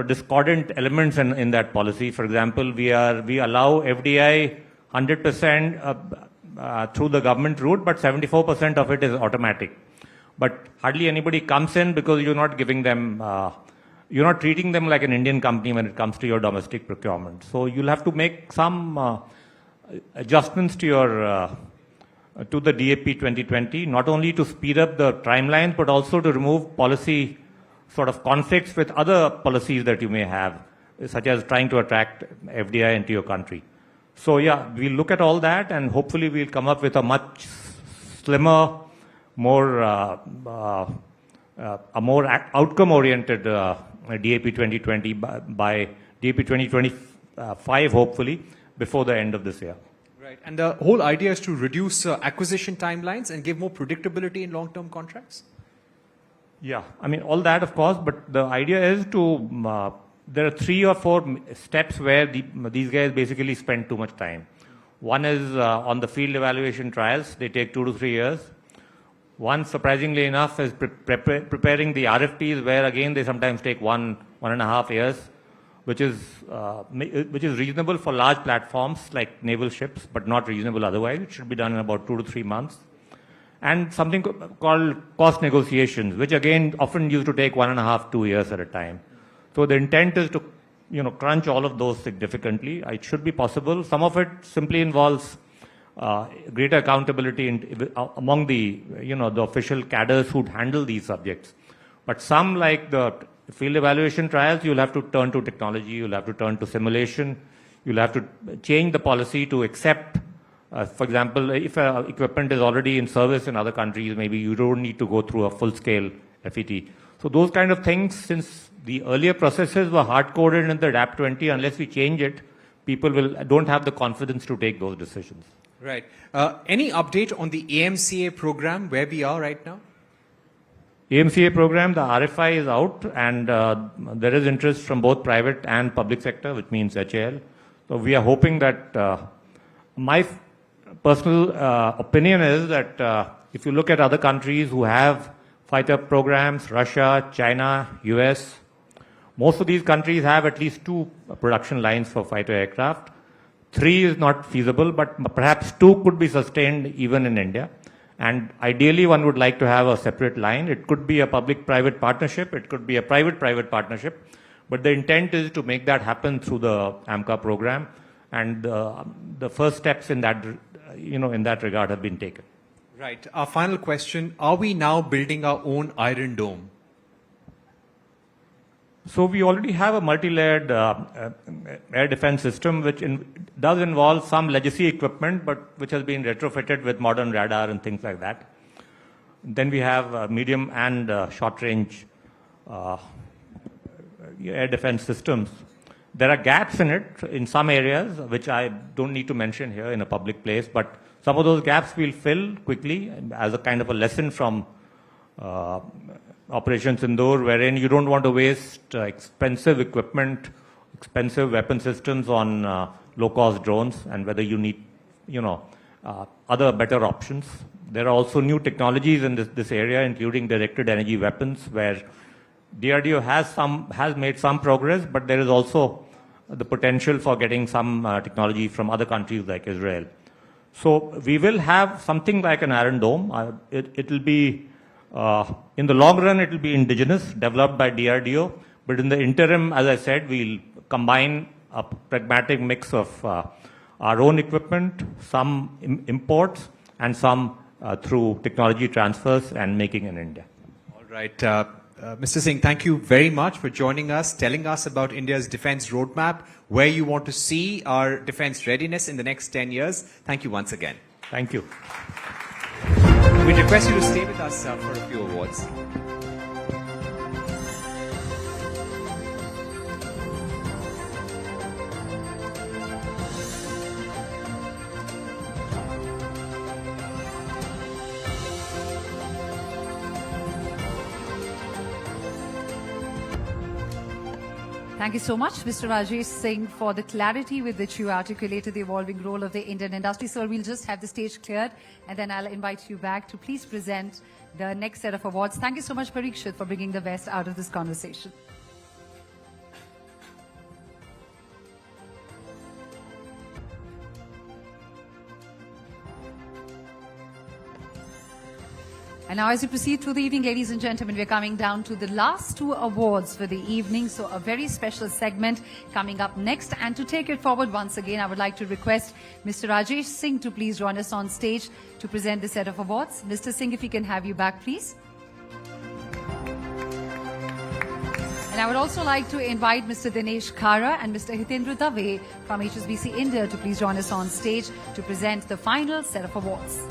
discordant elements in that policy. For example, we allow FDI 100% through the government route, but 74% of it is automatic. But hardly anybody comes in because you're not giving them, you're not treating them like an Indian company when it comes to your domestic procurement. So you'll have to make some adjustments to your to the DAP 2020, not only to speed up the timelines, but also to remove policy sort of conflicts with other policies that you may have, such as trying to attract FDI into your country. So yeah, we'll look at all that, and hopefully we'll come up with a much slimmer, more outcome-oriented DAP 2020 by DAP 2025, hopefully, before the end of this year. Right, and the whole idea is to reduce acquisition timelines and give more predictability in long-term contracts? Yeah, I mean, all that, of course, but the idea is to, there are 3 or 4 steps where these guys basically spend too much time. One is on the field evaluation trials. They take 2 to 3 years. One, surprisingly enough, is preparing the RFPs, where again they sometimes take 1.5 years, which is reasonable for large platforms like naval ships, but not reasonable otherwise. It should be done in about 2 to 3 months. And something called cost negotiations, which again often used to take 1.5 to 2 years at a time. So the intent is to, crunch all of those significantly. It should be possible. Some of it simply involves greater accountability among the, the official cadres who handle these subjects. But some, like the field evaluation trials, you'll have to turn to technology, you'll have to turn to simulation, you'll have to change the policy to accept, for example, if equipment is already in service in other countries, maybe you don't need to go through a full-scale FET. So those kind of things, since the earlier processes were hard-coded in the DAP 20, unless we change it, people don't have the confidence to take those decisions. Right. Any update on the AMCA program, where we are right now? AMCA program, the RFI is out, and there is interest from both private and public sector, which means HAL. So we are hoping that, my personal opinion is that if you look at other countries who have fighter programs, Russia, China, US, most of these countries have at least 2 production lines for fighter aircraft. 3 is not feasible, but perhaps 2 could be sustained even in India. And ideally, one would like to have a separate line. It could be a public-private partnership. It could be a private-private partnership. But the intent is to make that happen through the AMCA program. And the first steps in that, in that regard have been taken. Right. Our final question, are we now building our own Iron Dome? So we already have a multi-layered air defense system, which does involve some legacy equipment, but which has been retrofitted with modern radar and things like that. Then we have medium and short-range air defense systems. There are gaps in it in some areas, which I don't need to mention here in a public place, but some of those gaps we'll fill quickly as a kind of a lesson from Operation Sindoor, wherein you don't want to waste expensive equipment, expensive weapon systems on low-cost drones, and whether you need, other better options. There are also new technologies in this area, including directed energy weapons, where DRDO has made some progress, but there is also the potential for getting some technology from other countries like Israel. So we will have something like an Iron Dome. It will be in the long run, it will be indigenous, developed by DRDO. But in the interim, as I said, we'll combine a pragmatic mix of our own equipment, some imports, and some through technology transfers and making in India. All right. Mr. Singh, thank you very much for joining us, telling us about India's defense roadmap, where you want to see our defense readiness in the next 10 years. Thank you once again. Thank you. We request you to stay with us for a few awards. Thank you so much, Mr. Rajesh Singh, for the clarity with which you articulated the evolving role of the Indian industry. Sir, we'll just have the stage cleared, and then I'll invite you back to please present the next set of awards. Thank you so much, Parikshit, for bringing the best out of this conversation. And now as we proceed through the evening, ladies and gentlemen, we're coming down to the last two awards for the evening. So a very special segment coming up next. And to take it forward once again, I would like to request Mr. Rajesh Singh to please join us on stage to present the set of awards. Mr. Singh, if we can have you back, please. And I would also like to invite Mr. Dinesh Khara and Mr. Hitendra Dave from HSBC India to please join us on stage to present the final set of awards.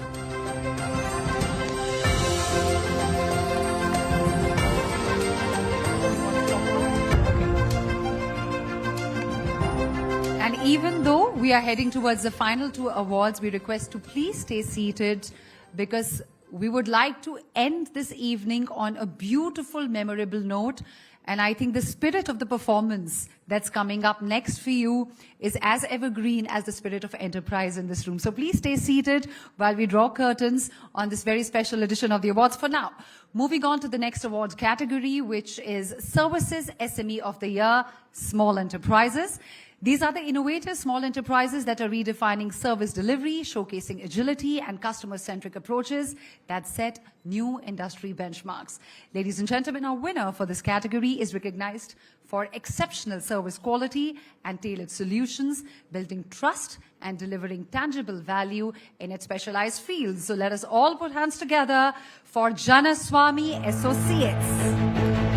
And even though we are heading towards the final two awards, we request to please stay seated because we would like to end this evening on a beautiful, memorable note. And I think the spirit of the performance that's coming up next for you is as evergreen as the spirit of enterprise in this room. So please stay seated while we draw curtains on this very special edition of the awards. For now, moving on to the next award category, which is Services SME of the Year, Small Enterprises. These are the innovative small enterprises that are redefining service delivery, showcasing agility and customer-centric approaches that set new industry benchmarks. Ladies and gentlemen, our winner for this category is recognized for exceptional service quality and tailored solutions, building trust and delivering tangible value in its specialized fields. So let us all put hands together for Janaswamy Associates.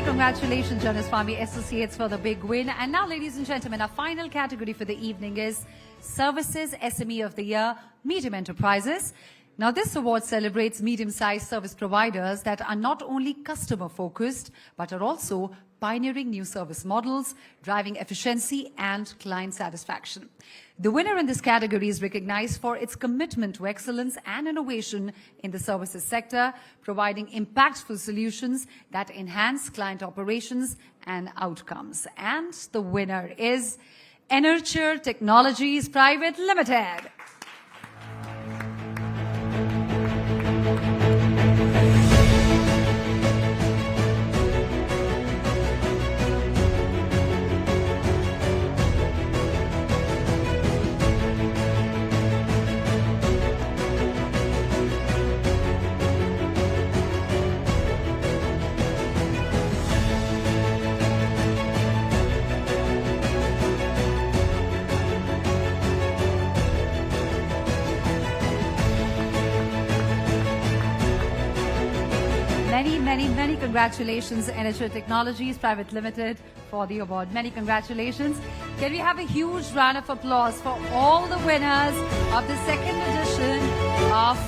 Congratulations, Janaswamy Associates, for the big win. And now, ladies and gentlemen, our final category for the evening is Services SME of the Year, Medium Enterprises. Now, this award celebrates medium-sized service providers that are not only customer-focused, but are also pioneering new service models, driving efficiency and client satisfaction. The winner in this category is recognized for its commitment to excellence and innovation in the services sector, providing impactful solutions that enhance client operations and outcomes. And the winner is N18L Technologies Private Limited. Many congratulations, N18L Technologies Private Limited, for the award. Many congratulations. Can we have a huge round of applause for all the winners of the second edition of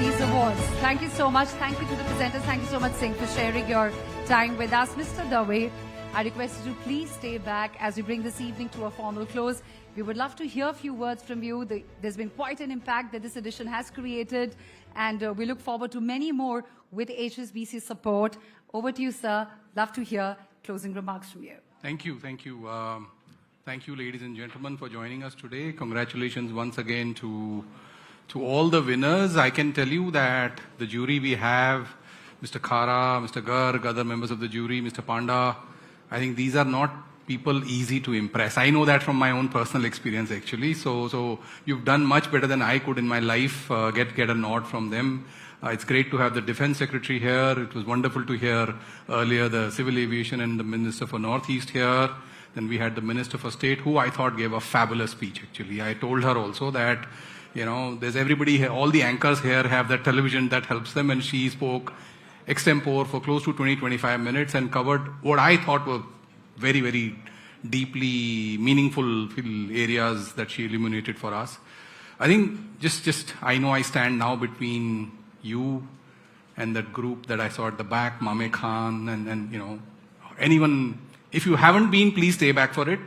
these awards? Thank you so much. Thank you to the presenters. Thank you so much, Singh, for sharing your time with us. Mr. Dave, I request you to please stay back as we bring this evening to a formal close. We would love to hear a few words from you. There's been quite an impact that this edition has created, and we look forward to many more with HSBC support. Over to you, sir. Love to hear closing remarks from you. Thank you. Thank you. Thank you, ladies and gentlemen, for joining us today. Congratulations once again to all the winners. I can tell you that the jury we have, Mr. Khara, Mr. Garg, other members of the jury, Mr. Panda, I think these are not people easy to impress. I know that from my own personal experience, actually. So you've done much better than I could in my life, get a nod from them. It's great to have the Defense Secretary here. It was wonderful to hear earlier the Civil Aviation and the Minister for Northeast here. Then we had the Minister for State, who I thought gave a fabulous speech, actually. I told her also that, you know, there's everybody here, all the anchors here have that television that helps them, and she spoke extempore for close to 20-25 minutes and covered what I thought were very, very deeply meaningful areas that she illuminated for us. I think I know I stand now between you and that group that I saw at the back, Mame Khan, and you know, anyone. If you haven't been, please stay back for it.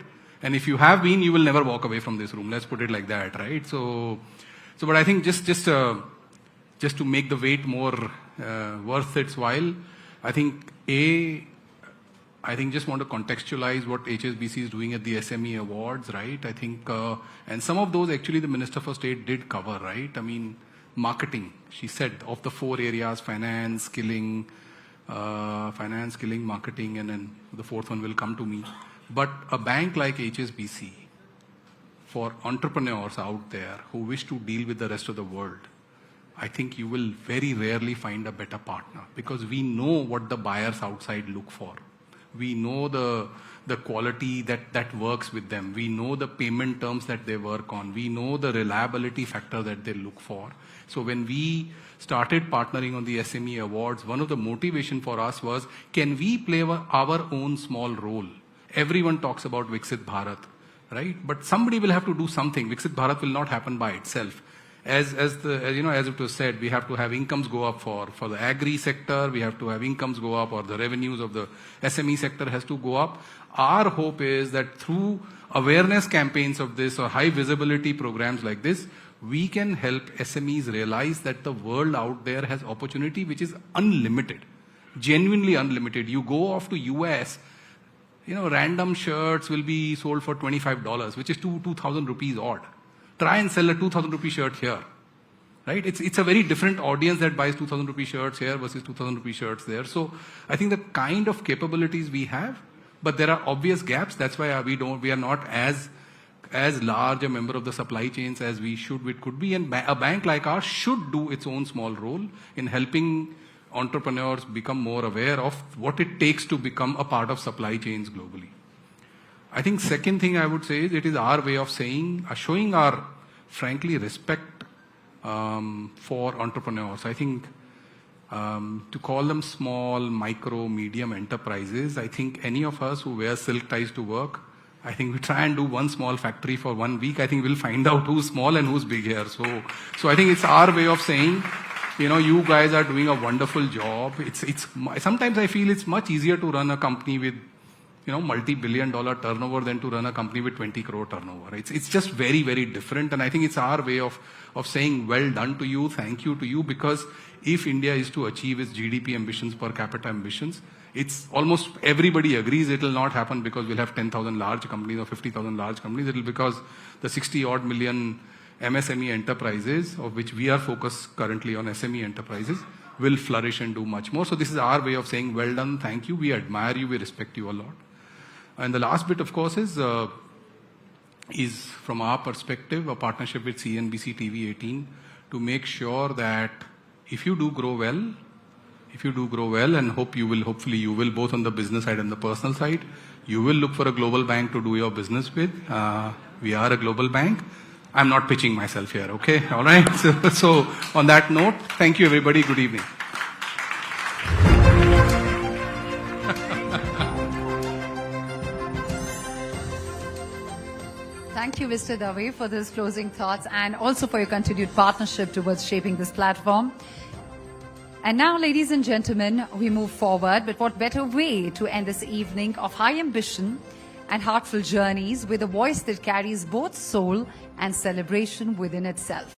And if you have been, you will never walk away from this room. Let's put it like that, right? But I think just to make the wait more worth its while, I think just want to contextualize what HSBC is doing at the SME Awards, right? I think, and some of those actually the Minister for State did cover, right? I mean, marketing, she said, of the 4 areas, finance, skilling, marketing, and then the 4th one will come to me. But a bank like HSBC, for entrepreneurs out there who wish to deal with the rest of the world, I think you will very rarely find a better partner, because we know what the buyers outside look for. We know the quality that works with them. We know the payment terms that they work on. We know the reliability factor that they look for. So when we started partnering on the SME Awards, one of the motivation for us was, can we play our own small role? Everyone talks about Viksit Bharat, right? But somebody will have to do something. Viksit Bharat will not happen by itself. As it was said, we have to have incomes go up for the agri sector. We have to have incomes go up, or the revenues of the SME sector has to go up. Our hope is that through awareness campaigns of this or high visibility programs like this, we can help SMEs realize that the world out there has opportunity which is unlimited, genuinely unlimited. You go off to US, random shirts will be sold for $25, which is 2,000 rupees odd. Try and sell a 2,000 rupee shirt here, right? It's a very different audience that buys 2,000 rupee shirts here versus 2,000 rupee shirts there. So I think the kind of capabilities we have, but there are obvious gaps. That's why we are not as large a member of the supply chains as we could be. And a bank like ours should do its own small role in helping entrepreneurs become more aware of what it takes to become a part of supply chains globally. I think second thing I would say is it is our way of showing our, frankly, respect for entrepreneurs. I think to call them small, micro, medium enterprises, I think any of us who wear silk ties to work, I think we try and do one small factory for 1 week. I think we'll find out who's small and who's big here. So I think it's our way of saying, you guys are doing a wonderful job. Sometimes I feel it's much easier to run a company with multi-billion-dollar turnover than to run a company with 20 crore turnover. It's just very, very different. And I think it's our way of saying well done to you, thank you to you, because if India is to achieve its GDP ambitions, per capita ambitions, it's almost everybody agrees it will not happen because we'll have 10,000 large companies or 50,000 large companies. It will because the 60-odd million MSME enterprises, of which we are focused currently on SME enterprises, will flourish and do much more. So this is our way of saying well done, thank you, we admire you, we respect you a lot. And the last bit, of course, is from our perspective, a partnership with CNBC-TV18 to make sure that if you do grow well, and hopefully you will, both on the business side and the personal side, you will look for a global bank to do your business with. We are a global bank. I'm not pitching myself here, okay? All right? So on that note, thank you, everybody. Good evening. Thank you, Mr. Dave, for those closing thoughts and also for your continued partnership towards shaping this platform. And now, ladies and gentlemen, we move forward. But what better way to end this evening of high ambition and heartful journeys with a voice that carries both soul and celebration within itself.